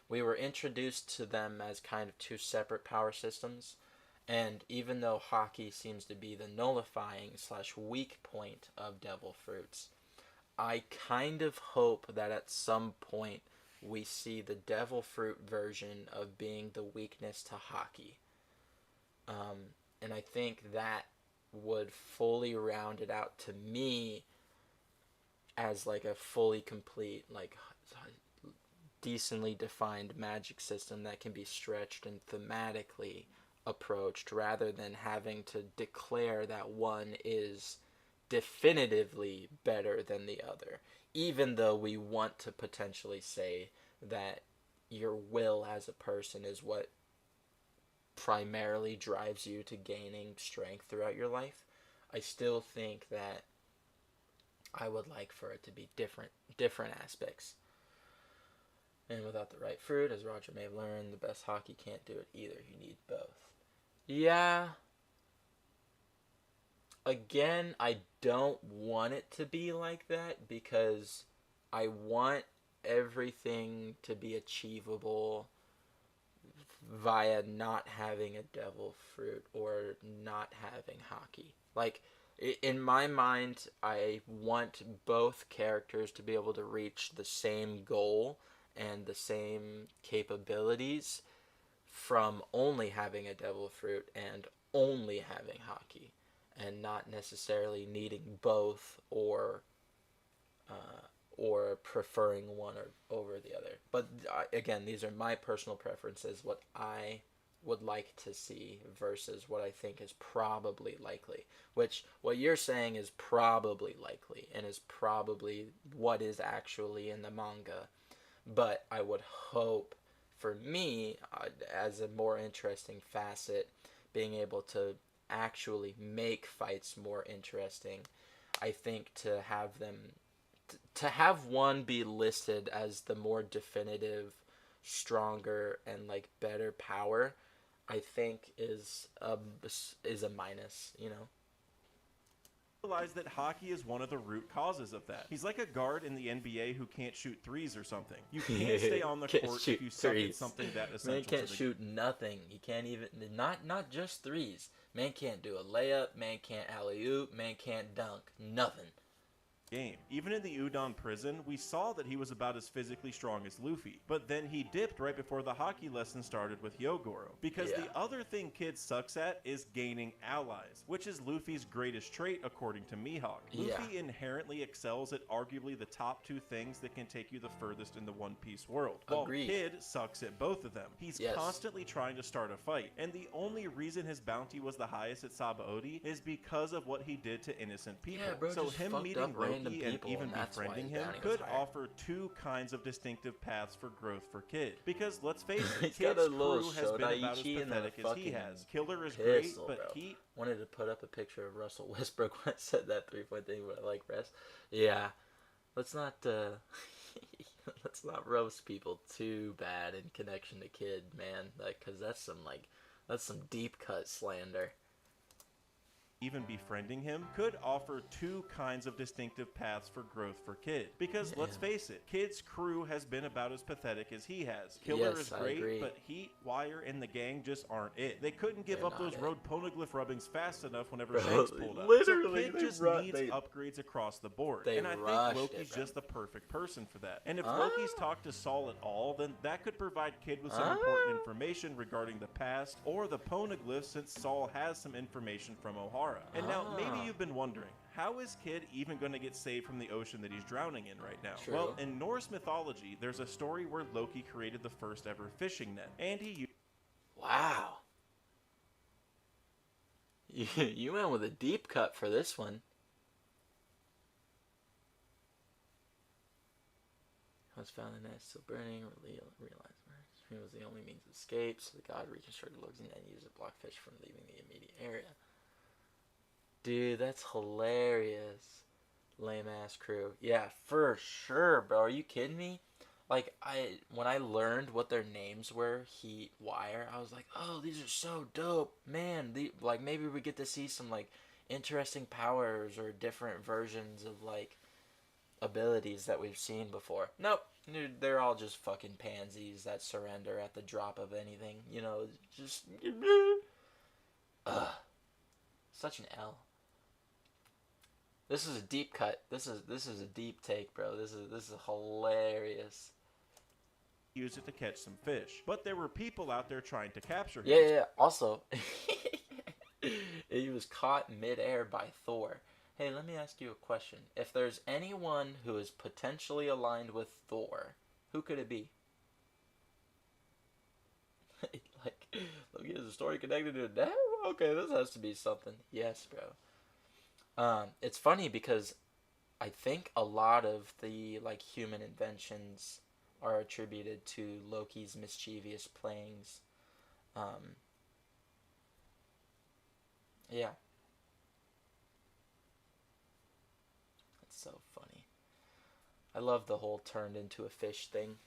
We were introduced to them as kind of two separate power systems. And even though hockey seems to be the nullifying / weak point of devil fruits, I kind of hope that at some point we see the devil fruit version of being the weakness to hockey. And I think that would fully round it out to me as like a fully complete, like decently defined magic system that can be stretched and thematically approached, rather than having to declare that one is definitively better than the other, even though we want to potentially say that your will as a person is what primarily drives you to gaining strength throughout your life. I still think that I would like for it to be different aspects. And without the right fruit, as Roger may have learned, the best hockey can't do it either. You need both. Yeah. Again, I don't want it to be like that because I want everything to be achievable via not having a devil fruit or not having hockey. Like, in my mind, I want both characters to be able to reach the same goal and the same capabilities from only having a devil fruit and only having hockey, and not necessarily needing both or preferring one over the other. But again, these are my personal preferences, what I would like to see versus what I think is probably likely. Which, what you're saying is probably likely and is probably what is actually in the manga. But I would hope, for me, as a more interesting facet, being able to actually make fights more interesting, I think to have them, to have one be listed as the more definitive, stronger, and like better power, I think is a minus, you know? Realize that hockey is one of the root causes of that. He's like a guard in the NBA who can't shoot threes or something. You can't stay on the court if you suck at something that essential. Man can't shoot nothing. He can't even, not just threes. Man can't do a layup. Man can't alley-oop. Man can't dunk. Nothing. Game. Even in the Udon prison, we saw that he was about as physically strong as Luffy, but then he dipped right before the hockey lesson started with Hyogoro. Because the other thing Kid sucks at is gaining allies, which is Luffy's greatest trait according to Mihawk. Luffy inherently excels at arguably the top two things that can take you the furthest in the One Piece world, while Kid sucks at both of them. He's constantly trying to start a fight, and the only reason his bounty was the highest at Sabaody is because of what he did to innocent people. Yeah, bro, so him meeting and even and befriending him could offer two kinds of distinctive paths for growth for Kid. Because let's face it, Kid's crew has been about as pathetic as he has. Killer is great, but he wanted to put up a picture of Russell Westbrook when I said that 3-point thing, but I like rest. Yeah, let's not let's not roast people too bad in connection to Kid, man. Like, because that's some deep cut slander. Even befriending him could offer two kinds of distinctive paths for growth for Kid. Because let's face it, Kid's crew has been about as pathetic as he has. Killer is great, but Heat, Wire, and the gang just aren't it. They couldn't give up those road poneglyph rubbings fast enough whenever Shanks pulled up. Literally, so Kid just needs upgrades across the board. And I think Loki's just the perfect person for that. And if Loki's talked to Saul at all, then that could provide Kid with some important information regarding the past or the poneglyphs, since Saul has some information from Ohara. Mara. And now, maybe you've been wondering, how is Kid even going to get saved from the ocean that he's drowning in right now? True. Well, in Norse mythology, there's a story where Loki created the first ever fishing net, and he... Wow. You went with a deep cut for this one. Was found in that still burning, realized stream was the only means of escape, so the god reconstructed Loki's net and used to block fish from leaving the immediate area. Dude, that's hilarious. Lame ass crew. Yeah, for sure, bro. Are you kidding me? Like, when I learned what their names were, Heat, Wire, I was like, oh, these are so dope. Man, like, maybe we get to see some, like, interesting powers or different versions of, like, abilities that we've seen before. Nope. They're all just fucking pansies that surrender at the drop of anything. You know, just... Such an L. This is a deep cut. This is a deep take, bro. This is hilarious. Used it to catch some fish. But there were people out there trying to capture him. Yeah. Also, he was caught midair by Thor. Hey, let me ask you a question. If there's anyone who is potentially aligned with Thor, who could it be? Like, Loki has a story connected to that? Okay, this has to be something. Yes, bro. It's funny because I think a lot of the, like, human inventions are attributed to Loki's mischievous playings. Yeah. That's so funny. I love the whole turned into a fish thing.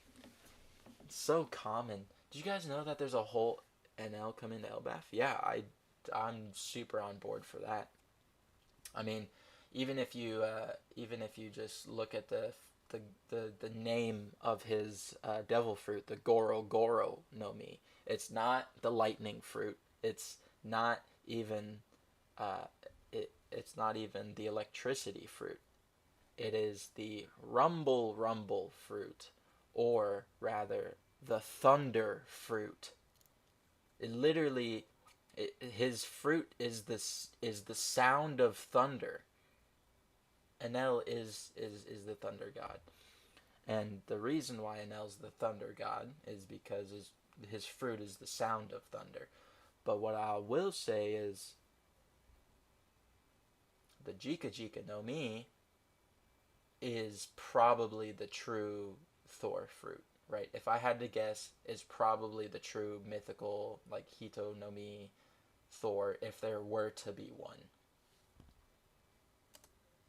It's so common. Did you guys know that there's a whole NL come into Elbaf? Yeah, I'm super on board for that. I mean, even if you just look at the name of his devil fruit, the Goro no Mi. It's not the lightning fruit. It's not even it's not even the electricity fruit. It is the rumble fruit, or rather the thunder fruit. It literally, his fruit is the sound of thunder. Enel is the thunder god, and the reason why Enel's the thunder god is because his fruit is the sound of thunder. But what I will say is, the Jika no Mi is probably the true Thor fruit, right? If I had to guess, is probably the true mythical, like, Hito no Mi Thor, if there were to be one.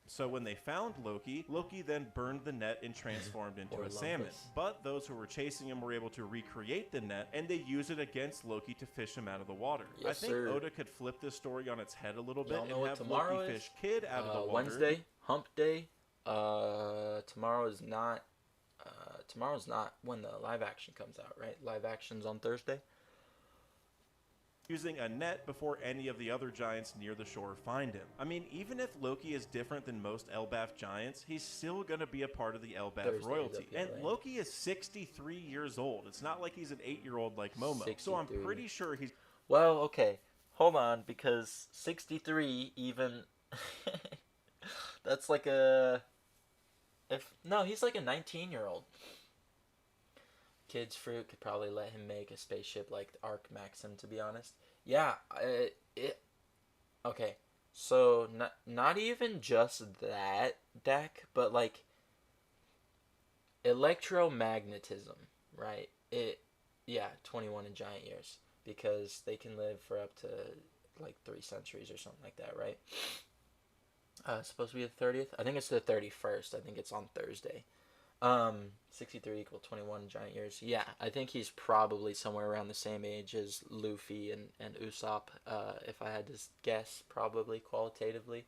So when they found Loki then burned the net and transformed into a salmon. But those who were chasing him were able to recreate the net, and they used it against Loki to fish him out of the water. Yes, I think sir. Oda could flip this story on its head a little bit Y'all know and have tomorrow Loki is? fish Kid out of the water. Wednesday, hump day. Tomorrow is not. Tomorrow's not when the live action comes out, right? Live action's on Thursday. Using a net before any of the other giants near the shore find him. I mean, even if Loki is different than most Elbaf giants, he's still going to be a part of the Elbaf royalty. And Loki is 63 years old. It's not like he's an 8-year-old like Momo. 63. So I'm pretty sure he's... Well, okay. Hold on, because 63 even... That's like a... No, he's like a 19-year-old. Kid's fruit could probably let him make a spaceship like the Arc Maxim, to be honest. Yeah, okay, so not even just that deck, but like electromagnetism, right? 21 in giant years, because they can live for up to like 3 centuries or something like that, right? It's supposed to be the 30th. I think it's the 31st. I think it's on Thursday. 63 equal 21 giant years. Yeah, I think he's probably somewhere around the same age as Luffy and Usopp, if I had to guess, probably qualitatively.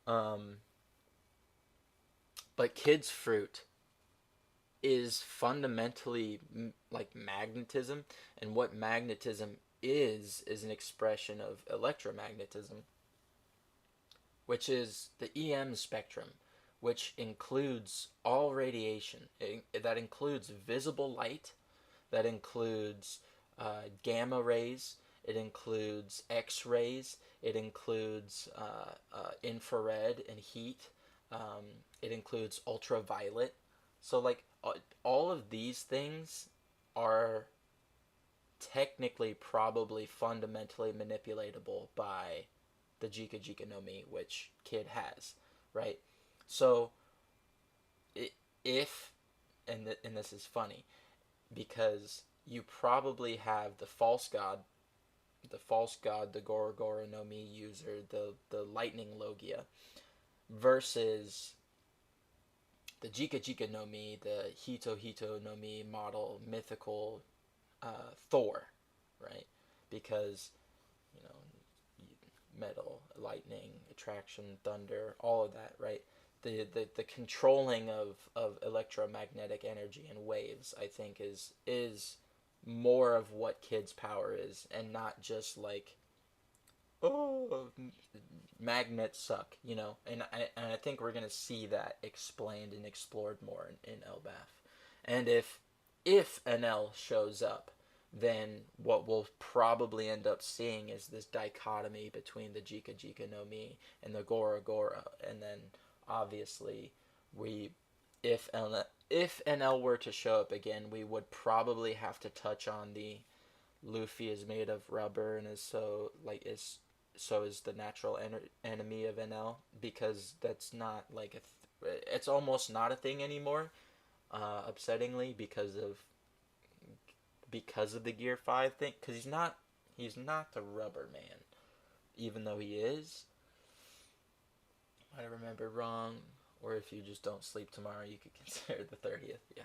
But Kid's fruit is fundamentally like magnetism, and what magnetism is an expression of electromagnetism, which is the EM spectrum, which includes all radiation. That includes visible light, that includes gamma rays, It includes X-rays. It includes infrared and heat. It includes ultraviolet. So like all of these things are technically probably fundamentally manipulatable by the Jika Jika no Mi, which Kid has, right? So if and this is funny because you probably have the false god, the Goro Goro no Mi user, the lightning Logia, versus the Jika Jika no Mi, the Hito Hito no Mi model mythical Thor, right? Because, you know, metal, lightning, attraction, thunder, all of that, right? The controlling of electromagnetic energy and waves, I think, is more of what Kid's power is, and not just like, oh, magnets suck, you know. And I think we're gonna see that explained and explored more in Elbaf. And if NL shows up, then what we'll probably end up seeing is this dichotomy between the Jika Jika no Mi and the Gora Gora, and then obviously if NL were to show up again, we would probably have to touch on the Luffy is made of rubber and is the natural enemy of NL, because that's not like it's almost not a thing anymore, upsettingly, because of the Gear 5 thing, because he's not the rubber man, even though he is. I remember wrong, or if you just don't sleep tomorrow, you could consider the 30th. Yeah.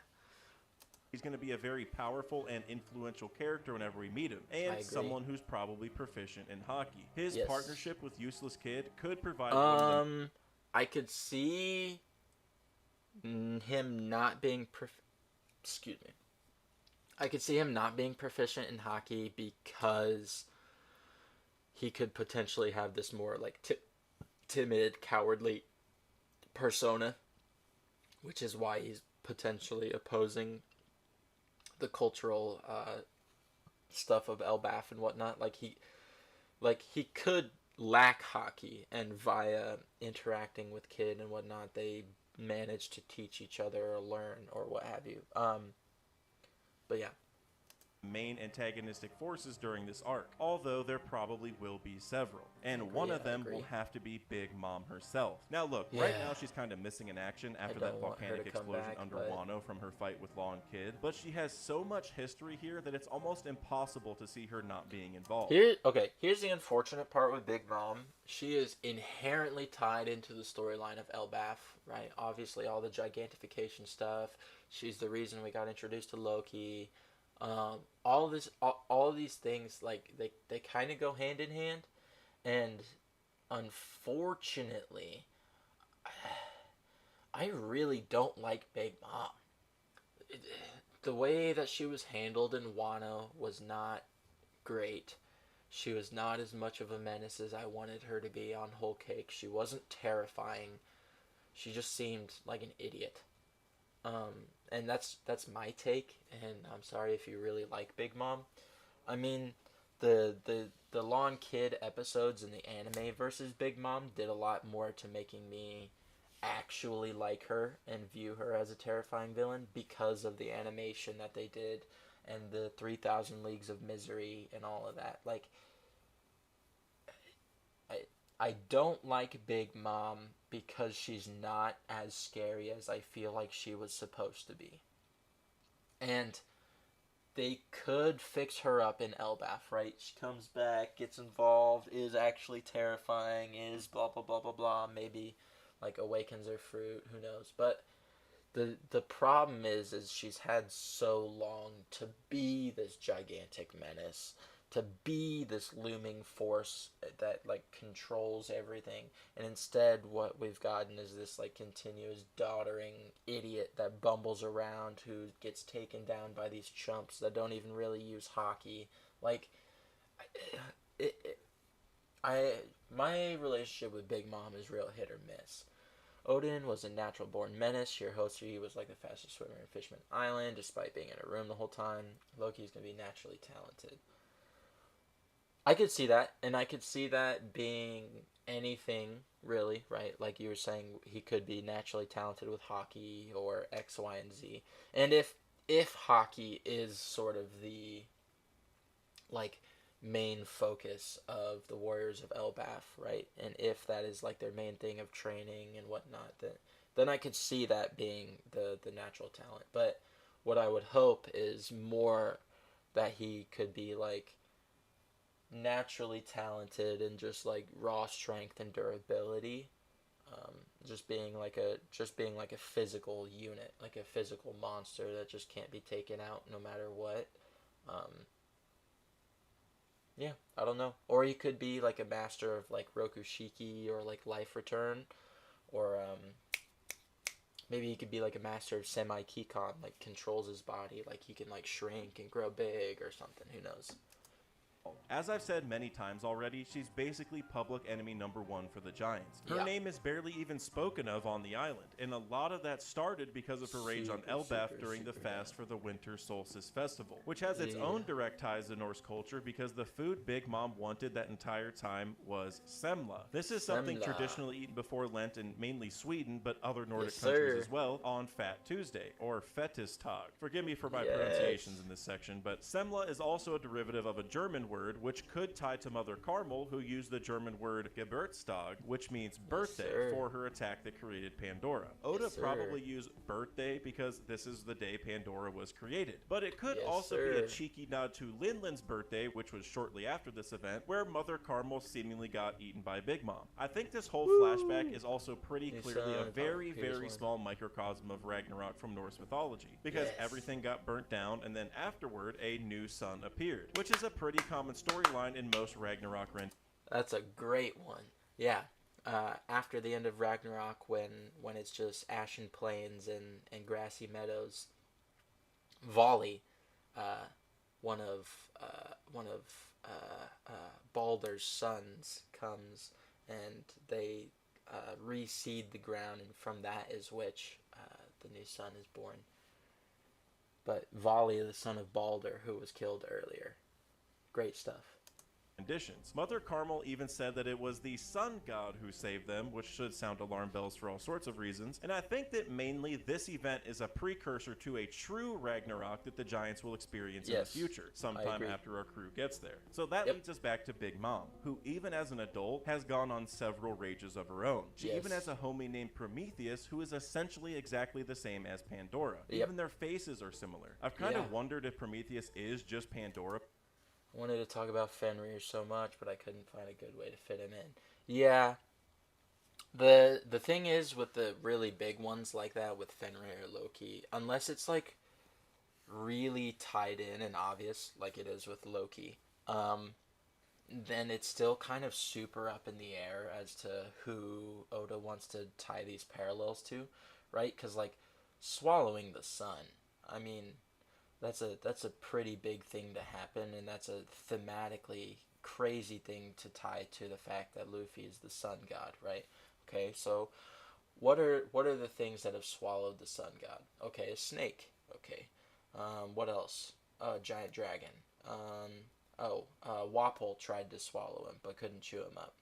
He's going to be a very powerful and influential character whenever we meet him, and someone who's probably proficient in hockey. His partnership with Useless Kid could provide I could see him not being I could see him not being proficient in hockey because he could potentially have this more like timid, cowardly persona, which is why he's potentially opposing the cultural stuff of Elbaf and whatnot. Like he could lack hockey, and via interacting with Kid and whatnot, they manage to teach each other or learn or what have you. But yeah. Main antagonistic forces during this arc, although there probably will be several, and one of them will have to be Big Mom herself. Now look, right now she's kind of missing in action after that volcanic explosion under Wano from her fight with Law and Kid, but she has so much history here that it's almost impossible to see her not being involved. Here's the unfortunate part with Big Mom. She is inherently tied into the storyline of Elbaf, right? Obviously all the gigantification stuff. She's the reason we got introduced to Loki. All of these things, like they kind of go hand in hand, and unfortunately, I really don't like Big Mom. The way that she was handled in Wano was not great. She was not as much of a menace as I wanted her to be on Whole Cake. She wasn't terrifying. She just seemed like an idiot. And that's my take, and I'm sorry if you really like Big Mom. I mean, the Law and Kid episodes in the anime versus Big Mom did a lot more to making me actually like her and view her as a terrifying villain because of the animation that they did and the 3,000 Leagues of Misery and all of that. Like, I don't like Big Mom because she's not as scary as I feel like she was supposed to be. And they could fix her up in Elbaf, right? She comes back, gets involved, is actually terrifying, is blah blah blah blah blah, maybe like awakens her fruit, who knows. But the problem is she's had so long to be this gigantic menace, to be this looming force that like controls everything, and instead what we've gotten is this like continuous doddering idiot that bumbles around who gets taken down by these chumps that don't even really use hockey. Like, my relationship with Big Mom is real hit or miss. Odin was a natural born menace. Shirahoshi was like the fastest swimmer in Fishman Island, despite being in a room the whole time. Loki's gonna be naturally talented. I could see that, and I could see that being anything really, right? Like you were saying, he could be naturally talented with hockey or X, Y, and Z. And if hockey is sort of the like main focus of the Warriors of Elbaf, right? And if that is like their main thing of training and whatnot, then I could see that being the natural talent. But what I would hope is more that he could be like naturally talented and just like raw strength and durability, just being like a physical unit, like a physical monster that just can't be taken out no matter what. um, yeah, I don't know. Or he could be like a master of like Rokushiki or like Life Return, or maybe he could be like a master of Semi Kikon, like controls his body, like he can like shrink and grow big or something. Who knows? As I've said many times already, she's basically public enemy number one for the Giants. Her Yeah. name is barely even spoken of on the island, and a lot of that started because of her rage on Elbaf during the fast for the Winter Solstice Festival, which has its own direct ties to Norse culture because the food Big Mom wanted that entire time was semla. This is something traditionally eaten before Lent in mainly Sweden, but other Nordic countries as well, on Fat Tuesday, or Fetistag. Forgive me for my pronunciations in this section, but semla is also a derivative of a German word, which could tie to Mother Carmel, who used the German word Geburtstag, which means birthday, for her attack that created Pandora. Oda probably used birthday because this is the day Pandora was created. But it could also be a cheeky nod to Linlin's birthday, which was shortly after this event, where Mother Carmel seemingly got eaten by Big Mom. I think this whole flashback is also pretty clearly a very, very small microcosm of Ragnarok from Norse mythology, because everything got burnt down, and then afterward, a new sun appeared, which is a pretty common storyline in most Ragnarok renditions. That's a great one. Yeah. After the end of Ragnarok, when it's just ashen plains and grassy meadows, Vhall-t, one of Baldur's sons, comes and they reseed the ground, and from that is which the new sun is born. But Vhall-t, the son of Baldur, who was killed earlier. Great stuff. Conditions. Mother Carmel even said that it was the sun god who saved them, which should sound alarm bells for all sorts of reasons, and I think that mainly this event is a precursor to a true Ragnarok that the Giants will experience in the future, sometime after our crew gets there. So that leads us back to Big Mom, who even as an adult has gone on several rages of her own. She even has a homie named Prometheus, who is essentially exactly the same as Pandora. Even their faces are similar. I've kind of wondered if Prometheus is just Pandora. I wanted to talk about Fenrir so much, but I couldn't find a good way to fit him in. Yeah. The thing is with the really big ones like that, with Fenrir or Loki, unless it's like really tied in and obvious, like it is with Loki, then it's still kind of super up in the air as to who Oda wants to tie these parallels to, right? Because like swallowing the sun, I mean, that's a pretty big thing to happen, and that's a thematically crazy thing to tie to the fact that Luffy is the sun god, right? Okay, so what are the things that have swallowed the sun god? Okay, a snake. Okay, what else? A giant dragon. Wapol tried to swallow him but couldn't chew him up.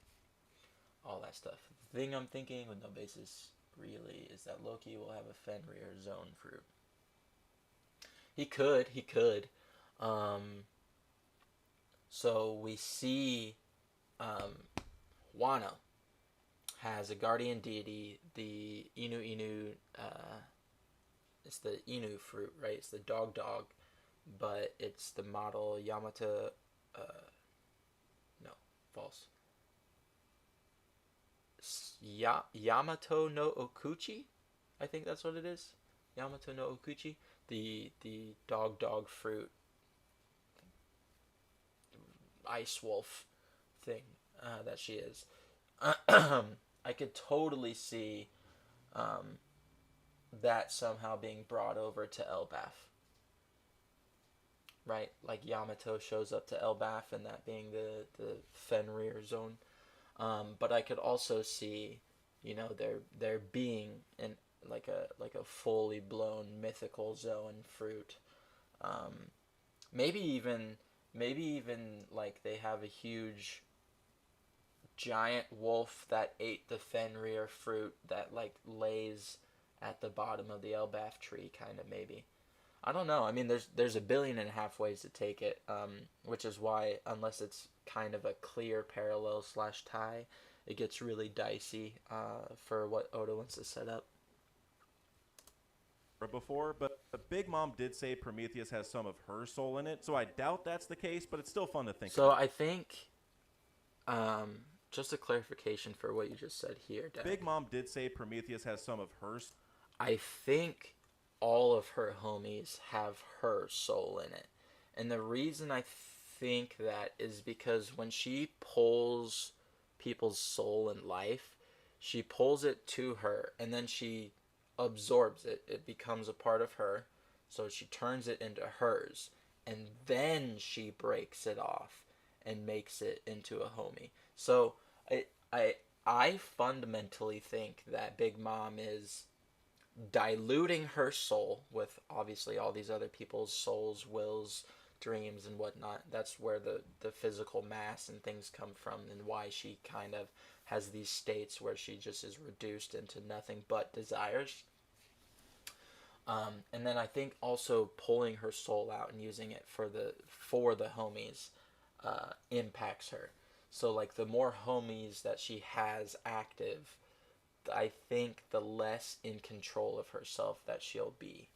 All that stuff. The thing I'm thinking with no basis really is that Loki will have a Fenrir zone fruit. He could. So we see Wano has a guardian deity, the Inu. It's the Inu fruit, right? It's the dog, but it's the model Yamato. No, false. Yamato no Okuchi, I think that's what it is. Yamato no Okuchi. The dog fruit ice wolf thing that she is. I could totally see that somehow being brought over to Elbaf, right? Like Yamato shows up to Elbaf and that being the Fenrir zone. But I could also see, there being an like a fully blown mythical zone fruit. Maybe even maybe even like they have a huge giant wolf that ate the Fenrir fruit that like lays at the bottom of the Elbaf tree, kind of, maybe. I don't know. I mean, there's 1.5 billion ways to take it, which is why, unless it's kind of a clear parallel / tie, it gets really dicey for what Oda wants to set up. Before, but Big Mom did say Prometheus has some of her soul in it, so I doubt that's the case, but it's still fun to think so about. I think, just a clarification for what you just said here, Dak. Big Mom did say Prometheus has some of hers. I think all of her homies have her soul in it. And the reason I think that is because when she pulls people's soul and life, she pulls it to her, and then she absorbs it. It becomes a part of her, so she turns it into hers, and then she breaks it off and makes it into a homie. So I fundamentally think that Big Mom is diluting her soul with obviously all these other people's souls, wills, dreams, and whatnot. That's where the physical mass and things come from, and why she kind of has these states where she just is reduced into nothing but desires. And then I think also pulling her soul out and using it for the homies impacts her. So like the more homies that she has active, I think the less in control of herself that she'll be.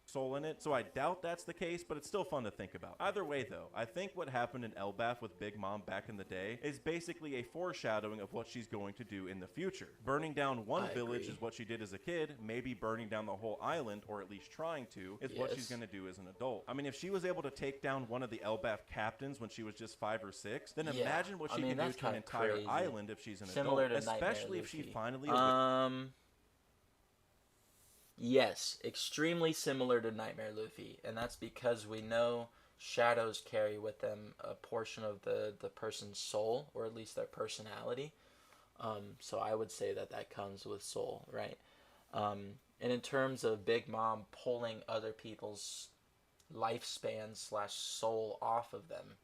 Soul in it, so I doubt that's the case, but it's still fun to think about. Either way, though, I think what happened in Elbaf with Big Mom back in the day is basically a foreshadowing of what she's going to do in the future. Burning down one village is what she did as a kid. Maybe burning down the whole island, or at least trying to, is what she's going to do as an adult. I mean, if she was able to take down one of the Elbaf captains when she was just 5 or 6, then imagine what she can do to an entire island if she's an adult, especially if she finally... Yes, extremely similar to Nightmare Luffy, and that's because we know shadows carry with them a portion of the person's soul, or at least their personality. So I would say that comes with soul, right? And in terms of Big Mom pulling other people's lifespan / soul off of them,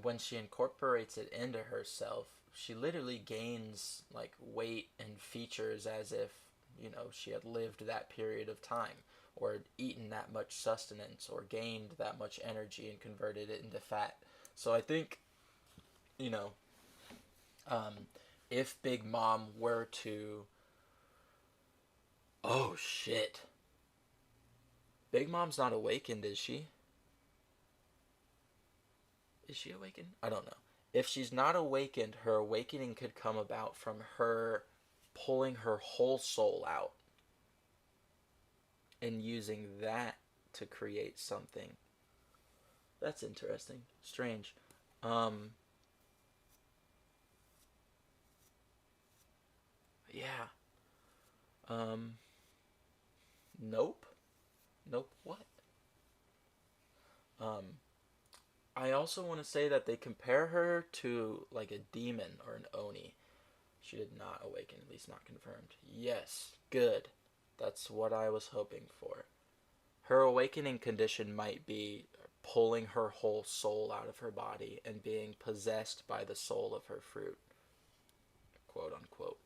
when she incorporates it into herself, she literally gains like weight and features as if, you know, she had lived that period of time, or had eaten that much sustenance, or gained that much energy and converted it into fat. So I think, you know, if Big Mom were to... Oh, shit. Big Mom's not awakened, is she? Is she awakened? I don't know. If she's not awakened, her awakening could come about from her pulling her whole soul out and using that to create something. That's interesting. Strange. Yeah. Nope. Nope. What? I also want to say that they compare her to like a demon or an Oni. She did not awaken, at least not confirmed. Yes, good. That's what I was hoping for. Her awakening condition might be pulling her whole soul out of her body and being possessed by the soul of her fruit, quote unquote.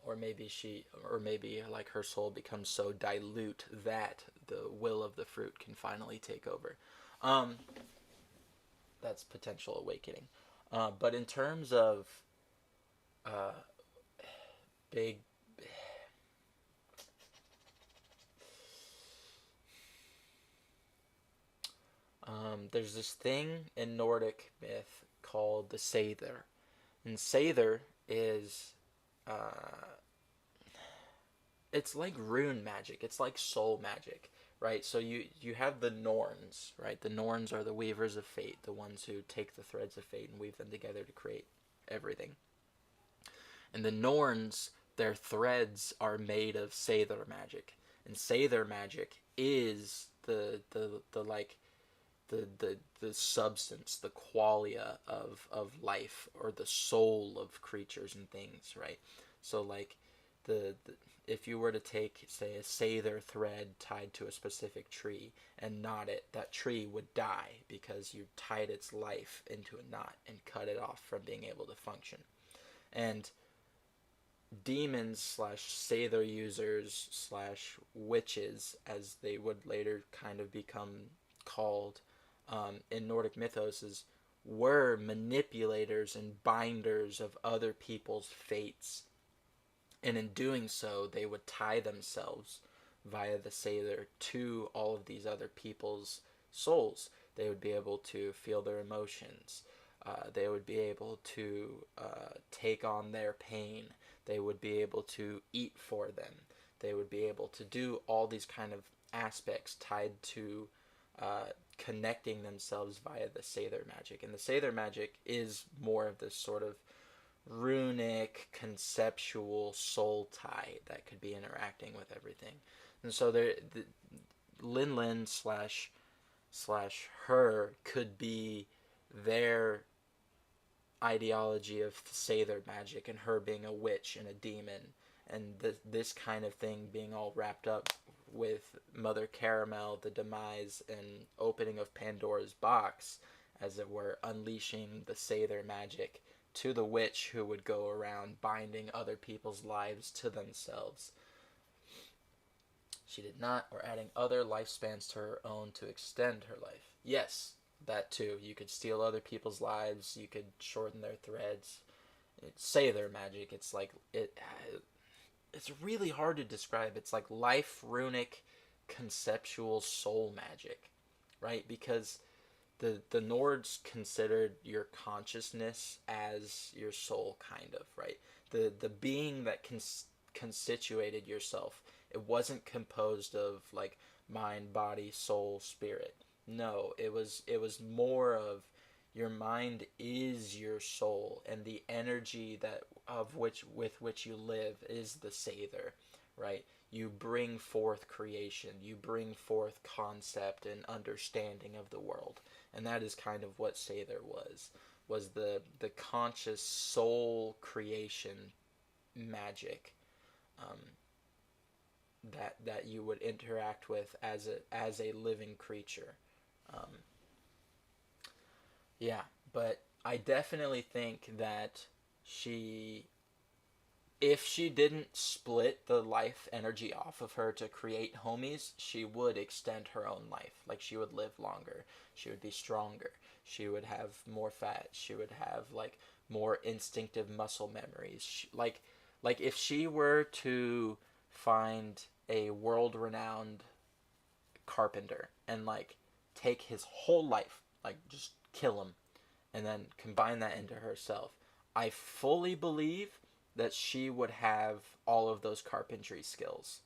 Or maybe like her soul becomes so dilute that the will of the fruit can finally take over. That's potential awakening. But in terms of big... there's this thing in Nordic myth called the Seidr. And Seidr is... it's like rune magic. It's like soul magic, right? So you have the Norns, right? The Norns are the weavers of fate, the ones who take the threads of fate and weave them together to create everything. And the Norns, their threads are made of Seidr magic. And Seidr magic is the substance, the qualia of life, or the soul of creatures and things, right? So like the if you were to take, say, a Sather thread tied to a specific tree and knot it, that tree would die because you tied its life into a knot and cut it off from being able to function. And demons slash Sather users slash witches, as they would later kind of become called in Nordic mythos, were manipulators and binders of other people's fates. And in doing so, they would tie themselves via the Sather to all of these other people's souls. They would be able to feel their emotions. They would be able to take on their pain. They would be able to eat for them. They would be able to do all these kind of aspects tied to connecting themselves via the Sather magic. And the Sather magic is more of this sort of runic, conceptual soul tie that could be interacting with everything. And so Lin Lin slash her could be their ideology of Sather magic, and her being a witch and a demon, and this kind of thing being all wrapped up with Mother Caramel, the demise and opening of Pandora's box, as it were, unleashing the Sather magic to the witch, who would go around binding other people's lives to themselves. She did not, or adding other lifespans to her own to extend her life. Yes, that too. You could steal other people's lives. You could shorten their threads. Sather magic. It's like it's really hard to describe. It's like life runic, conceptual soul magic, right? Because the Nords considered your consciousness as your soul, kind of, right? The being that constituted yourself. It wasn't composed of like mind, body, soul, spirit. No, it was more of your mind is your soul, and the energy with which you live is the Sather, right? You bring forth creation, you bring forth concept and understanding of the world. And that is kind of what Sather was the conscious soul creation magic that you would interact with as a living creature. Yeah, but I definitely think that if she didn't split the life energy off of her to create homies, she would extend her own life. Like, she would live longer. She would be stronger. She would have more fat. She would have, like, more instinctive muscle memories. Like if she were to find a world-renowned carpenter and, like, take his whole life, like, just kill him, and then combine that into herself, I fully believe that she would have all of those carpentry skills.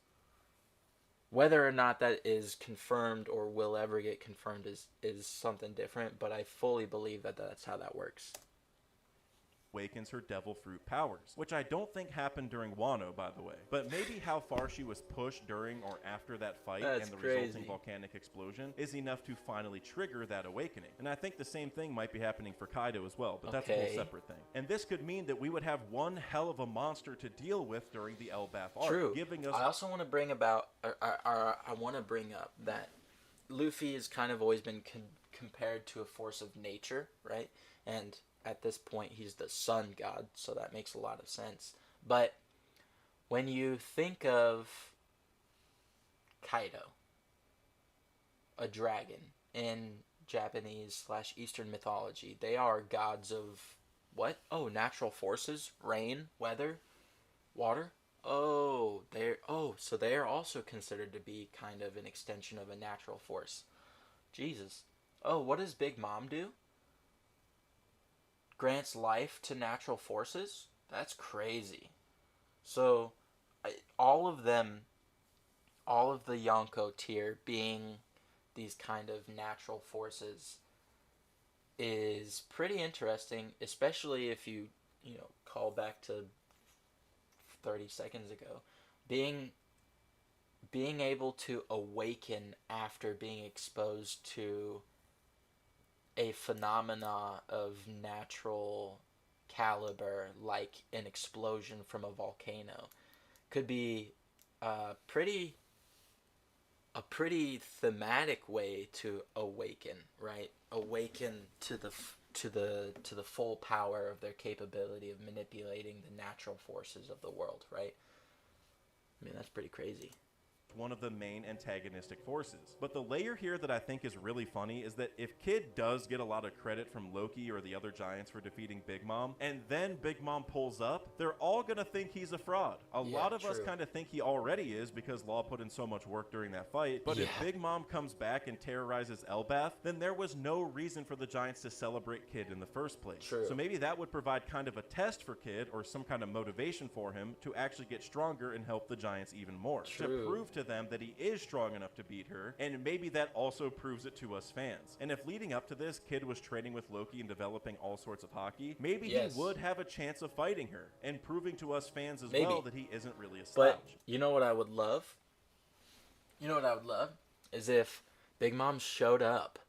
Whether or not that is confirmed or will ever get confirmed is something different, but I fully believe that that's how that works. Awakens her devil fruit powers, which I don't think happened during Wano, by the way, but maybe how far she was pushed during or after that fight That's and the crazy. resulting volcanic explosion is enough to finally trigger that awakening. And I think the same thing might be happening for Kaido as well, but that's a whole separate thing. And this could mean that we would have one hell of a monster to deal with during the Elbaf arc. True. Giving us. I also want to bring I want to bring up that Luffy has kind of always been compared to a force of nature, right? And at this point, he's the sun god, so that makes a lot of sense. But when you think of Kaido, a dragon, in Japanese / Eastern mythology, they are gods of what? Oh, natural forces, rain, weather, water. So they are also considered to be kind of an extension of a natural force. Jesus. Oh, what does Big Mom do? Grants life to natural forces? That's crazy. So, all of the Yonko tier being these kind of natural forces is pretty interesting, especially if you call back to 30 seconds ago. Being able to awaken after being exposed to a phenomena of natural caliber, like an explosion from a volcano, could be pretty a pretty thematic way to awaken, right? Awaken to the full power of their capability of manipulating the natural forces of the world, right? I mean, that's pretty crazy. One of the main antagonistic forces. But the layer here that I think is really funny is that if Kid does get a lot of credit from Loki or the other giants for defeating Big Mom, and then Big Mom pulls up, they're all gonna think he's a fraud. A lot of us kind of think he already is because Law put in so much work during that fight, but if Big Mom comes back and terrorizes Elbaf, then there was no reason for the giants to celebrate Kid in the first place. So maybe that would provide kind of a test for Kid or some kind of motivation for him to actually get stronger and help the giants even more. To prove to them that he is strong enough to beat her, and maybe that also proves it to us fans. And if leading up to this, Kid was training with Loki and developing all sorts of hockey, maybe he would have a chance of fighting her and proving to us fans as well that he isn't really a slouch. But you know what I would love? You know what I would love? Is if Big Mom showed up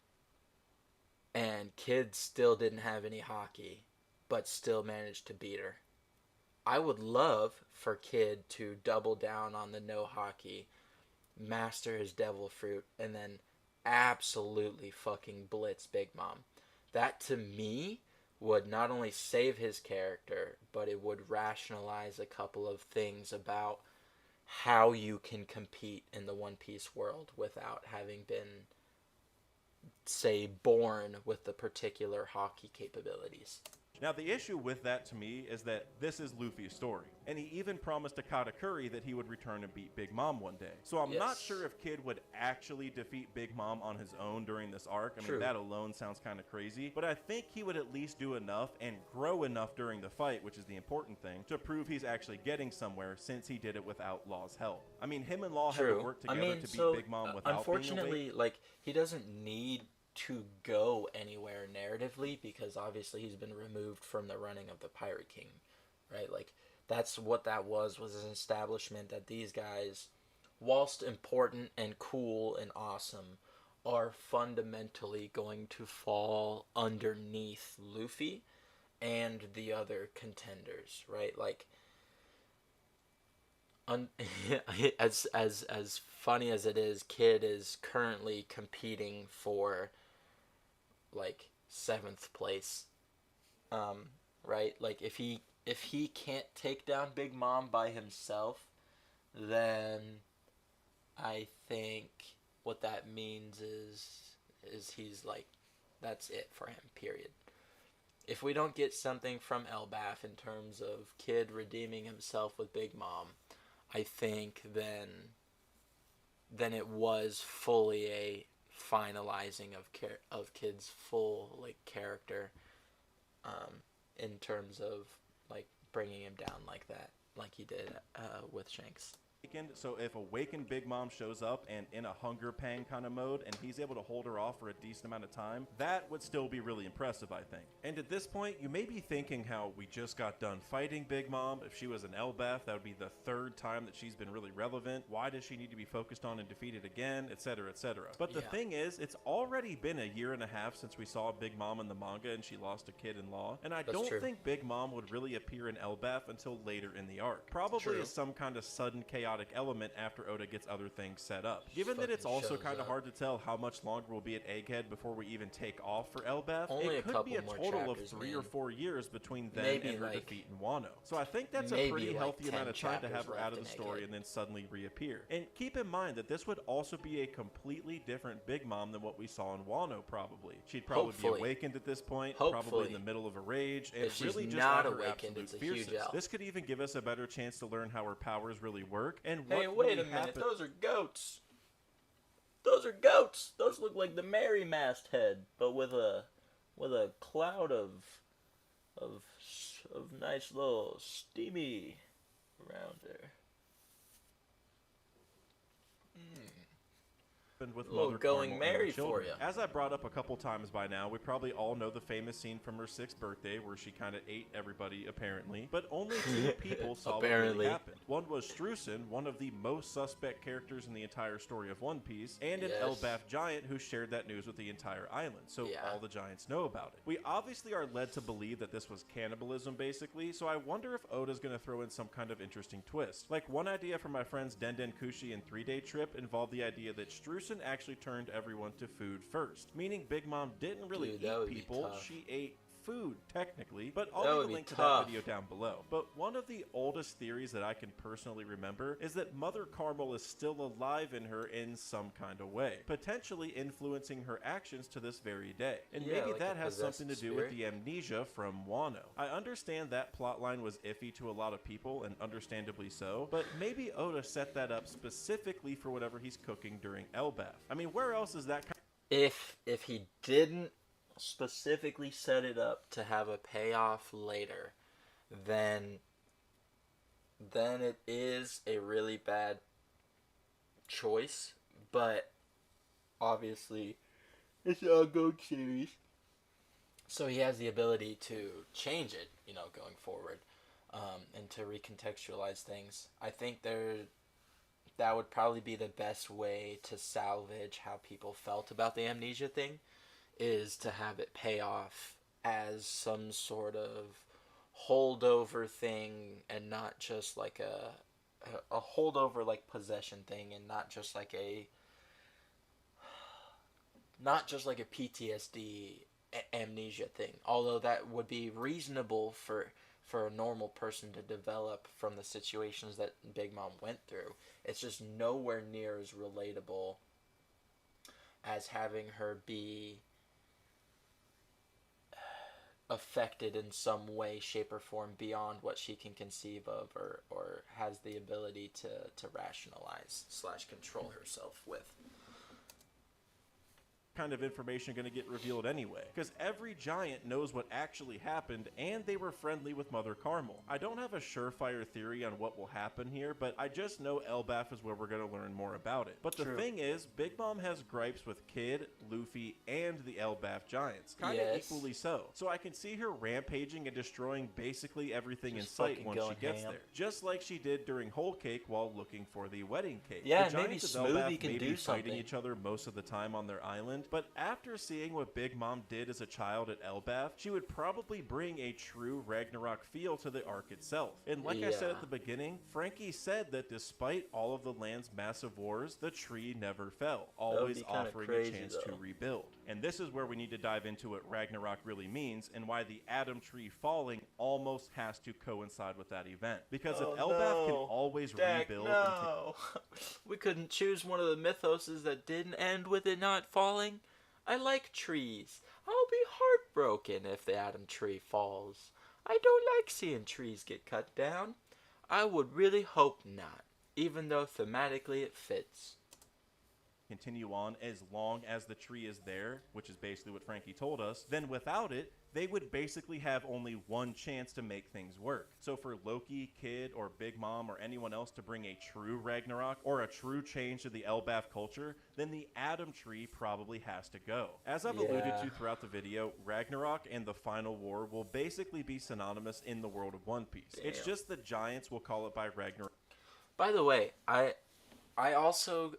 and Kid still didn't have any hockey, but still managed to beat her. I would love for Kid to double down on the no hockey, master his devil fruit, and then absolutely fucking blitz Big Mom. That to me would not only save his character, but it would rationalize a couple of things about how you can compete in the One Piece world without having been, say, born with the particular hockey capabilities. Now, the issue with that to me is that this is Luffy's story, and he even promised to Katakuri that he would return and beat Big Mom one day. So I'm not sure if Kid would actually defeat Big Mom on his own during this arc. I mean, that alone sounds kind of crazy, but I think he would at least do enough and grow enough during the fight, which is the important thing, to prove he's actually getting somewhere since he did it without Law's help. I mean, him and Law had to work together to beat Big Mom without unfortunately, being awake. like, he doesn't need to go anywhere narratively because obviously he's been removed from the running of the Pirate King, right? Like, that's what that was an establishment that these guys, whilst important and cool and awesome, are fundamentally going to fall underneath Luffy and the other contenders, right? Like, as funny as it is, Kid is currently competing for like 7th place, right? Like, if he can't take down Big Mom by himself, then I think what that means is he's like, that's it for him, period. If we don't get something from Elbaf in terms of Kid redeeming himself with Big Mom, I think then it was fully a finalizing of Kid's full like character, in terms of like bringing him down like that, like he did with Shanks. So if Awakened Big Mom shows up and in a hunger pang kind of mode and he's able to hold her off for a decent amount of time, that would still be really impressive, I think. And at this point, you may be thinking how we just got done fighting Big Mom. If she was an Elbaf, that would be the 3rd time that she's been really relevant. Why does she need to be focused on and defeated again, etc., etc.? But the thing is, it's already been a year and a half since we saw Big Mom in the manga and she lost to Kid in Law, and I don't think Big Mom would really appear in Elbaf until later in the arc. Probably as some kind of sudden chaotic element after Oda gets other things set up. Given that it's also kind of hard to tell how much longer we'll be at Egghead before we even take off for Elbaf, it could be a total of 3 or 4 years between then and her defeat in Wano. So I think that's a pretty healthy amount of time to have her out of the story and then suddenly reappear. And keep in mind that this would also be a completely different Big Mom than what we saw in Wano, probably. She'd probably be awakened at this point, probably in the middle of a rage, and really just at her absolute fierceness. This could even give us a better chance to learn how her powers really work and what wait a minute, those are goats. Those are goats. Those look like the Mary masthead, but with a cloud of nice little steamy around her. with little Mother going Carmel and Mary the children. for you. As I brought up a couple times by now, we probably all know the famous scene from her 6th birthday where she kind of ate everybody, apparently. But only 2 people saw what really happened. One was Streusen, one of the most suspect characters in the entire story of One Piece, and an Elbaf giant who shared that news with the entire island, so all the giants know about it. We obviously are led to believe that this was cannibalism, basically, so I wonder if Oda's going to throw in some kind of interesting twist. Like, one idea from my friends Denden Kushi and 3-Day Trip involved the idea that Streusen actually turned everyone to food first, meaning Big Mom didn't really eat people, she ate food, technically, but I'll leave a link to that video down below. But one of the oldest theories that I can personally remember is that Mother Carmel is still alive in her in some kind of way, potentially influencing her actions to this very day. And maybe like that has something to do with the amnesia from Wano. I understand that plotline was iffy to a lot of people, and understandably so, but maybe Oda set that up specifically for whatever he's cooking during Elbaf. I mean, where else is that kind If he didn't specifically set it up to have a payoff later, then it is a really bad choice, but obviously it's an ongoing series, so he has the ability to change it, you know, going forward, and to recontextualize things. I think that would probably be the best way to salvage how people felt about the amnesia thing, is to have it pay off as some sort of holdover thing, and not just like a holdover like possession thing, and not just like a PTSD amnesia thing. Although that would be reasonable for a normal person to develop from the situations that Big Mom went through. It's just nowhere near as relatable as having her be affected in some way, shape, or form beyond what she can conceive of, or has the ability to rationalize / control herself with. kind of information going to get revealed anyway, because every giant knows what actually happened, and they were friendly with Mother Carmel. I don't have a surefire theory on what will happen here, but I just know Elbaf is where we're going to learn more about it. But the thing is, Big Mom has gripes with Kid, Luffy, and the Elbaf giants, kind of equally so. So I can see her rampaging and destroying basically everything in sight once she gets there, just like she did during Whole Cake while looking for the wedding cake. Yeah, the maybe Smoothie can do something. Fighting each other most of the time on their island, but after seeing what Big Mom did as a child at Elbaf, she would probably bring a true Ragnarok feel to the arc itself. And like I said at the beginning, Frankie said that despite all of the land's massive wars, the tree never fell, always offering a chance to rebuild. And this is where we need to dive into what Ragnarok really means, and why the Adam Tree falling almost has to coincide with that event. Because if Elbaf can always rebuild... We couldn't choose one of the mythoses that didn't end with it not falling. I like trees. I'll be heartbroken if the Adam Tree falls. I don't like seeing trees get cut down. I would really hope not, even though thematically it fits. Continue on as long as the tree is there, which is basically what Frankie told us, then without it, they would basically have only one chance to make things work. So for Loki, Kid, or Big Mom, or anyone else to bring a true Ragnarok, or a true change to the Elbaf culture, then the Adam Tree probably has to go. As I've alluded to throughout the video, Ragnarok and the Final War will basically be synonymous in the world of One Piece. It's just the giants will call it by Ragnarok. By the way, I also...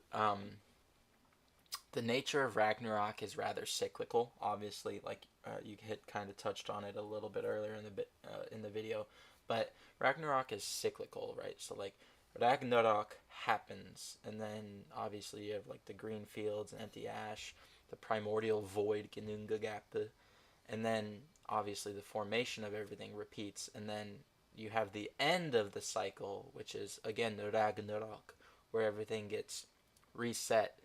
the nature of Ragnarok is rather cyclical, obviously, like you kind of touched on it a little bit earlier in the video, but Ragnarok is cyclical, right? So like Ragnarok happens, and then obviously you have like the green fields and empty ash, the primordial void, Ginnungagap, and then obviously the formation of everything repeats, and then you have the end of the cycle, which is again the Ragnarok, where everything gets reset.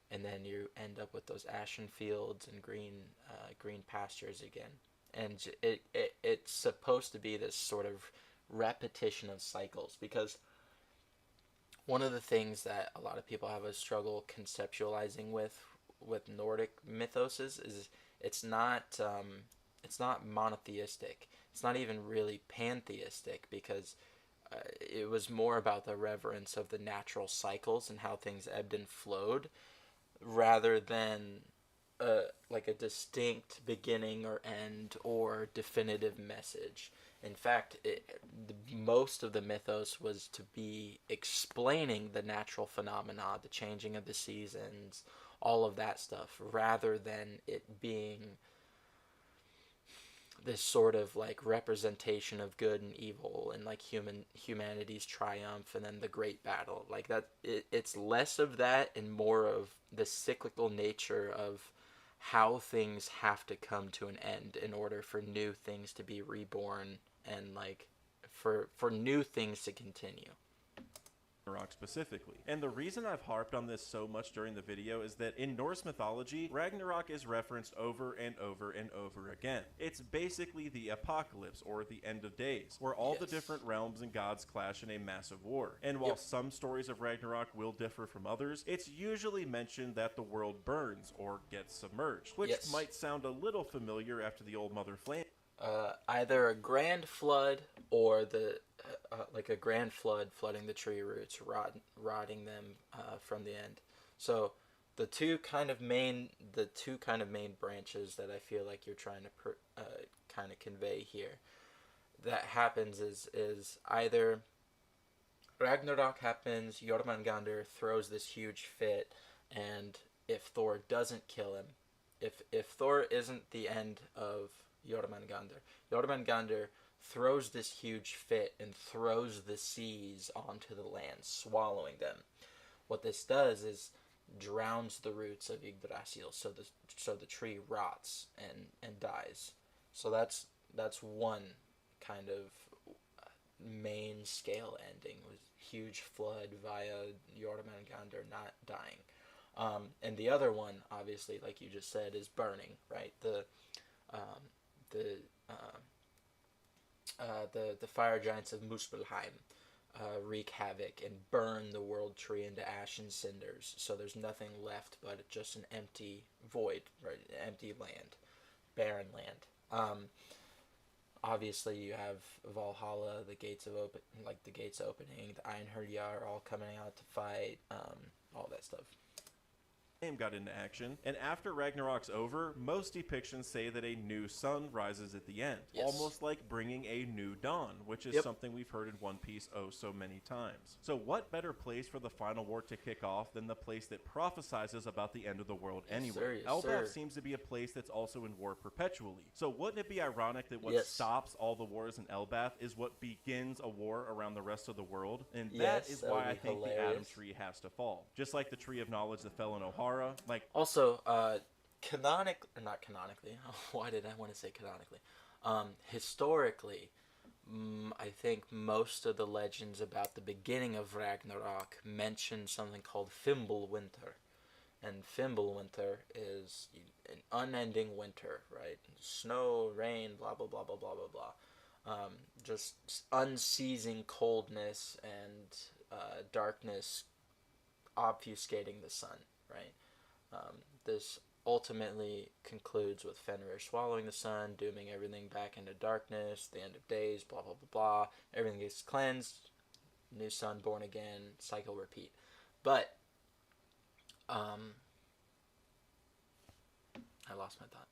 And then you end up with those ashen fields and green pastures again. And it's supposed to be this sort of repetition of cycles, because one of the things that a lot of people have a struggle conceptualizing with Nordic mythos is it's not monotheistic. It's not even really pantheistic, because it was more about the reverence of the natural cycles and how things ebbed and flowed. rather than like a distinct beginning or end or definitive message. In fact, most of the mythos was to be explaining the natural phenomena, the changing of the seasons, all of that stuff, rather than it being this sort of like representation of good and evil and like humanity's triumph and then the great battle. Like that, it's less of that and more of the cyclical nature of how things have to come to an end in order for new things to be reborn and like for new things to continue. Ragnarok specifically. And the reason I've harped on this so much during the video is that in Norse mythology, Ragnarok is referenced over and over and over again. It's basically the apocalypse, or the end of days, where all the different realms and gods clash in a massive war. And while some stories of Ragnarok will differ from others, it's usually mentioned that the world burns or gets submerged, which might sound a little familiar after the old Mother Flame. Either a grand flood or like a grand flood flooding the tree roots, rotting them from the end. So the two kind of main branches that I feel like you're trying to kind of convey here that happens is either Ragnarok happens, Jormungandr throws this huge fit, and if Thor doesn't kill him, if Thor isn't the end of Jormungandr throws this huge fit and throws the seas onto the land, swallowing them. What this does is drowns the roots of Yggdrasil, so the tree rots and dies. So that's one kind of main scale ending, with huge flood via Jormungandr not dying. And the other one, obviously, like you just said, is burning, right? The fire giants of Muspelheim wreak havoc and burn the world tree into ash and cinders. So there's nothing left but just an empty void, right? Empty land, barren land. Obviously, you have Valhalla, the gates opening, the Einherjar all coming out to fight, all that stuff. Got into action, and after Ragnarok's over, most depictions say that a new sun rises at the end, almost like bringing a new dawn, which is something we've heard in One Piece oh so many times. So what better place for the final war to kick off than the place that prophesizes about the end of the world anyway? Elbaf seems to be a place that's also in war perpetually. So wouldn't it be ironic that what stops all the wars in Elbaf is what begins a war around the rest of the world? And that is why I think the Adam Tree has to fall. Just like the Tree of Knowledge that fell in Ohara. Also, not canonically. Why did I want to say canonically? Historically, I think most of the legends about the beginning of Ragnarok mention something called Fimbulwinter. And Fimbulwinter is an unending winter, right? Snow, rain, blah, blah, blah, blah, blah, blah, blah. Just unceasing coldness and darkness obfuscating the sun, right? This ultimately concludes with Fenrir swallowing the sun, dooming everything back into darkness, the end of days, blah, blah, blah, blah. Everything gets cleansed, new sun born again, cycle repeat. But, I lost my thought.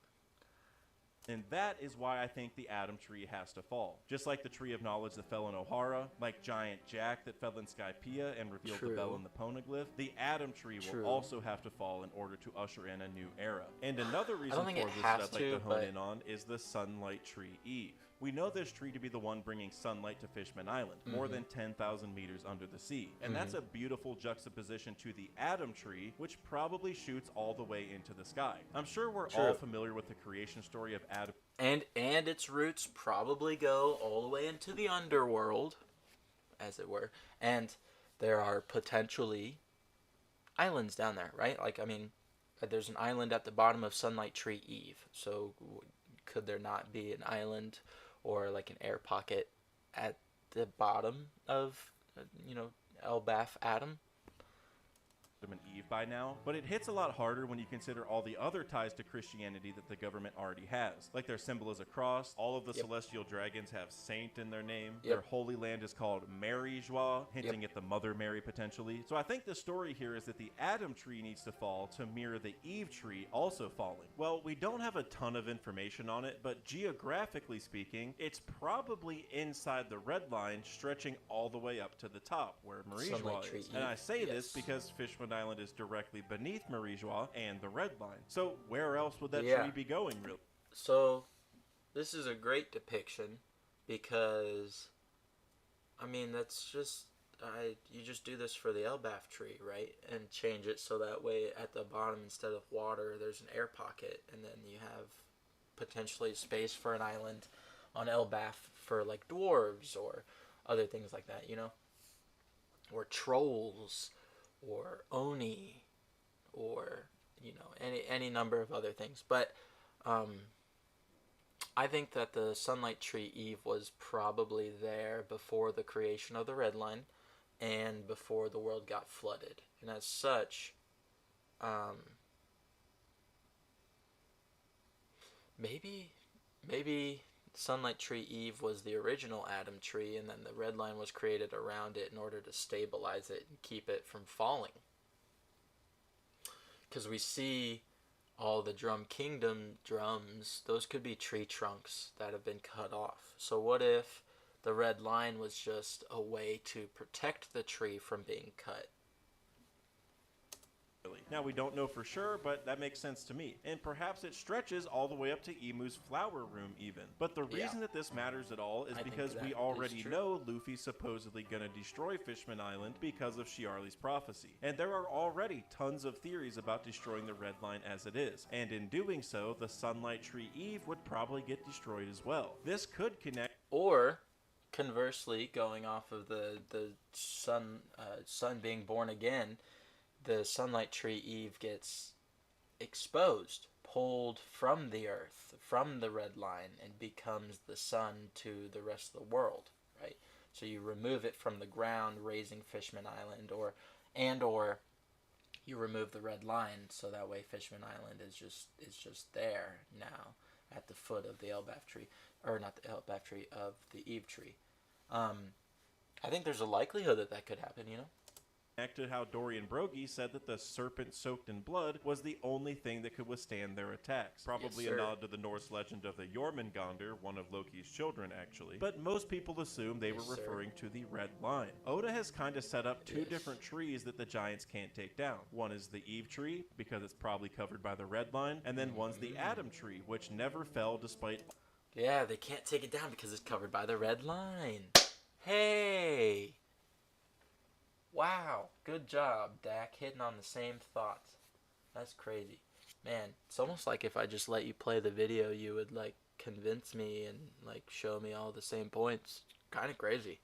And that is why I think the Adam Tree has to fall. Just like the Tree of Knowledge that fell in Ohara, like Giant Jack that fell in Skypiea and revealed the bell in the poneglyph, the Adam Tree will also have to fall in order to usher in a new era. And another reason for this that I'd like to hone in on is the Sunlight Tree Eve. We know this tree to be the one bringing sunlight to Fishman Island, more than 10,000 meters under the sea. And that's a beautiful juxtaposition to the Adam Tree, which probably shoots all the way into the sky. I'm sure we're all familiar with the creation story of Adam. And its roots probably go all the way into the underworld, as it were. And there are potentially islands down there, right? Like, I mean, there's an island at the bottom of Sunlight Tree Eve. So could there not be an island or like an air pocket at the bottom of, Elbaf Adam? and Eve by now, but it hits a lot harder when you consider all the other ties to Christianity that the government already has. Like their symbol is a cross, all of the celestial dragons have saint in their name, their holy land is called Mary-Joie, hinting at the Mother Mary potentially. So I think the story here is that the Adam tree needs to fall to mirror the Eve tree also falling. Well, we don't have a ton of information on it, but geographically speaking, it's probably inside the red line stretching all the way up to the top where Marie-Joie is. And I say this because Fishman Island is directly beneath Marie-Joie and the red line. So where else would that tree be going, really? So this is a great depiction because, I mean, that's just, you just do this for the Elbaf tree, right? And change it so that way at the bottom, instead of water, there's an air pocket, and then you have potentially space for an island on Elbaf for, like, dwarves or other things like that, you know? Or trolls, or Oni, or, you know, any number of other things. But I think that the Sunlight Tree Eve was probably there before the creation of the Red Line and before the world got flooded. And as such, maybe Sunlight Tree Eve was the original Adam tree, and then the Red Line was created around it in order to stabilize it and keep it from falling. Because we see all the Drum Kingdom drums, those could be tree trunks that have been cut off. So what if the Red Line was just a way to protect the tree from being cut? Now, we don't know for sure, but that makes sense to me. And perhaps it stretches all the way up to Emu's flower room even. But the reason that this matters at all is because we already know Luffy's supposedly gonna destroy Fishman Island because of Shiarly's prophecy. And there are already tons of theories about destroying the Red Line as it is. And in doing so, the Sunlight Tree Eve would probably get destroyed as well. This could connect... Or, conversely, going off of the sun being born again, the Sunlight Tree Eve gets exposed, pulled from the earth, from the Red Line, and becomes the sun to the rest of the world, right? So you remove it from the ground, raising Fishman Island, or you remove the Red Line, so that way Fishman Island is just there now at the foot of the Elbaf tree, or not the Elbaf tree, of the Eve tree. I think there's a likelihood that could happen, you know? To how Dorian Brogy said that the serpent soaked in blood was the only thing that could withstand their attacks. Probably a nod to the Norse legend of the Jormungandr, one of Loki's children actually. But most people assume they were referring to the Red Line. Oda has kind of set up two different trees that the giants can't take down. One is the Eve tree, because it's probably covered by the Red Line, and then one's the Adam tree, which never fell despite... Yeah, they can't take it down because it's covered by the Red Line. Hey! Wow, good job, Dak, hitting on the same thoughts. That's crazy. Man, it's almost like if I just let you play the video, you would, like, convince me and, like, show me all the same points. Kind of crazy.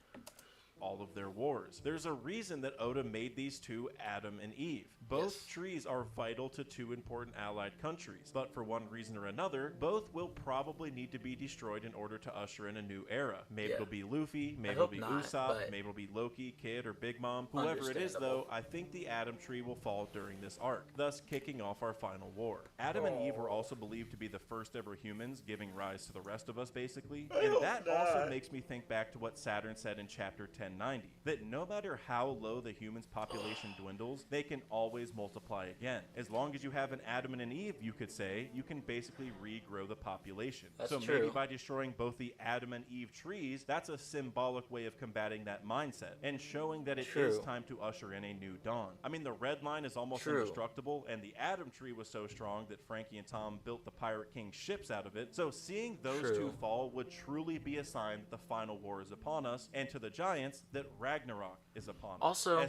All of their wars. There's a reason that Oda made these two Adam and Eve. Both trees are vital to two important allied countries, but for one reason or another, both will probably need to be destroyed in order to usher in a new era. Maybe it'll be Luffy, maybe it'll be Usopp, maybe it'll be Loki, Kid, or Big Mom. Whoever it is, though, I think the Adam tree will fall during this arc, thus kicking off our final war. Adam and Eve were also believed to be the first ever humans, giving rise to the rest of us, basically. And that also makes me think back to what Saturn said in Chapter 1090, that no matter how low the humans' population dwindles, they can always multiply again. As long as you have an Adam and an Eve, you could say, you can basically regrow the population. That's so true. Maybe by destroying both the Adam and Eve trees, that's a symbolic way of combating that mindset and showing that it is time to usher in a new dawn. I mean, the Red Line is almost indestructible, and the Adam tree was so strong that Frankie and Tom built the Pirate King ships out of it. So seeing those two fall would truly be a sign that the final war is upon us, and to the giants, that Ragnarok is upon us. Also,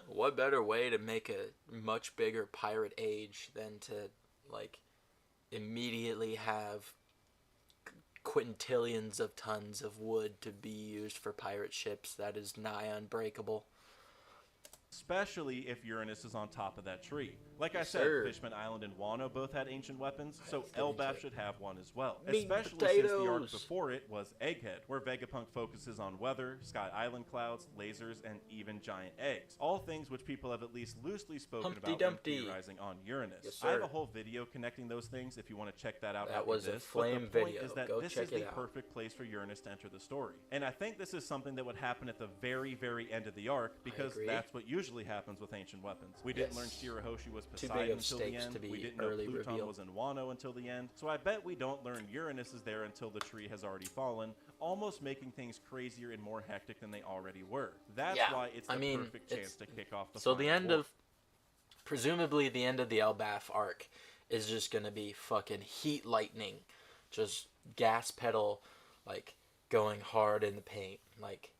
what better way to make a much bigger pirate age than to, like, immediately have quintillions of tons of wood to be used for pirate ships that is nigh unbreakable. especially if Uranus is on top of that tree. Like I said, sir. Fishman Island and Wano both had ancient weapons, so getting Elbaf to should have one as well. Meat Especially since the arc potatoes. before it was Egghead, where Vegapunk focuses on weather, Sky Island clouds, lasers, and even giant eggs. All things which people have at least loosely spoken Humpty about Dumpty. when theorizing on Uranus. Yes, I have sir. a whole video connecting those things if you want to check that out. That after was a this. flame But the point video. is that Go this check is it the out. perfect place for Uranus to enter the story. And I think this is something that would happen at the very, very end of the arc, because agree. that's what usually happens with ancient weapons. We didn't learn Yes. Shirahoshi was Too big Poseidon of until the stakes end. to be We didn't know early Pluton reveal. was in Wano until the end. So I bet we don't learn Uranus is there until the tree has already fallen, almost making things crazier and more hectic than they already were. That's Yeah, why it's I the mean, perfect chance to kick off the So the final end war. of, presumably the end of the Elbaf arc is just gonna be fucking heat lightning, just gas pedal, like going hard in the paint, like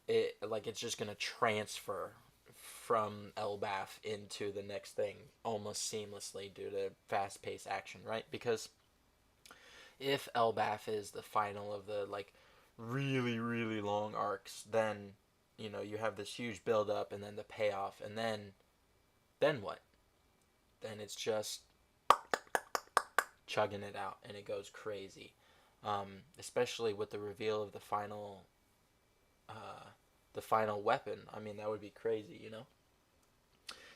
it's just gonna transfer from Elbaf into the next thing almost seamlessly due to fast-paced action, right? Because if Elbaf is the final of the like really, really long arcs, then you know you have this huge build-up and then the payoff, and then what? Then it's just chugging it out and it goes crazy, especially with the reveal of the final weapon. I mean, that would be crazy, you know?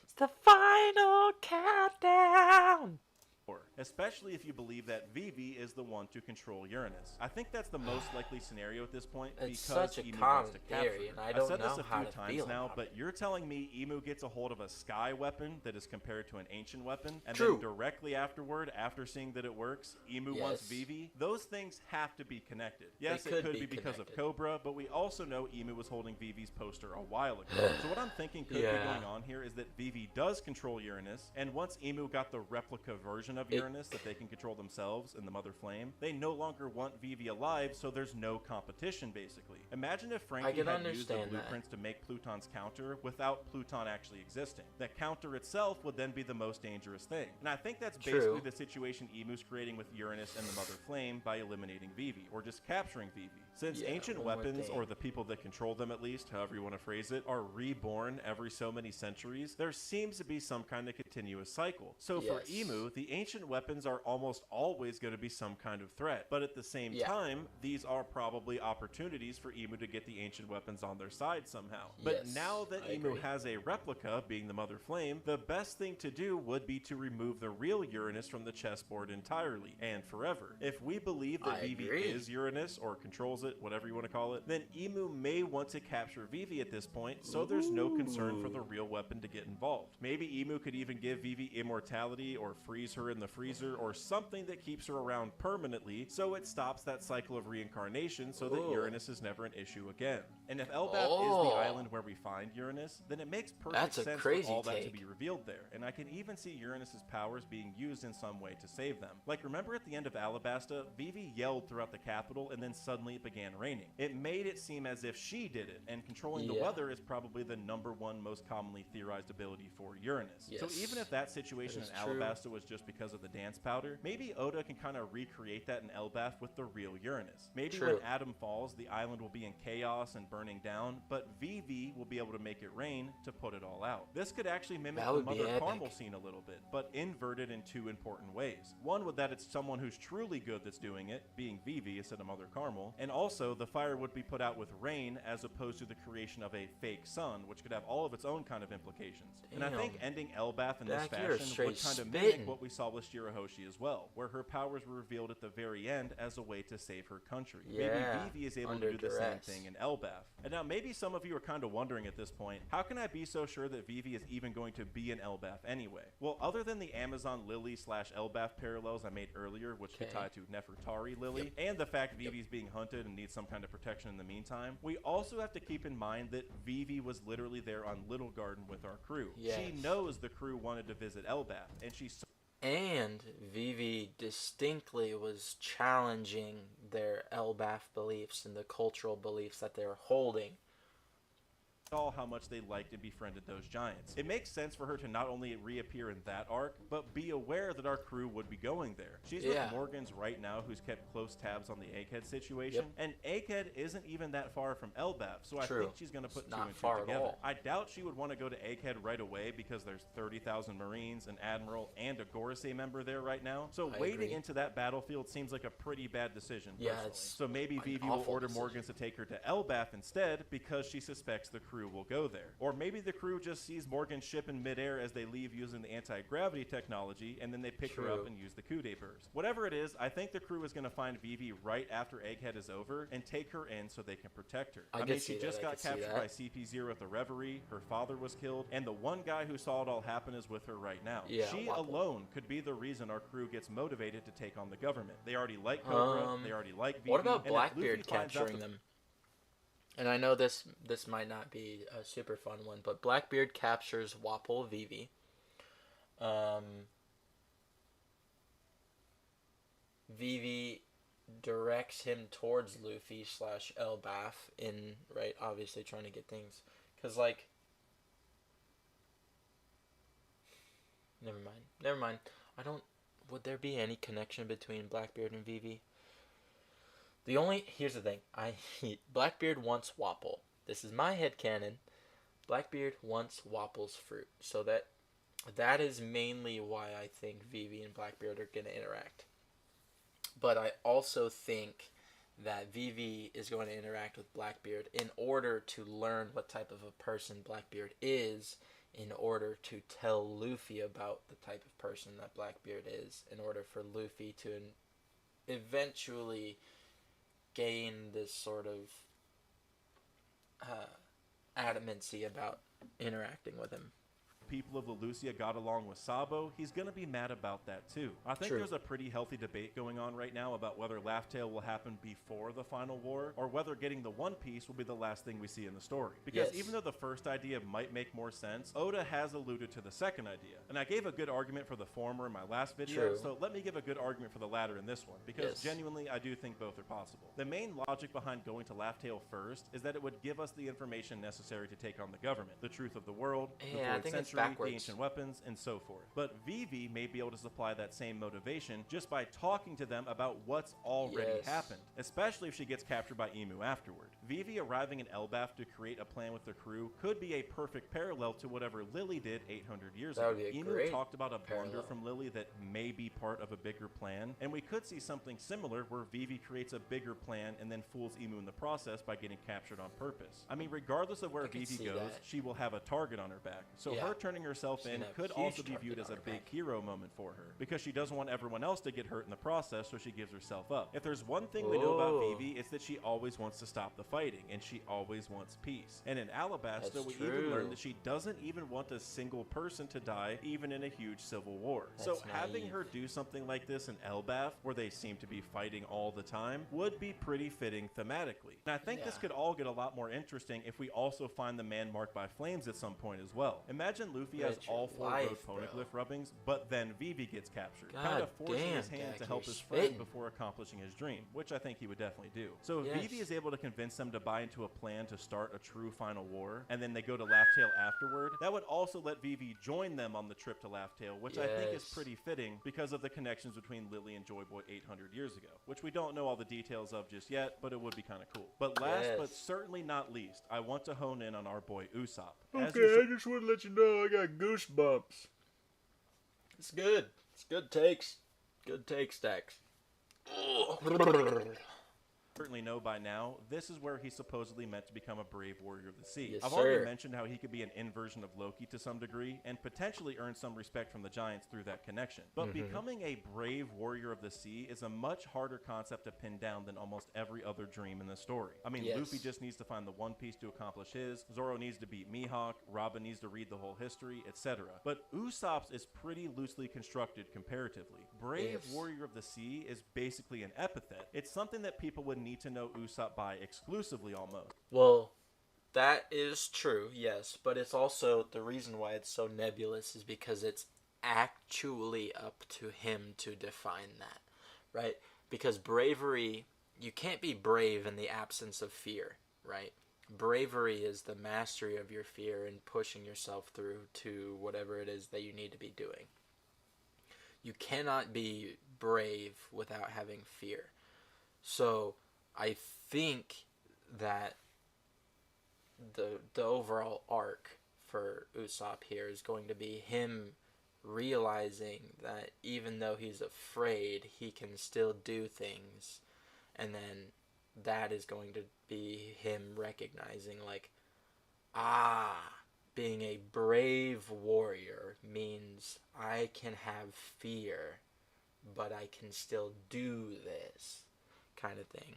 It's the final countdown! Especially if you believe that Vivi is the one to control Uranus. I think that's the most likely scenario at this point, It's because such a Emu common wants to capture theory, her. and I I've don't said know this a how few to times feel now, about but you're telling me Emu gets a hold of a sky weapon that is compared to an ancient weapon, and True. then directly afterward, after seeing that it works, Emu wants Yes. Vivi? Those things have to be connected. Yes, They it could could be be because of connected. Cobra, but we also know Emu was holding Vivi's poster a while ago. So what I'm thinking could be Yeah. going on here is that Vivi does control Uranus, and once Emu got the replica version of Uranus that they can control themselves in the Mother Flame, they no longer want Vivi alive, so there's no competition, basically. Imagine if Frankie can had used the understand that. blueprints to make Pluton's counter without Pluton actually existing. The counter itself would then be the most dangerous thing. And I think that's True. basically the situation Emu's creating with Uranus and the Mother Flame by eliminating Vivi, or just capturing Vivi. Since Yeah, ancient one more weapons, thing. or the people that control them at least, however you want to phrase it, are reborn every so many centuries, there seems to be some kind of continuous cycle. So for Yes. Emu, the ancient weapons are almost always going to be some kind of threat. But at the same Yeah. time, these are probably opportunities for Emu to get the ancient weapons on their side somehow. But Yes, now that I Emu agree. has a replica, being the Mother Flame, the best thing to do would be to remove the real Uranus from the chessboard entirely and forever. If we believe that I Vivi agree. is Uranus, or controls it, whatever you want to call it, then Emu may want to capture Vivi at this point, so there's no concern for the real weapon to get involved. Maybe Emu could even give Vivi immortality, or freeze her in the freezer, or something that keeps her around permanently, so it stops that cycle of reincarnation, so that Ooh. Uranus is never an issue again. And if Elbaf is Oh. the island where we find Uranus, then it makes perfect That's a sense crazy for all that to take. be revealed there. And I can even see Uranus's powers being used in some way to save them. Like, remember at the end of Alabasta, Vivi yelled throughout the capital, and then suddenly it began raining. It made it seem as if she did it, and controlling the Yeah. weather is probably the #1 most commonly theorized ability for Uranus. So Yes. even if that situation in That is true. Alabasta was just because of the dance powder, maybe Oda can kind of recreate that in Elbaf with the real Uranus. Maybe True. when Atom falls, the island will be in chaos and burning down, but Vivi will be able to make it rain to put it all out. This could actually mimic That the would be Mother epic. Carmel scene a little bit, but inverted in two important ways. One would that it's someone who's truly good that's doing it, being Vivi instead of Mother Carmel, and also the fire would be put out with rain as opposed to the creation of a fake sun, which could have all of its own kind of implications. And I think Damn. ending Elbaf in this Dak, you're fashion straight would kind of spittin'. mimic what we saw with Shirahoshi as well, where her powers were revealed at the very end as a way to save her country. Yeah, Maybe Vivi is able under to do the same duress. thing in Elbaf. And now maybe some of you are kind of wondering at this point, how can I be so sure that Vivi is even going to be in Elbaf anyway? Well, other than the Amazon Lily / Elbaf parallels I made earlier, which could Okay. tie to Nefertari Lily, and the fact Vivi's being hunted and needs some kind of protection in the meantime, we also have to keep in mind that Vivi was literally there on Little Garden with our crew. She Yes. knows the crew wanted to visit Elbaf, and she And Vivi distinctly was challenging their Elbaf beliefs and the cultural beliefs that they're holding. saw how much they liked and befriended those giants. It makes sense for her to not only reappear in that arc, but be aware that our crew would be going there. She's with Morgans right now, who's kept close tabs on the Egghead situation, and Egghead isn't even that far from Elbaf, so I think she's going to put 2 and 2 together. I doubt she would want to go to Egghead right away because there's 30,000 Marines, an Admiral, and a Gorosei member there right now, so wading into that battlefield seems like a pretty bad decision, personally. So maybe Vivi will order Morgans to take her to Elbaf instead because she suspects the crew will go there. Or maybe the crew just sees Morgan's ship in midair as they leave using the anti-gravity technology, and then they pick her up and use the coup de burst. Whatever it is, I think the crew is going to find Vivi right after Egghead is over and take her in so they can protect her. I mean, she just got captured by CP0 at the Reverie, her father was killed, and the one guy who saw it all happen is with her right now. She alone could be the reason our crew gets motivated to take on the government. They already like Cobra, they already like Vivi. What about Blackbeard capturing them? And I know this might not be a super fun one, but Blackbeard captures Wapol Vivi. Vivi directs him towards Luffy / Elbaf in, right, obviously trying to get things. Because, like... Never mind. I don't... Would there be any connection between Blackbeard and Vivi? Here's the thing. Blackbeard wants Wapol. This is my headcanon. Blackbeard wants Wapol's fruit. So that is mainly why I think Vivi and Blackbeard are going to interact. But I also think that Vivi is going to interact with Blackbeard in order to learn what type of a person Blackbeard is, in order to tell Luffy about the type of person that Blackbeard is, in order for Luffy to eventually gain this sort of adamancy about interacting with him. People of Lelucia got along with Sabo, he's going to be mad about that too. I think there's a pretty healthy debate going on right now about whether Laugh Tale will happen before the final war, or whether getting the One Piece will be the last thing we see in the story. Because even though the first idea might make more sense, Oda has alluded to the second idea. And I gave a good argument for the former in my last video, so let me give a good argument for the latter in this one, because genuinely I do think both are possible. The main logic behind going to Laugh Tale first is that it would give us the information necessary to take on the government, the truth of the world, the Void Century, the ancient weapons, and so forth. But Vivi may be able to supply that same motivation just by talking to them about what's already happened, especially if she gets captured by Emu afterward. Vivi arriving in Elbaf to create a plan with the crew could be a perfect parallel to whatever Lily did 800 years ago. Emu talked about a blunder from Lily that may be part of a bigger plan, and we could see something similar where Vivi creates a bigger plan and then fools Emu in the process by getting captured on purpose. I mean, regardless of where Vivi goes, she will have a target on her back, so her turning herself in could also be viewed as a big hero moment for her, because she doesn't want everyone else to get hurt in the process, so she gives herself up. If there's one thing we know about Vivi, it's that she always wants to stop the fighting, and she always wants peace. And in Alabasta, we even learned that she doesn't even want a single person to die, even in a huge civil war. So having her do something like this in Elbaf, where they seem to be fighting all the time, would be pretty fitting thematically. And I think this could all get a lot more interesting if we also find the man marked by flames at some point as well. Imagine Luffy has all 4 road poneglyph rubbings, but then Vivi gets captured, kind of forcing his hand to help his friend before accomplishing his dream, which I think he would definitely do. So if Vivi is able to convince them to buy into a plan to start a true final war, and then they go to Laugh Tale afterward, that would also let Vivi join them on the trip to Laugh Tale, which I think is pretty fitting because of the connections between Lily and Joy Boy 800 years ago, which we don't know all the details of just yet, but it would be kind of cool. But last but certainly not least, I want to hone in on our boy Usopp. Okay, I just want to let you know I got goosebumps. It's good. It's good takes. Good takes, Dax. Certainly know by now, this is where he's supposedly meant to become a brave warrior of the sea. Yes, I've already mentioned how he could be an inversion of Loki to some degree, and potentially earn some respect from the giants through that connection. But becoming a brave warrior of the sea is a much harder concept to pin down than almost every other dream in the story. I mean, Luffy just needs to find the One Piece to accomplish his, Zoro needs to beat Mihawk, Robin needs to read the whole history, etc. But Usopp's is pretty loosely constructed comparatively. Brave warrior of the sea is basically an epithet. It's something that people would need to know Usopp by exclusively almost. Well, that is true, yes, but it's also the reason why it's so nebulous is because it's actually up to him to define that, right? Because bravery, you can't be brave in the absence of fear, right? bravery is the mastery of your fear and pushing yourself through to whatever it is that you need to be doing. You cannot be brave without having fear. So I think that the overall arc for Usopp here is going to be him realizing that even though he's afraid, he can still do things. And then that is going to be him recognizing, like, being a brave warrior means I can have fear, but I can still do this kind of thing.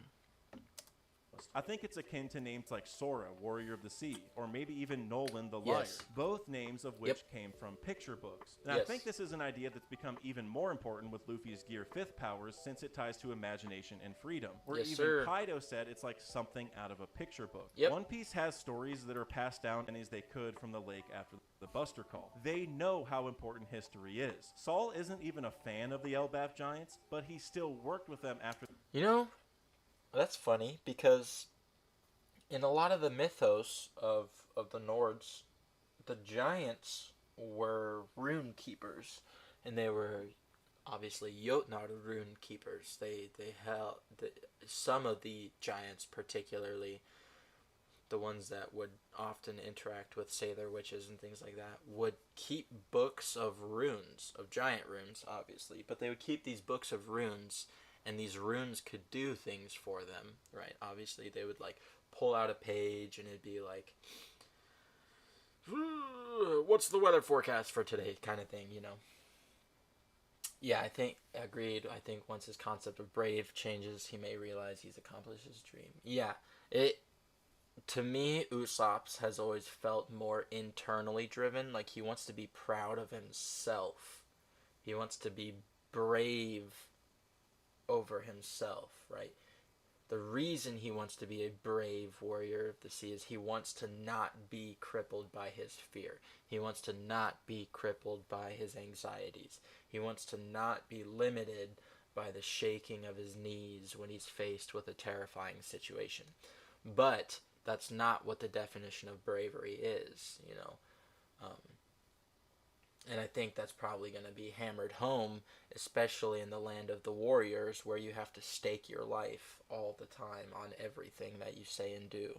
I think it's akin to names like Sora, Warrior of the Sea, or maybe even Nolan the Liar, both names of which came from picture books. And I think this is an idea that's become even more important with Luffy's Gear 5th powers, since it ties to imagination and freedom. Where even Kaido said it's like something out of a picture book. One Piece has stories that are passed down as they could from the lake after the Buster Call. They know how important history is. Saul isn't even a fan of the Elbaf giants, but he still worked with them after... You know, that's funny, because in a lot of the mythos of the Nords, the giants were rune keepers, and they were obviously Jotnar rune keepers. They held some of the giants, particularly the ones that would often interact with sailor witches and things like that, would keep books of runes, of giant runes, obviously, but they would keep these books of runes. And these runes could do things for them, right? Obviously, they would, like, pull out a page, and it'd be like, what's the weather forecast for today, kind of thing, you know? Yeah, agreed. I think once his concept of brave changes, he may realize he's accomplished his dream. Yeah, to me, Usopp's has always felt more internally driven. Like, he wants to be proud of himself. He wants to be brave over himself, right? The reason he wants to be a brave warrior of the sea is he wants to not be crippled by his fear. He wants to not be crippled by his anxieties. He wants to not be limited by the shaking of his knees when he's faced with a terrifying situation. But that's not what the definition of bravery is, you know. And I think that's probably going to be hammered home, especially in the land of the warriors, where you have to stake your life all the time on everything that you say and do,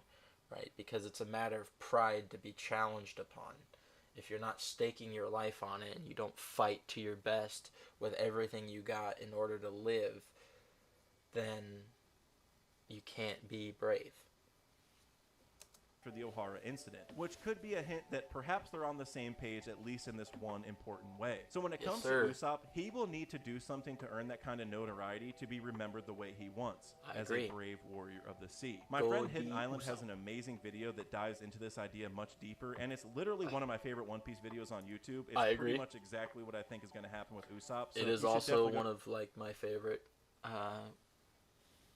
right? Because it's a matter of pride to be challenged upon. If you're not staking your life on it and you don't fight to your best with everything you got in order to live, then you can't be brave. For the Ohara incident, which could be a hint that perhaps they're on the same page, at least in this one important way. So when it comes to Usopp, he will need to do something to earn that kind of notoriety to be remembered the way he wants, as a brave warrior of the sea. My friend Hidden Island has an amazing video that dives into this idea much deeper, and it's literally one of my favorite One Piece videos on YouTube. It's pretty much exactly what I think is going to happen with Usopp. So it is also one of, like, my favorite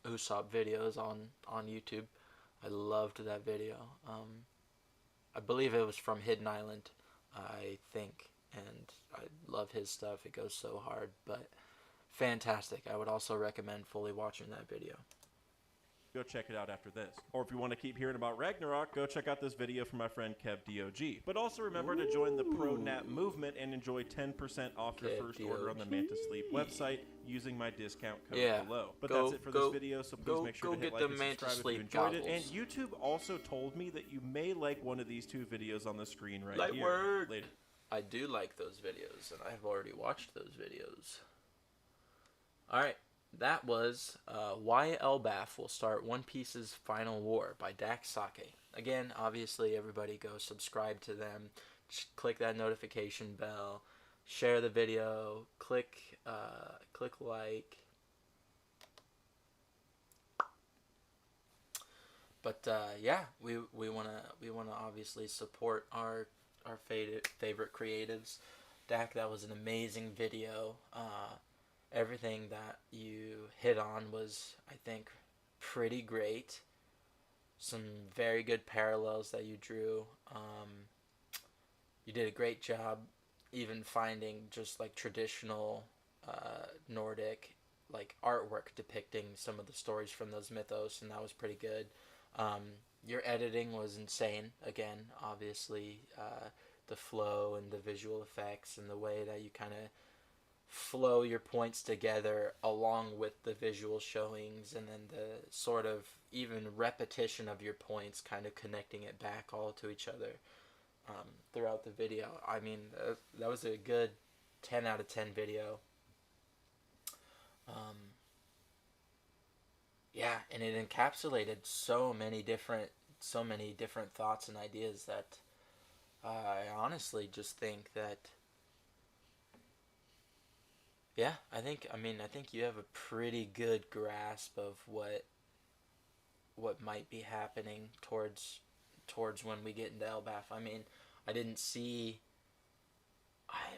Usopp videos on YouTube. I loved that video. I believe it was from Hidden Island, I think, and I love his stuff. It goes so hard, but fantastic. I would also recommend fully watching that video. Go check it out after this. Or if you want to keep hearing about Ragnarok, go check out this video from my friend Kev DOG. But also remember to join the ProNap movement and enjoy 10% off your first order on the Mantis Sleep website using my discount code below. But that's it for this video, so please make sure to hit like and subscribe if you enjoyed it. And YouTube also told me that you may like one of these two videos on the screen right here. Later. I do like those videos, and I've already watched those videos. Alright. That was Why Elbaf Will Start One Piece's Final War by DaksSake. Again, obviously, everybody go subscribe to them. Just click that notification bell. Share the video. Click like. But yeah, we wanna obviously support our favorite creatives. Dak, that was an amazing video. Everything that you hit on was, I think, pretty great. Some very good parallels that you drew. You did a great job even finding just like traditional Nordic like artwork depicting some of the stories from those mythos, and that was pretty good. Your editing was insane. Again, obviously, the flow and the visual effects and the way that you kind of flow your points together along with the visual showings, and then the sort of even repetition of your points, kind of connecting it back all to each other throughout the video. I mean, that was a good 10 out of 10 video. Yeah, and it encapsulated so many different thoughts and ideas that I honestly just think that, yeah, I think you have a pretty good grasp of what might be happening towards when we get into Elbaf. I mean, I didn't see,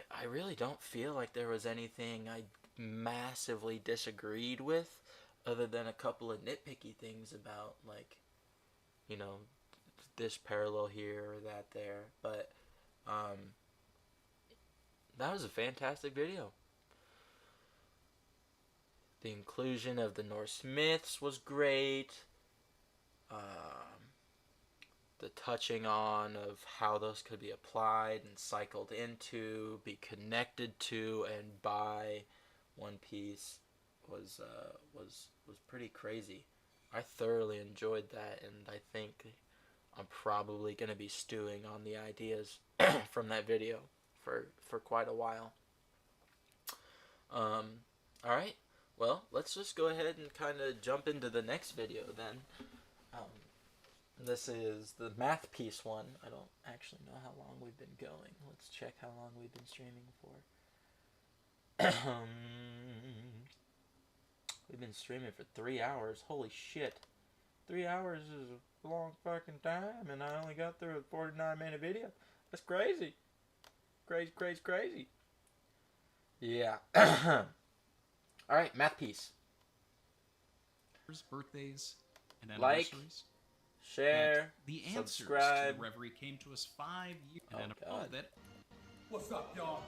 I really don't feel like there was anything I massively disagreed with, other than a couple of nitpicky things about, like, you know, this parallel here or that there. But that was a fantastic video. The inclusion of the Norse myths was great. The touching on of how those could be applied and cycled into, be connected to, and by One Piece was pretty crazy. I thoroughly enjoyed that, and I think I'm probably going to be stewing on the ideas from that video for quite a while. Alright, well, let's just go ahead and kind of jump into the next video then. This is the math piece one. I don't actually know how long we've been going. Let's check how long we've been streaming for. We've been streaming for 3 hours. Holy shit. 3 hours is a long fucking time, and I only got through a 49-minute video. That's crazy. Crazy. Yeah. Alright, math piece. Birthdays and Like, anniversaries. share, the answers subscribe. to the reverie came to us 5 years. Oh, and God. that What's up, y'all?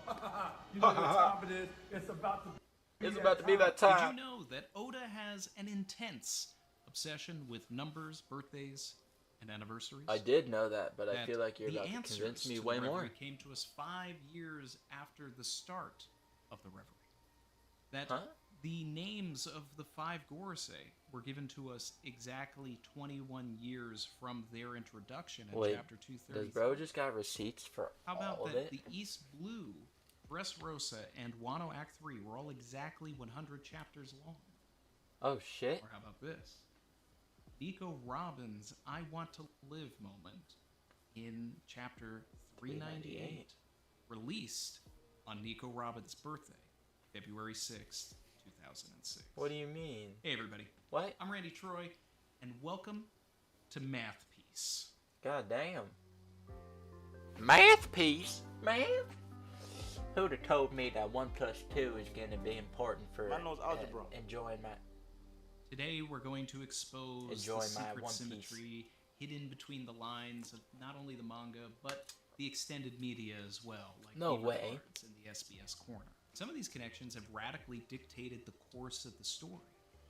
You know what time it is. It's about to be that did time. you know that Oda has an intense obsession with numbers, birthdays, and anniversaries? I did know that, but I That feel like you're the about to answers convince me to way the more. reverie came to us 5 years after the start of the reverie. That Huh? the names of the 5 Gorosei were given to us exactly 21 years from their introduction in Wait, chapter 233. does bro just got receipts for How about all of that? it? The East Blue, Dressrosa, and Wano Act 3 were all exactly 100 chapters long. Oh shit. Or how about this? Nico Robin's I Want to Live moment in chapter 398, released on Nico Robin's birthday, February 6th, 2006. What do you mean? Hey everybody, What? I'm RandyTroy, and welcome to Math Piece. God damn. Math piece? Math? Who'd have told me that 1 + 2 is gonna be important for algebra. Enjoying my... Today we're going to expose Enjoy the my secret One symmetry hidden between the lines of not only the manga, but the extended media as well, like No Fever way. Cards and the SBS Corner. Some of these connections have radically dictated the course of the story.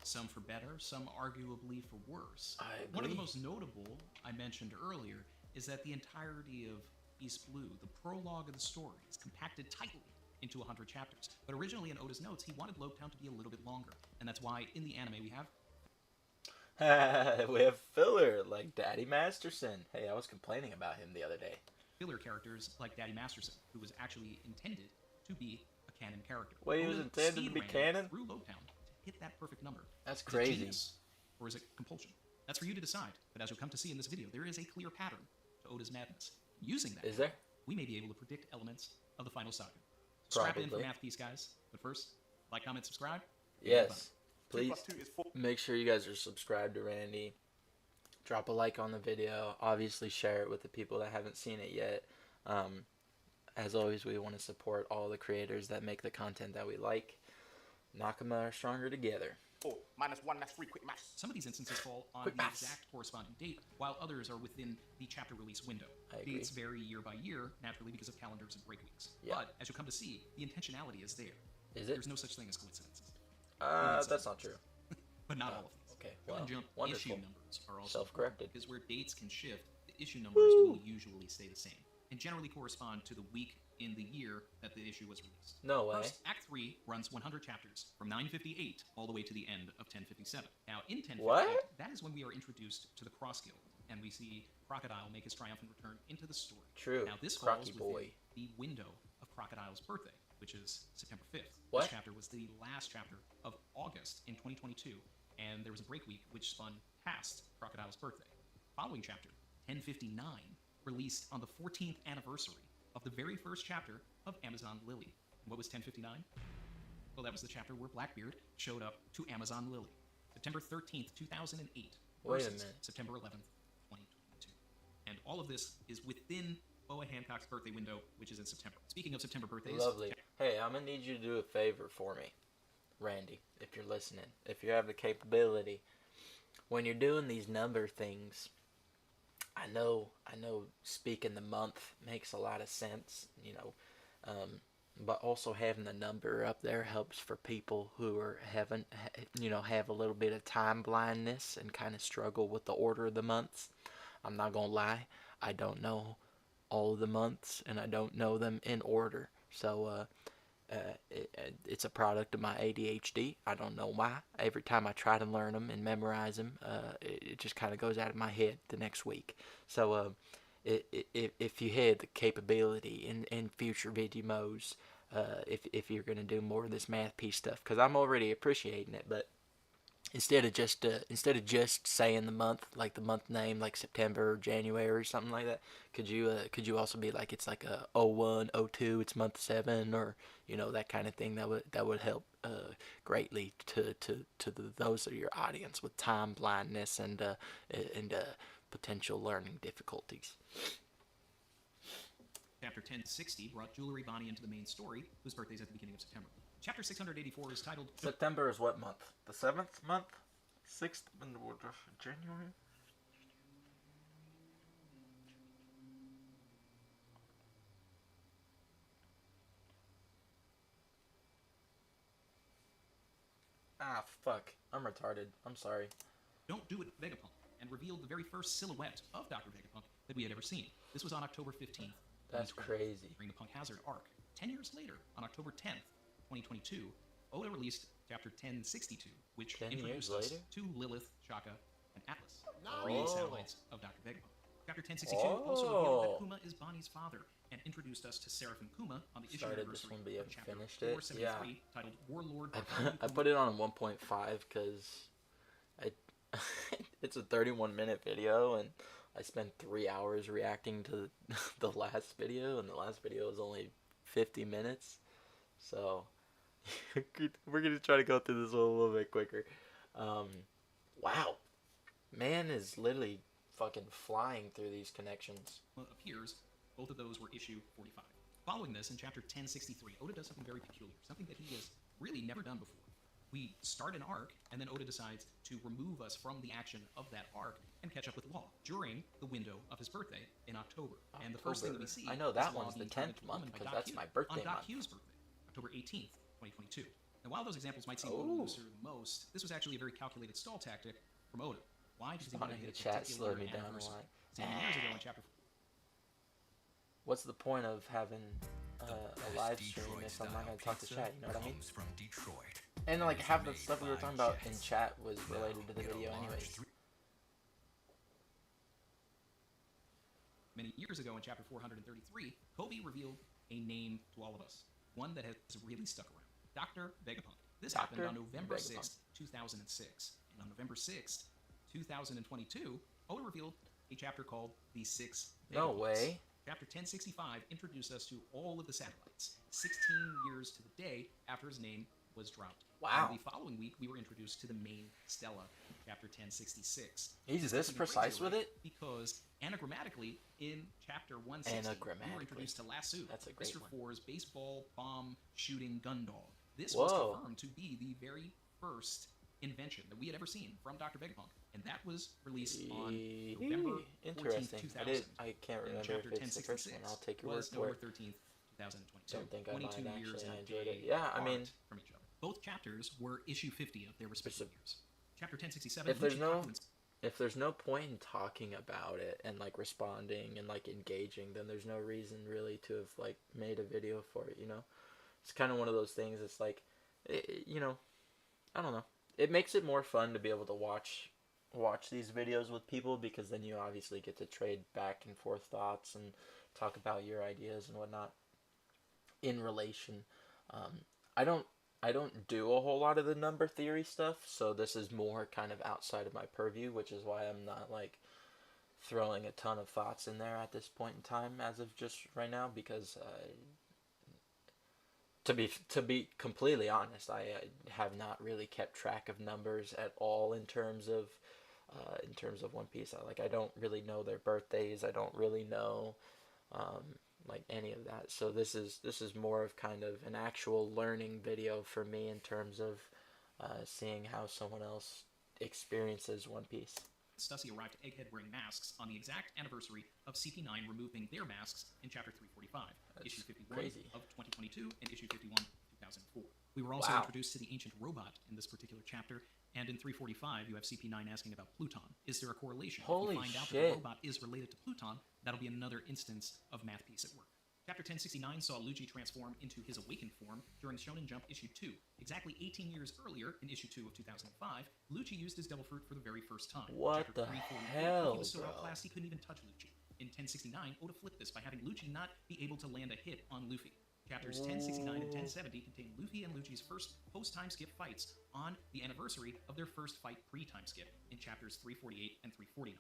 Some for better, some arguably for worse. I One of the agree. most notable I mentioned earlier is that the entirety of East Blue, the prologue of the story, is compacted tightly into 100 chapters. But originally in Oda's notes, he wanted Lobetown to be a little bit longer, and that's why in the anime we have We have filler, like Daddy Masterson. Hey, I was complaining about him the other day. filler characters like Daddy Masterson, who was actually intended to be a canon character. Wait, he was Oda intended to speed be ran canon? through Lobetown to hit that perfect number. That's Is it crazy. genius, or is it compulsion? That's for you to decide. But as you'll come to see in this video, there is a clear pattern to Oda's madness. Using that, Is there? we may be able to predict elements of the final saga. Strap in for Probably. Math Piece, guys. But first, like, comment, subscribe. Yes. 2 Please + 2 is 4. make sure you guys are subscribed to Randy. Drop a like on the video. Obviously, share it with the people that haven't seen it yet. As always, we want to support all the creators that make the content that we like. Nakama are stronger together. 4 - 1, that's 3 quick maths. Some of these instances fall on Quick the maths. exact corresponding date, while others are within the chapter release window. I agree. Dates vary year by year, naturally because of calendars and break weeks. Yeah. But, as you'll come to see, the intentionality is there. Is it? There's no such thing as coincidences. That's not true. But not all of these. Okay, Well, well, Jump wonderful. issue numbers are also Self-corrected. because where dates can shift, the issue numbers will usually stay the same and generally correspond to the week in the year that the issue was released. No way. First, Act 3 runs 100 chapters from 958 all the way to the end of 1057. Now, in 1058, What? that is when we are introduced to the Cross Guild, and we see Crocodile make his triumphant return into the story. True. Now, this Crocky falls boy. within the window of Crocodile's birthday, which is September 5th. What? This chapter was the last chapter of August in 2022, and there was a break week which spun past Crocodile's birthday. Following chapter, 1059, released on the 14th anniversary of the very first chapter of Amazon Lily. And what was 1059? Well, that was the chapter where Blackbeard showed up to Amazon Lily. September 13th, 2008 Wait a versus minute. September 11th, 2022. And all of this is within Boa Hancock's birthday window, which is in September. Speaking of September birthdays... Lovely. Hey, I'm gonna need you to do a favor for me, Randy, if you're listening. If you have the capability, when you're doing these number things, I know speaking the month makes a lot of sense, but also having the number up there helps for people who are have a little bit of time blindness and kind of struggle with the order of the months. I'm not gonna lie, I don't know all of the months and I don't know them in order, so it's a product of my ADHD. I don't know why. Every time I try to learn them and memorize them, it just kind of goes out of my head the next week. So if you had the capability in future videos, if you're going to do more of this math piece stuff, because I'm already appreciating it, but instead of just saying the month, like the month name, like September or January or something like that, could you also be like, it's like a 01, 02, it's month 7, or that kind of thing? That would help greatly to those of your audience with time blindness and potential learning difficulties. Chapter 1060 brought Jewelry Bonnie into the main story, whose birthday is at the beginning of September. Chapter 684 is titled... September is what month? The 7th month? 6th in January? Ah, fuck. I'm retarded. I'm sorry. Don't Do It Vegapunk, and revealed the very first silhouette of Dr. Vegapunk that we had ever seen. This was on October 15th. That's crazy. During the Punk Hazard arc. 10 years later, on October 10th, 2022, Oda released Chapter 1062, which 10 years introduced us later? to Lilith, Shaka, and Atlas, Oh. 3 satellites of Dr. Vegapunk. Chapter 1062 also revealed that Kuma is Bonnie's father, and introduced us to Seraph and Kuma on the issue Started this anniversary one, but you of haven't Chapter finished it? 473, Yeah. titled Warlord. I put it on a 1.5 because it's a 31-minute video, and I spent 3 hours reacting to the last video, and the last video was only 50 minutes. So we're gonna try to go through this one a little bit quicker. Wow, man is literally fucking flying through these connections. Appears. Both of those were issue 45. Following this, in Chapter 1063, Oda does something very peculiar, something that he has really never done before. We start an arc, and then Oda decides to remove us from the action of that arc and catch up with Law during the window of his birthday in October. And the first thing that we see... I know is that Law one's the being turned 10th into a month, woman by because Doc that's Hughes my birthday on Doc month. Hughes' birthday, October 18th, 2022. Now, while those examples might seem a little looser than most, this was actually a very calculated stall tactic from Oda. Why? Because he wanted to The hit a chat particular slowed me down a anniversary. lot. 10 years ago in Chapter... What's the point of having a live stream if I'm not going to talk to chat, you know what I mean? From Detroit. And like half the stuff we were talking about in chat was related to the video anyways. Many years ago in Chapter 433, Kobe revealed a name to all of us. One that has really stuck around. Dr. Vegapunk. This happened on November 6th, 2006. And on November 6th, 2022, Oda revealed a chapter called The Six No Vegapunks. way. Chapter 1065 introduced us to all of the satellites, 16 years to the day after his name was dropped. Wow. And the following week, we were introduced to the main Stella, Chapter 1066. He's this precise with it? Because anagrammatically, in Chapter 160, we were introduced to Lasso, That's a great Mr. one. Four's baseball bomb shooting gun dog. This Whoa. was confirmed to be the very first invention that we had ever seen from Dr. Vegapunk, and that was released on November 14th, Interesting. 2000. I can't And remember Chapter if it's the first 1066 one. I'll take your word was for November it. 13th, 2022. Don't think I 22 mind, years actually. and I a enjoyed day it. Yeah, I mean, apart from each other. Both chapters were issue 50 of their respective years. Chapter 1067. If there's no point in talking about it and like responding and like engaging, then there's no reason really to have like made a video for it. It's kind of one of those things. It's like, I don't know. It makes it more fun to be able to watch these videos with people, because then you obviously get to trade back and forth thoughts and talk about your ideas and whatnot in relation. I don't do a whole lot of the number theory stuff, so this is more kind of outside of my purview, which is why I'm not like throwing a ton of thoughts in there at this point in time as of just right now, because to be completely honest, I have not really kept track of numbers at all in terms of One Piece. I don't really know their birthdays. I don't really know like any of that. So this is more of kind of an actual learning video for me in terms of seeing how someone else experiences One Piece. Stussy arrived at Egghead wearing masks on the exact anniversary of CP9 removing their masks in Chapter 345, issue 51 crazy. of 2022 and issue 51 of 2004. We were also introduced to the ancient robot in this particular chapter, and in 345 you have CP9 asking about Pluton. Is there a correlation? Holy if we find out that shit. the robot is related to Pluton, that'll be another instance of math piece at work. Chapter 1069 saw Luigi transform into his awakened form during Shonen Jump issue 2. Exactly 18 years earlier, in issue 2 of 2005, Luigi used his Devil Fruit for the very first time. What Chapter the 344, hell, he was so bro? outclassed he couldn't even touch Luigi. In 1069, Oda flipped this by having Luigi not be able to land a hit on Luffy. Chapters 1069 and 1070 contain Luffy and Luigi's first post-time skip fights on the anniversary of their first fight pre-time skip in chapters 348 and 349.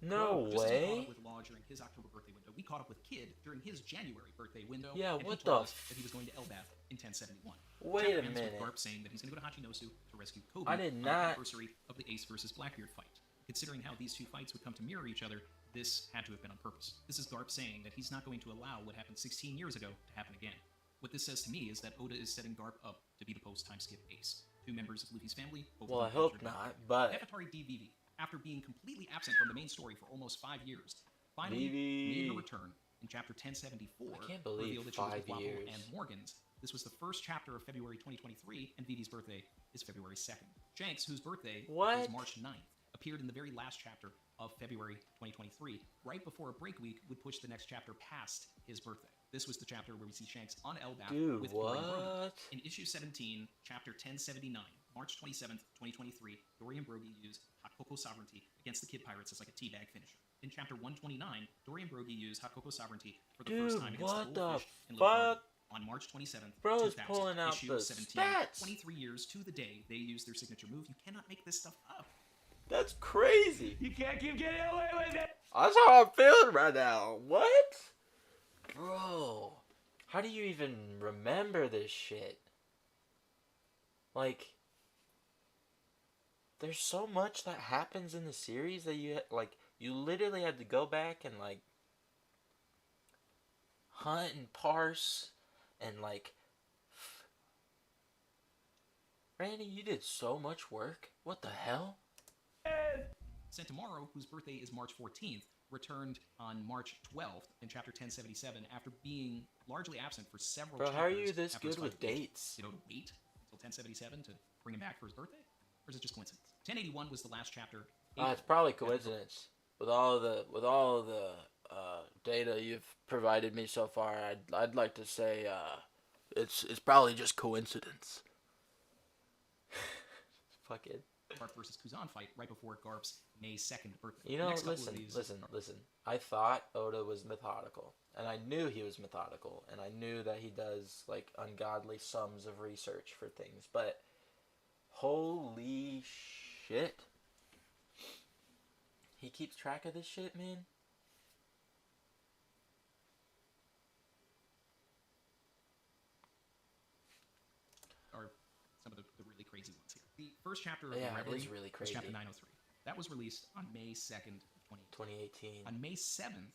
No Just as we caught way. up with Law during his October birthday window, we caught up with Kid during his January birthday window. Yeah, and what he told the us that he was going to Elbaf in 1071. Wait Chapter a ends minute. with Garp saying that he's going to go to Hachinosu to rescue Kobe I did on not- the anniversary of the Ace versus Blackbeard fight. Considering how these two fights would come to mirror each other, this had to have been on purpose. This is Garp saying that he's not going to allow what happened 16 years ago to happen again. What this says to me is that Oda is setting Garp up to be the post-time skip Ace. Two members of Luffy's family, both Well, of I them hope captured by not, but Nefertari D. Vivi, after being completely absent from the main story for almost 5 years, finally Vivi. made her return in chapter 1074. I can't believe revealed that she was 5 with Wapol years. and Morgans. This was the first chapter of February 2023, and Vivi's birthday is February 2nd. Shanks, whose birthday What? is March 9th, appeared in the very last chapter of February 2023, right before a break week would push the next chapter past his birthday. This was the chapter where we see Shanks on Elbaf Dude, with Dorian Brody. what? In issue 17, chapter 1079, March 27th, 2023, Dorian Brody used Hot Cocoa Sovereignty against the Kid Pirates as like a teabag finisher. In chapter 129, Dorian Brody used Hot Cocoa Sovereignty for the first Dude, time against what the the Goldfish in Little Garden. fuck? On March 27th, Bro's 2000, pulling out issue the 17, stats. 23 years to the day they used their signature move. You cannot make this stuff up. That's crazy. You can't keep getting away with it. That's how I'm feeling right now. What? Bro, how do you even remember this shit? Like, there's so much that happens in the series that you literally had to go back and like hunt and parse and like Randy, you did so much work. What the hell? Sentomaro, whose birthday is March 14th, returned on March 12th in chapter 1077 after being largely absent for several Bro, chapters. how are you this after his good with fight with Kid. dates? Did Oda wait until 1077 to bring him back for his birthday? Or is it just coincidence? 1081 was the last chapter. It's probably coincidence. With all the data you've provided me so far, I'd like to say it's probably just coincidence. Fuck it. Garp versus Kuzan fight right before Garp's May 2nd birthday. You The know, next couple of listen. these- I thought Oda was methodical, and I knew he was methodical, and I knew that he does like ungodly sums of research for things, but holy shit. He keeps track of this shit, man. Are some of the really crazy ones here. The first chapter of Yeah, the it Reverie is really was chapter crazy. 903. That was released on May 2nd, 2018. 2018. On May 7th,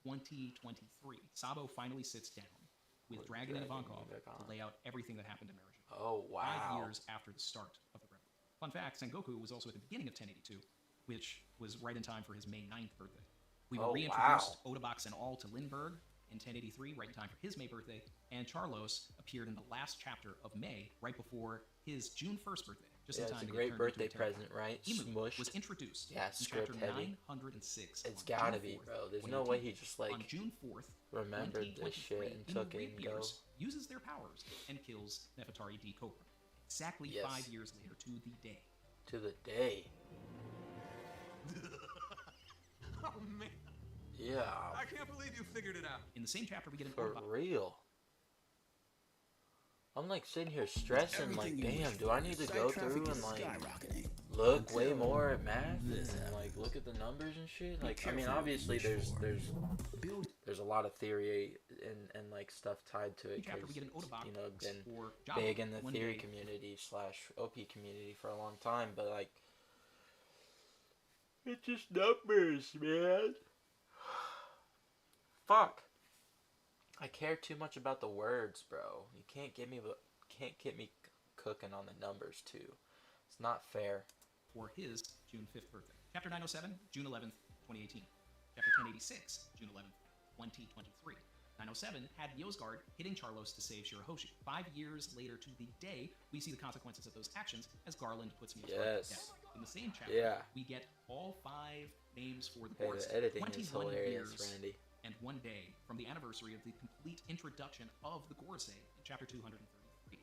2023, Sabo finally sits down with Dragon and Dragon Ivankov and Ivankov. to lay out everything that happened to Marajin. Oh, wow. 5 years after the start of the Reverie. Fun fact, Sengoku was also at the beginning of 1082, which was right in time for his May 9th birthday. We were Oh, reintroduced, wow. Odabox and all, to Lindbergh in 1083, right in time for his May birthday, and Charlos appeared in the last chapter of May, right before his June 1st birthday. just Yeah, in it's time a to great get turned into birthday a terrible present, right? Emu Smushed. was introduced Yeah, in script chapter heavy. 906. It's on gotta June be, 4th, bro. There's no way he just, like, on June 4th, remembered this shit and took it and go. reappears, uses their powers, and kills Nefertari D. Cobra. Exactly Yes. 5 years later, to the day. To the day. Oh man, Yeah, I can't believe you figured it out. In the same chapter, we get an for Elbaf. real. I'm like sitting here stressing, like, damn, do I need to go through and like look way more at math and like look at the numbers and shit? Like, I mean, obviously there's a lot of theory and like stuff tied to it Chapter, we because get an Oda you know I've been or Java, big in the one theory day. community / OP community for a long time, but like it's just numbers, man. Fuck. I care too much about the words, bro. You can't get me cooking on the numbers too. It's not fair. For his June 5th birthday. Chapter 907, June 11th, 2018. Chapter 1086, June 11th, 2023. 907 had Yozgard hitting Charlos to save Shirahoshi. 5 years later to the day, we see the consequences of those actions as Garland puts Yozgard to death. In the same chapter, we get all 5 names for the Hey, course. the editing is 21 hilarious, years Randy. and 1 day from the anniversary of the complete introduction of the Gorosei in chapter 233.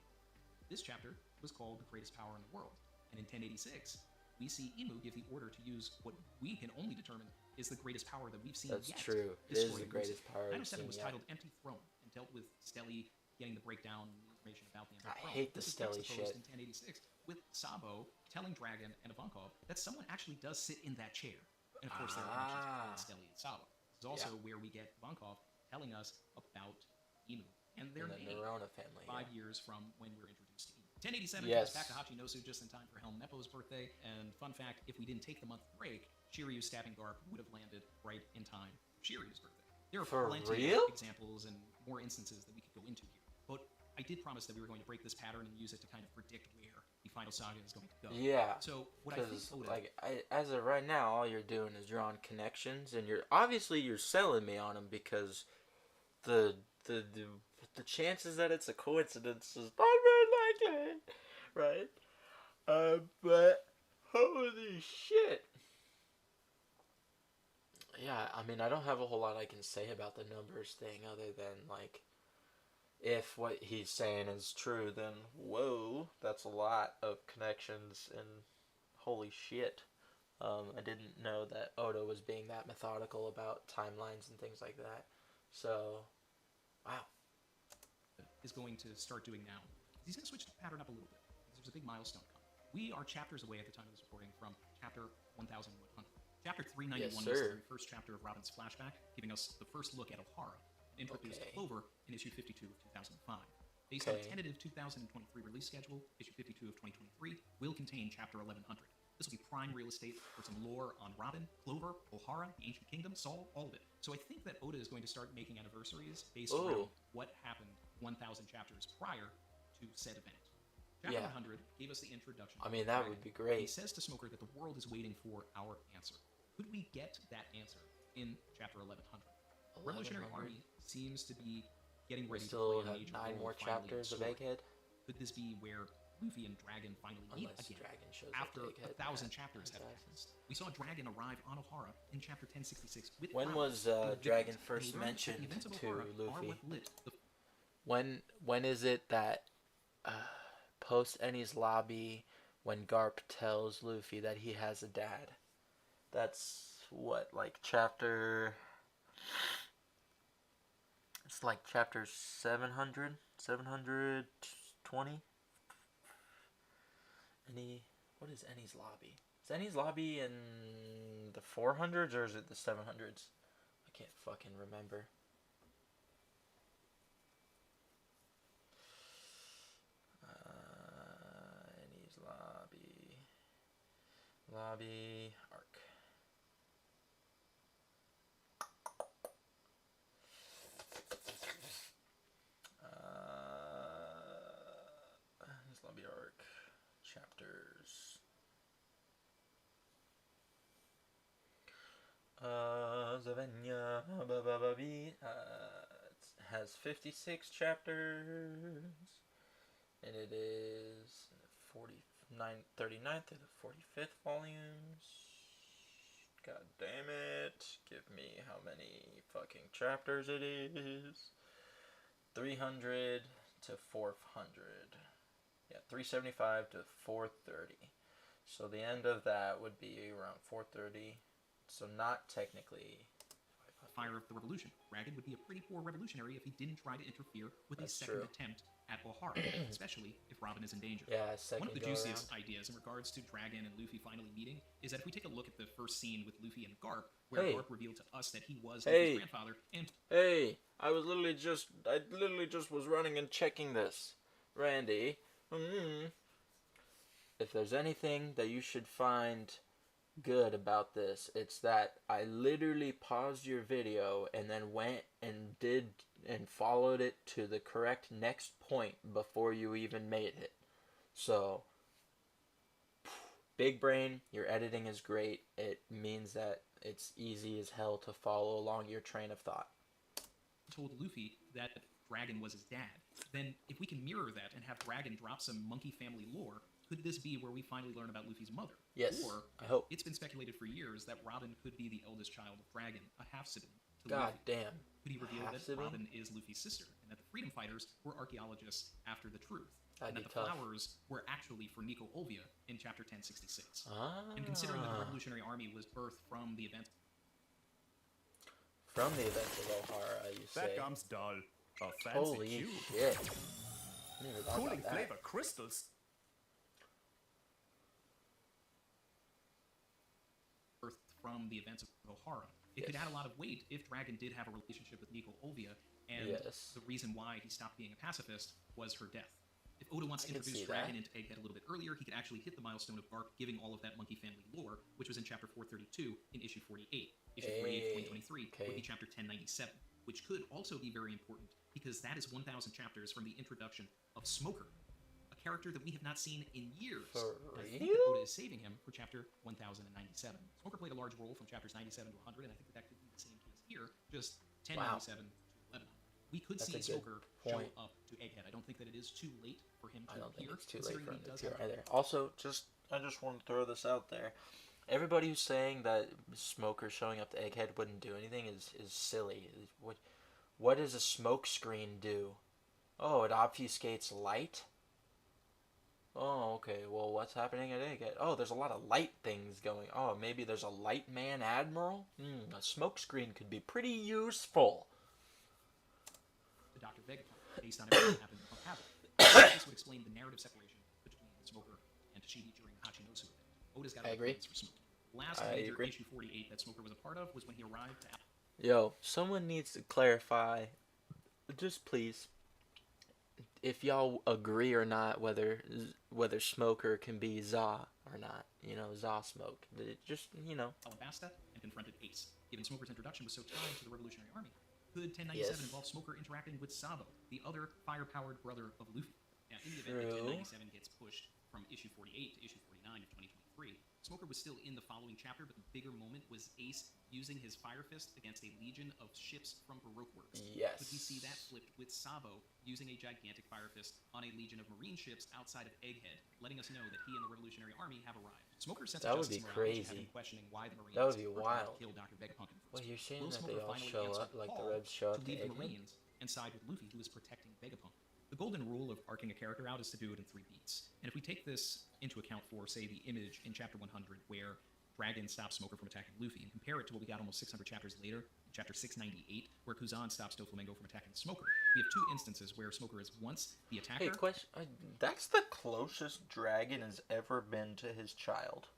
This chapter was called The Greatest Power in the World, and in 1086, we see Imu give the order to use what we can only determine is the greatest power that we've seen That's yet. true. It is the greatest power we've 907 seen was yet. titled Empty Throne and dealt with Steli getting the breakdown and information about the Empty I Throne. hate the This is Steli juxtaposed shit. in 1086 with Sabo telling Dragon and Ivankov that someone actually does sit in that chair. And of course, there are connections between Steli and Sabo. This is also where we get Ivankov telling us about Imu and their And the name. Nerona family. 5 years from when we're introduced to Imu. 1087 Yes. comes Takahashi Nosu just in time for Helm Neppo's birthday. And fun fact, if we didn't take the month break, Shiryu's stabbing Garp would have landed right in time for Shiryu's birthday. There are For plenty real? of examples and more instances that we could go into here. But I did promise that we were going to break this pattern and use it to kind of predict where the final saga is going to go. Yeah. So what I think Because Oda... like as of right now, all you're doing is drawing connections, and you're selling me on them because the chances that it's a coincidence is not very likely, right? But holy shit. Yeah, I mean, I don't have a whole lot I can say about the numbers thing other than, like, if what he's saying is true, then whoa, that's a lot of connections, and holy shit. I didn't know that Oda was being that methodical about timelines and things like that. So, wow. is going to start doing now. He's going to switch the pattern up a little bit. There's a big milestone coming. We are chapters away at the time of this recording from chapter 1100. Chapter 391 Yes, is sir. the first chapter of Robin's flashback, giving us the first look at Ohara, introduced Okay. Clover in issue 52 of 2005. Based on a Okay. tentative 2023 release schedule, issue 52 of 2023 will contain chapter 1100. This will be prime real estate for some lore on Robin, Clover, Ohara, the Ancient Kingdom, Saul, all of it. So I think that Oda is going to start making anniversaries based around what happened 1,000 chapters prior to said event. Chapter 100 gave us the introduction. I mean, that would be great. He says to Smoker that the world is waiting for our answer. Could we get that answer in chapter 1100? Revolutionary Army seems to be getting We ready still to play a have major 9 role more finally in chapters of story. Egghead. Could this be where Luffy and Dragon finally meet Unless again? Dragon shows up After to Egghead. 1,000 chapters have passed. We saw Dragon arrive on Ohara in chapter 1066 with When Robin, was who was Dragon victims, first and we learned that the mentioned events of to Ohara are Luffy? what lit the When is it that post Ennie's lobby when Garp tells Luffy that he has a dad? That's what, like chapter... It's like chapter 700? 720? What is Ennie's lobby? Is Ennie's lobby in the 400s or is it the 700s? I can't fucking remember. Ennie's lobby arc. Ennie's lobby arc chapters. Zavenya, it has 56 chapters, and it is 40. 939 through the 45th volumes. God damn it. Give me how many fucking chapters it is. 300 to 400. Yeah, 375 to 430. So the end of that would be around 430. So not technically Fire of the Revolution. Dragon would be a pretty poor revolutionary if he didn't try to interfere with his second attempt at Vhall-t, especially if Robin is in danger. Yeah, second One of the go juiciest around. ideas in regards to Dragon and Luffy finally meeting is that if we take a look at the first scene with Luffy and Garp, where Garp revealed to us that he was Luffy's grandfather, and Hey, I literally just was running and checking this. Randy, if there's anything that you should find good about this, it's that I literally paused your video and then went and did and followed it to the correct next point before you even made it. So, big brain, your editing is great. It means that it's easy as hell to follow along your train of thought. told Luffy that Dragon was his dad, then if we can mirror that and have Dragon drop some monkey family lore, could this be where we finally learn about Luffy's mother? Yes, Or, I hope. it's been speculated for years that Robin could be the eldest child of Dragon, a half-sibling to God Luffy. damn. Could he reveal that Half-sibling? Robin is Luffy's sister, and that the Freedom Fighters were archaeologists after the truth, That'd and be that the tough. flowers were actually for Nico Olvia in chapter 1066. Ah. And considering that the Revolutionary Army was birthed from the events From the events of O'Hara, you say. That gum's dull. A fancy Holy cube. shit. Never thought Cooling about that. flavor crystals. birthed from the events of O'Hara. It could Yes. add a lot of weight if Dragon did have a relationship with Nico Olvia, and Yes. the reason why he stopped being a pacifist was her death. If Oda wants to I could introduce see Dragon that. into Egghead a little bit earlier, he could actually hit the milestone of Garp giving all of that monkey family lore, which was in chapter 432 in issue 48. Issue 48 of 2023 would Okay. be chapter 1097, which could also be very important because that is 1,000 chapters from the introduction of Smoker, a character that we have not seen in years. For I think real? that Oda is saving him for chapter 1097. Smoker played a large role from chapters 97 to 100, and I think that could be the same case here, just 1097 to 11. We could That's see a good Smoker show point. up to Egghead. I don't think that it is too late for him to I don't think appear, it's too late considering for he him to does appear have either. Also, I just want to throw this out there. Everybody who's saying that Smoker showing up to Egghead wouldn't do anything is silly. What does a smoke screen do? Oh, it obfuscates light? Oh, okay. Well, what's happening at Egghead? Oh, there's a lot of light things going. Oh, maybe there's a light man admiral? A smoke screen could be pretty useful. to Dr. Vegapunk, based on everything that happened in Punk Hazard. This would explain the narrative separation between Smoker and Tashigi during the Hachinosu event. Oda's got I a agree. plans for Smoker. Last I major agree. issue 48 that Smoker was a part of was when he arrived to Yo, someone needs to clarify, just please, if y'all agree or not whether Smoker can be Za or not. You know, Za Smoke. Just, you know. Alabasta and confronted Ace. Given Smoker's introduction was so tied to the Revolutionary Army, could 1097 Yes. involve Smoker interacting with Sabo, the other fire-powered brother of Luffy? Now, in the event that True. 1097 gets pushed from issue 48 to issue 49 of 2023, Smoker was still in the following chapter, but the bigger moment was Ace using his Fire Fist against a legion of ships from Baroque Works. Yes. Could we see that flipped with Sabo using a gigantic Fire Fist on a legion of marine ships outside of Egghead, letting us know that he and the Revolutionary Army have arrived? Smoker's sense That of would justice be and morality crazy. have been questioning why the Marines That would be were trying to wild. kill Dr. Vegapunk in the first Well, you're place. saying Will that Smoker they all finally show answer up, like the call Rebs show up to to leave the Egghead? Marines and side with Luffy, who is protecting Vegapunk. The golden rule of arcing a character out is to do it in 3 beats. And if we take this into account for, say, the image in Chapter 100, where Dragon stops Smoker from attacking Luffy, and compare it to what we got almost 600 chapters later, in Chapter 698, where Kuzan stops Doflamingo from attacking Smoker, we have 2 instances where Smoker is once the attacker. Hey, question. That's the closest Dragon has ever been to his child.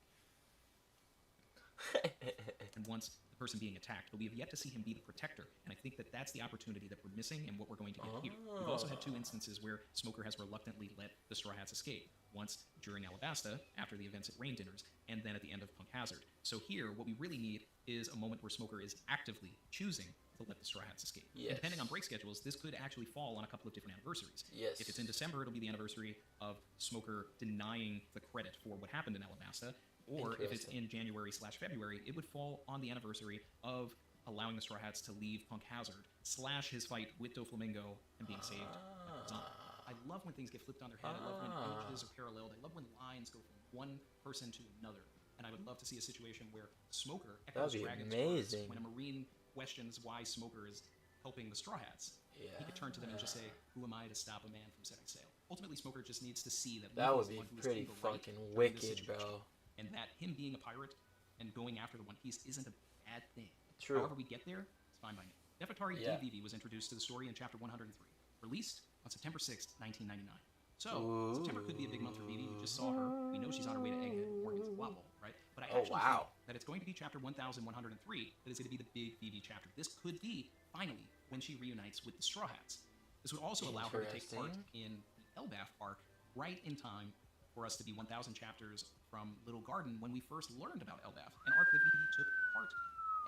and once the person being attacked, but we have yet to see him be the protector, and I think that that's the opportunity that we're missing and what we're going to get here. We've also had 2 instances where Smoker has reluctantly let the Straw Hats escape, once during Alabasta, after the events at Rain Dinners, and then at the end of Punk Hazard. So here, what we really need is a moment where Smoker is actively choosing to let the Straw Hats escape. Yes. And depending on break schedules, this could actually fall on a couple of different anniversaries. Yes. If it's in December, it'll be the anniversary of Smoker denying the credit for what happened in Alabasta, or if it's Interesting. in January/February, it would fall on the anniversary of allowing the Straw Hats to leave Punk Hazard / his fight with Doflamingo and being saved by Kazan. I I love when things get flipped on their head. I love when ages are paralleled. I love when lines go from one person to another. And I would love to see a situation where Smoker echoes Dragon's words when a Marine questions why Smoker is helping the Straw Hats. Yeah. He could turn to them and just say, "Who am I to stop a man from setting sail?" Ultimately, Smoker just needs to see that that would Luffy's be the one who is pretty in the right fucking during wicked, this situation, bro. and that him being a pirate and going after the One Piece isn't a bad thing. True. However we get there, it's fine by me. Nefertari DVV was introduced to the story in chapter 103, released on September 6th, 1999. So, September could be a big month for Vivi. We just saw her. We know she's on her way to Egghead, Morgan's Wobble, right? But I actually think that it's going to be chapter 1103 that is going to be the big Vivi chapter. This could be, finally, when she reunites with the Straw Hats. This would also allow her to take part in the Elbaf arc right in time for us to be 1,000 chapters from Little Garden when we first learned about Elbaf, an arc that Vivi took part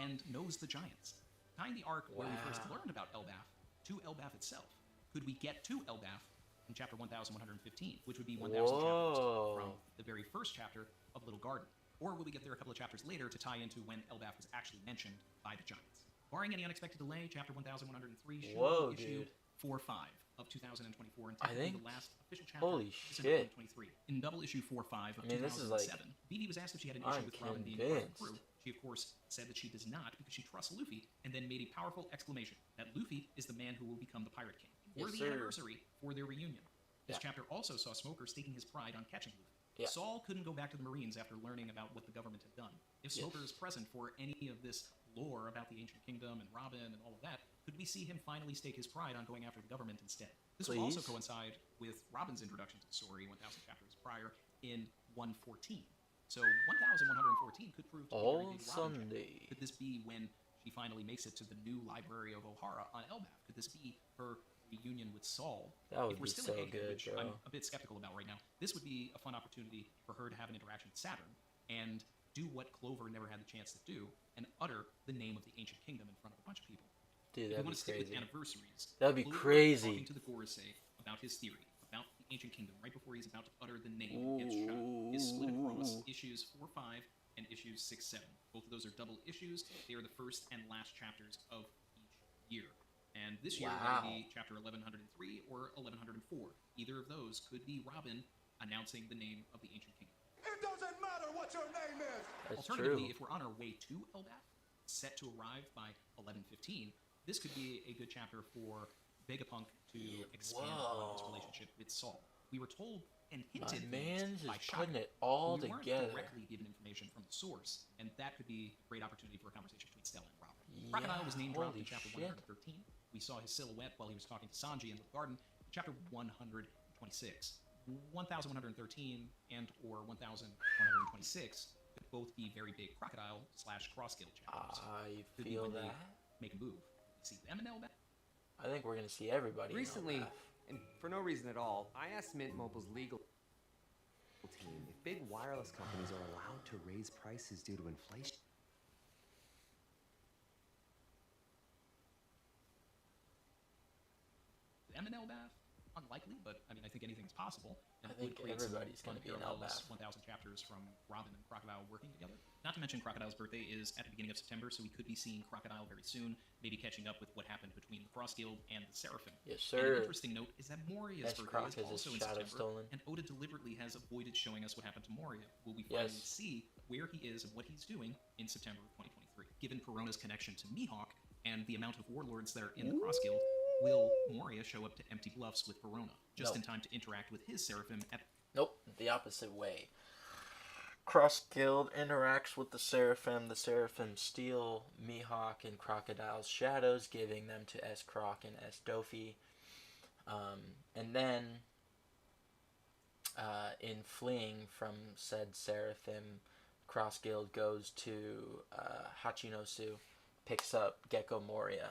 in and knows the giants. Tying the arc where we first learned about Elbaf to Elbaf itself. Could we get to Elbaf in chapter 1115, which would be 1,000 chapters from the very first chapter of Little Garden? Or will we get there a couple of chapters later to tie into when Elbaf was actually mentioned by the giants? Barring any unexpected delay, chapter 1103 should be issue 4-5 of 2024, and technically the last official chapter is in 2023. In double issue 4-5 of 2007, Vivi was asked if she had an issue with Robin being part of the crew. She, of course, said that she does not because she trusts Luffy, and then made a powerful exclamation that Luffy is the man who will become the Pirate King. Worthy anniversary for their reunion. This chapter also saw Smoker staking his pride on catching Luffy. Saul couldn't go back to the Marines after learning about what the government had done. If Smoker is present for any of this lore about the Ancient Kingdom and Robin and all of that, could we see him finally stake his pride on going after the government instead? This will also coincide with Robin's introduction to the story 1,000 chapters prior in 114. So 1,114 could prove to be a very big Robin chapter. Could this be when she finally makes it to the new library of Ohara on Elbaf? Could this be her reunion with Saul? That would if we're be still so in Egghead, good, which bro. I'm a bit skeptical about right now, this would be a fun opportunity for her to have an interaction with Saturn and do what Clover never had the chance to do and utter the name of the Ancient Kingdom in front of a bunch of people. Dude, that'd be crazy. Stick with anniversaries. That'd be Clover crazy. Talking to the Gorosei about his theory about the Ancient Kingdom right before he's about to utter the name against Shadow is split across issues 4-5 and issues 6-7. Both of those are double issues. They are the first and last chapters of each year. And this year will be chapter 1103 or 1104. Either of those could be Robin announcing the name of the Ancient Kingdom. It doesn't matter what your name is. That's Alternatively, true. if we're on our way to Elbaf, set to arrive by 1115, this could be a good chapter for Vegapunk to expand on his relationship with Saul. We were told and hinted man's by just Shaka, putting it all we weren't together. directly given information from the source, and that could be a great opportunity for a conversation between Stella and Robin. Crocodile was name dropped in chapter 113. We saw his silhouette while he was talking to Sanji in the garden in chapter 126. 1113 and or 1126 could both be very big Crocodile / Cross-Guild chapters. I Could be feel when they that. make a move. See them in Elbaf? I think we're gonna see everybody. Recently, in Elbaf. and for no reason at all, I asked Mint Mobile's legal team if big wireless companies are allowed to raise prices due to inflation. Them in Elbaf? Unlikely, but I mean, I think anything's possible. And I it would think create some everybody's fun gonna be in parallels, Elbaf. 1,000 chapters from Robin and Crocodile working together. Not to mention Crocodile's birthday is at the beginning of September, so we could be seeing Crocodile very soon, maybe catching up with what happened between the Cross Guild and the Seraphim. Yes, And sir. an interesting note is that Moria's Yes, birthday Croc is has also his in shadow September, stolen. and Oda deliberately has avoided showing us what happened to Moria. Will we finally see where he is and what he's doing in September of 2023? Given Perona's connection to Mihawk and the amount of warlords that are in the Cross Guild, will Moria show up to Empty Bluffs with Perona just in time to interact with his Seraphim at... Nope, the opposite way. Cross Guild interacts with the Seraphim steal Mihawk and Crocodile's shadows, giving them to S. Croc and S. Dofi. And then, in fleeing from said Seraphim, Cross Guild goes to Hachinosu, picks up Gecko Moria,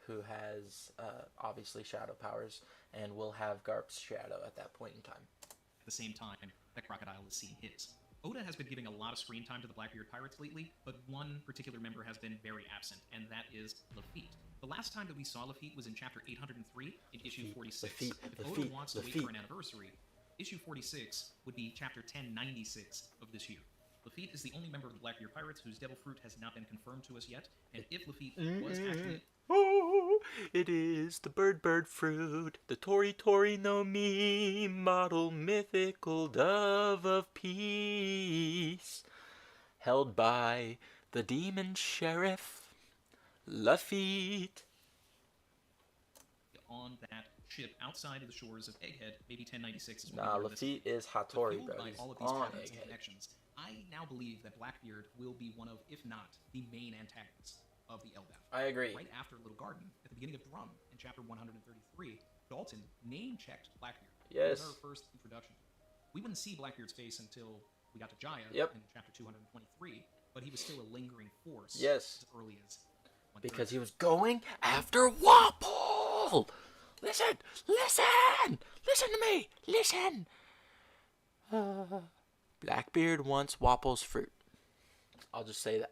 who has obviously shadow powers, and will have Garp's shadow at that point in time. At the same time that Crocodile is seeing his. Oda has been giving a lot of screen time to the Blackbeard Pirates lately, but one particular member has been very absent, and that is Lafitte. The last time that we saw Lafitte was in chapter 803 in issue 46. If Oda wants to wait for an anniversary, issue 46 would be chapter 1096 of this year. Lafitte is the only member of the Blackbeard Pirates whose Devil Fruit has not been confirmed to us yet, and if Lafitte was actually Oh, it is the bird fruit, the Tori no Mi, model mythical dove of peace, held by the demon sheriff, Lafitte. On that ship outside of the shores of Egghead, maybe 1096 is what Nah, we learned this. Lafitte is But Hattori, fueled bro. by He's all of these on patterns and Egghead. connections, I now believe that Blackbeard will be one of, if not the main antagonist of the Elbaf. I agree. Right after Little Garden, at the beginning of Drum, in chapter 133, Dalton name-checked Blackbeard. Yes. That was our first introduction. We wouldn't see Blackbeard's face until we got to Jaya Yep. in chapter 223, but he was still a lingering force Yes. as early as 130. Because he was going after Wapol! Listen! Listen! Listen to me! Listen! Blackbeard wants Wapol's fruit. I'll just say that.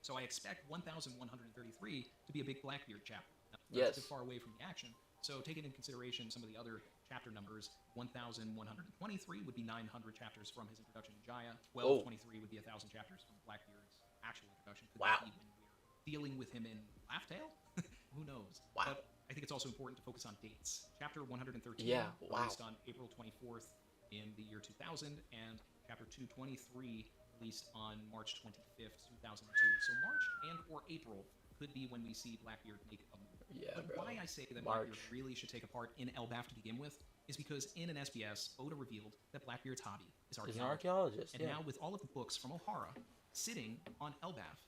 So I expect 1133 to be a big Blackbeard chapter. Now, Yes. It's a bit far away from the action, so taking into consideration some of the other chapter numbers, 1123 would be 900 chapters from his introduction to Jaya. 1223 would be 1,000 chapters from Blackbeard's actual introduction. Could Wow. that be when we're dealing with him in Laughtail? Who knows? Wow. But I think it's also important to focus on dates. Chapter 113 Yeah, wow. released on April 24th in the year 2000, and chapter 223 released on March 25th, 2002. So March and or April could be when we see Blackbeard make a move. Yeah, But bro. why I say that March. Blackbeard really should take a part in Elbaf to begin with is because in an SBS, Oda revealed that Blackbeard's hobby is He's an archaeology. archaeologist, And yeah. now with all of the books from O'Hara sitting on Elbaf,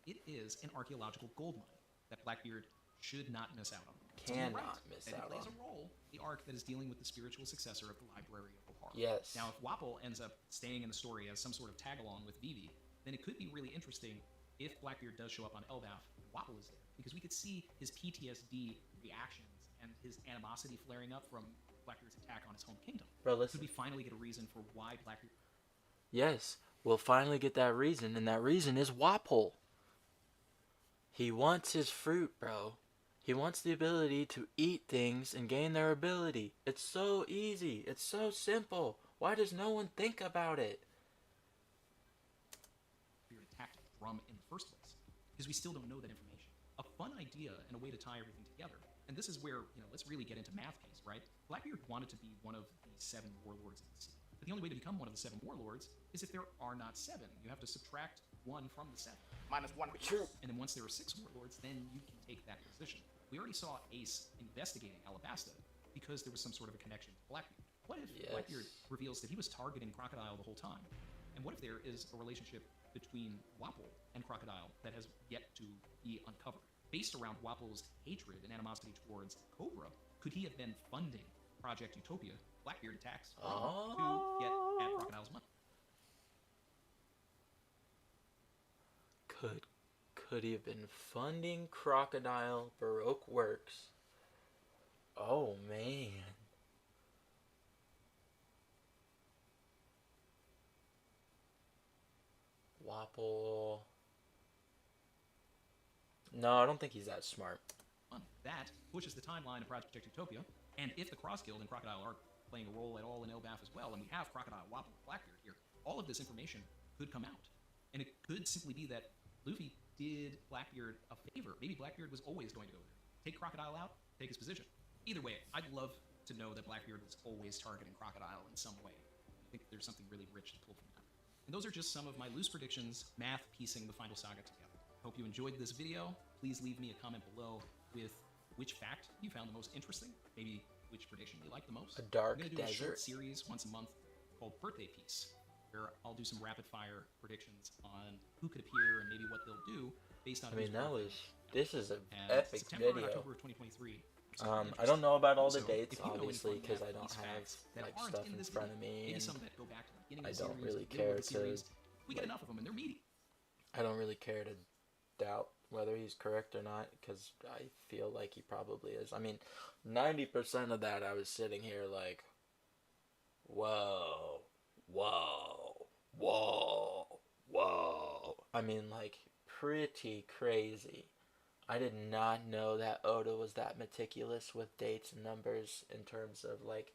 it is an archaeological goldmine that Blackbeard should not miss out on. So you're Cannot right, miss that out it plays on. a role in the arc that is dealing with the spiritual successor of the Library of O'Hara. Yes. Now, if Wapol ends up staying in the story as some sort of tag-along with Vivi, then it could be really interesting if Blackbeard does show up on Elbaf and Wapol is there, because we could see his PTSD reactions and his animosity flaring up from Blackbeard's attack on his home kingdom. Bro, Could listen. we finally get a reason for why Blackbeard... Yes, we'll finally get that reason, and that reason is Wapol. He wants his fruit, bro. He wants the ability to eat things and gain their ability. It's so easy. It's so simple. Why does no one think about it? attacked Drum in the first place, because we still don't know that information. A fun idea and a way to tie everything together. And this is where, let's really get into math case, right? Blackbeard wanted to be one of the 7 warlords of the sea. But the only way to become one of the 7 warlords is if there are not 7. You have to subtract 1 from the 7. -1. True. And then once there are 6 warlords, then you can take that position. We already saw Ace investigating Alabasta because there was some sort of a connection to Blackbeard. What if Yes. Blackbeard reveals that he was targeting Crocodile the whole time? And what if there is a relationship between Wapol and Crocodile that has yet to be uncovered? Based around Wapol's hatred and animosity towards Cobra, could he have been funding Project Utopia? Blackbeard attacks to get at Crocodile's money. Could he have been funding Crocodile Baroque Works? Oh, man. Wapol. No, I don't think he's that smart. That pushes the timeline of Project Utopia, and if the Cross Guild and Crocodile are playing a role at all in Elbaf as well, and we have Crocodile, Wapol, and Blackbeard here, all of this information could come out. And it could simply be that Luffy did Blackbeard a favor. Maybe Blackbeard was always going to go there. Take Crocodile out, take his position. Either way, I'd love to know that Blackbeard was always targeting Crocodile in some way. I think there's something really rich to pull from that. And those are just some of my loose predictions, math piecing the final saga together. Hope you enjoyed this video. Please leave me a comment below with which fact you found the most interesting, maybe which prediction you liked the most. A dark I'm going to do a short desert. series once a month called Birthday Piece, where I'll do some rapid fire predictions on who could appear and maybe what they'll do based on I mean, who's that birthday. was... This is an And epic September and video. October of 2023. I don't know about all the So, dates, if you know any obviously, fun because math I don't piece have facts that like aren't stuff in in this front of video, me, maybe and some that go back to the beginning I of the don't series, really the middle care of the series. to, We get like- enough of them, and they're meaty. I don't really care to doubt whether he's correct or not, because I feel like he probably is. I mean, 90% of that I was sitting here like, whoa, whoa, whoa, whoa. I mean, like, pretty crazy. I did not know that Oda was that meticulous with dates and numbers in terms of, like,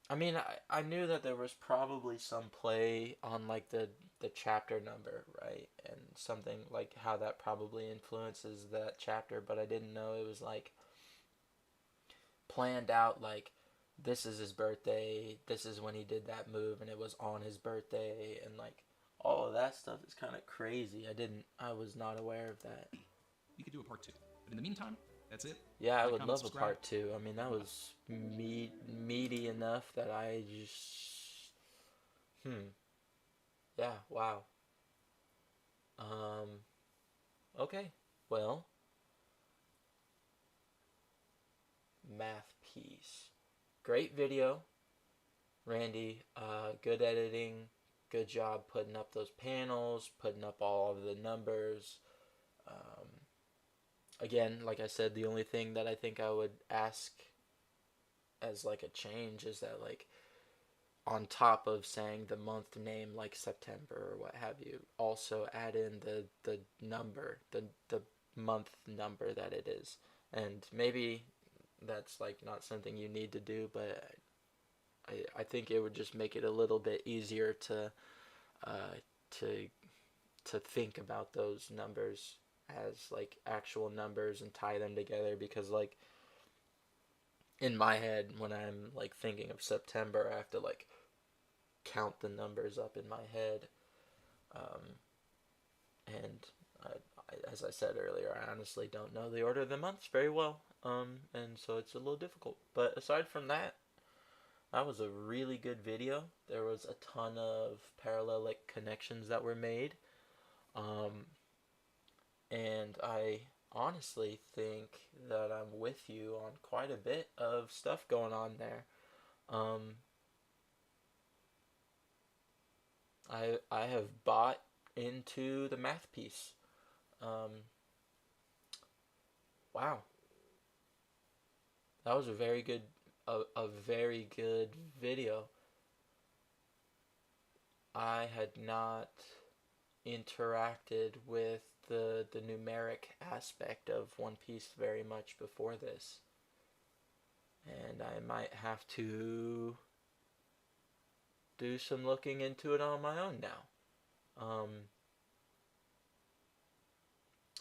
I mean, I knew that there was probably some play on, like, the the chapter number, right? And something like how that probably influences that chapter, but I didn't know it was like planned out, like this is his birthday, this is when he did that move, and it was on his birthday, and like all of that stuff is kind of crazy. I was not aware of that. We could do a part 2. But in the meantime, that's it. Yeah, I Like, would comment, love a subscribe. part 2. I mean, that was meaty enough that I just... Yeah, wow. Okay. Well, math piece. Great video. Randy, good editing. Good job putting up those panels, putting up all of the numbers. Again, like I said, the only thing that I think I would ask as like a change is that, like, on top of saying the month name like September or what have you, also add in the number, the month number that it is. And maybe that's like not something you need to do, but I think it would just make it a little bit easier to think about those numbers as like actual numbers and tie them together, because like in my head when I'm like thinking of September, I have to like count the numbers up in my head, and as I said earlier, I honestly don't know the order of the months very well, and so it's a little difficult. But aside from that, that was a really good video. There was a ton of parallelic connections that were made, and I honestly think that I'm with you on quite a bit of stuff going on there. I have bought into the math piece. Wow, that was a very good video. I had not interacted with the numeric aspect of One Piece very much before this, and I might have to do some looking into it on my own now.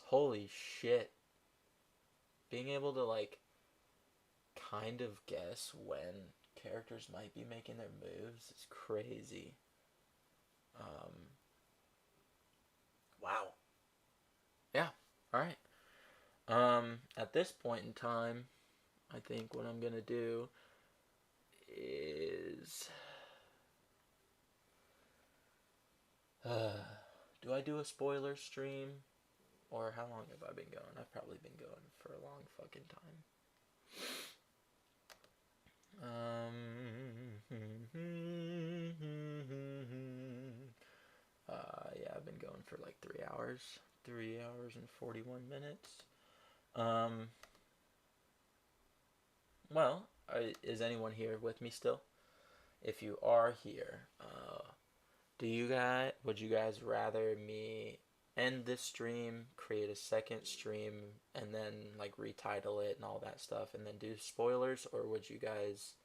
Holy shit. Being able to like kind of guess when characters might be making their moves is crazy. Wow. Yeah, alright. At this point in time, I think what I'm gonna do is... do I do a spoiler stream? Or how long have I been going? I've probably been going for a long fucking time. Yeah, I've been going for like 3 hours. 3 hours and 41 minutes. Well, is anyone here with me still? If you are here, would you guys rather me end this stream, create a second stream, and then like retitle it and all that stuff, and then do spoilers, or would you guys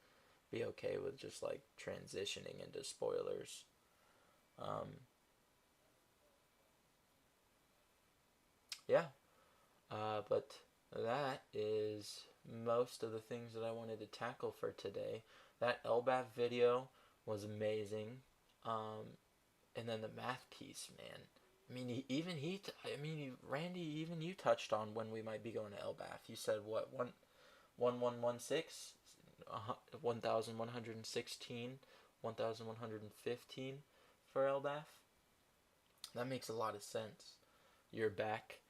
be okay with just like transitioning into spoilers? Yeah, but that is most of the things that I wanted to tackle for today. That Elbaf video was amazing, and then the math piece, man. I mean, Randy, even you touched on when we might be going to Elbaf. You said what, 1116, 1116, 1115 for Elbaf. That makes a lot of sense. You're back.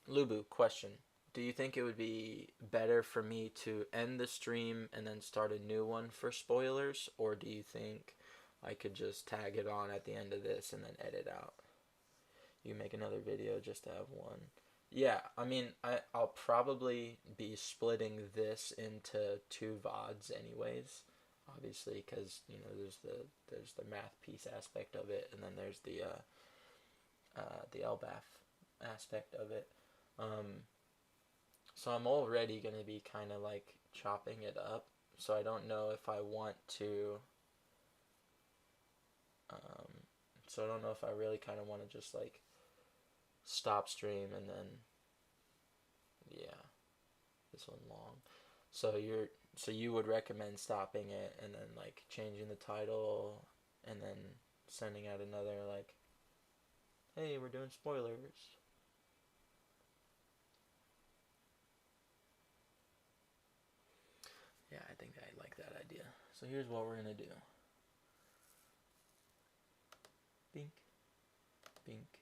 Lubu, question. Do you think it would be better for me to end the stream and then start a new one for spoilers, or do you think I could just tag it on at the end of this and then edit out? You make another video just to have one. Yeah, I mean, I'll probably be splitting this into 2 VODs anyways, obviously, because, you know, there's the math piece aspect of it, and then there's the Elbaf aspect of it. So I'm already going to be kind of like chopping it up, so I don't know if I want to So I don't know if I really kind of want to just like stop stream and then, yeah, this one long. So you would recommend stopping it and then like changing the title and then sending out another like, hey, we're doing spoilers. Yeah, I think I like that idea. So here's what we're gonna do. Bink, bink.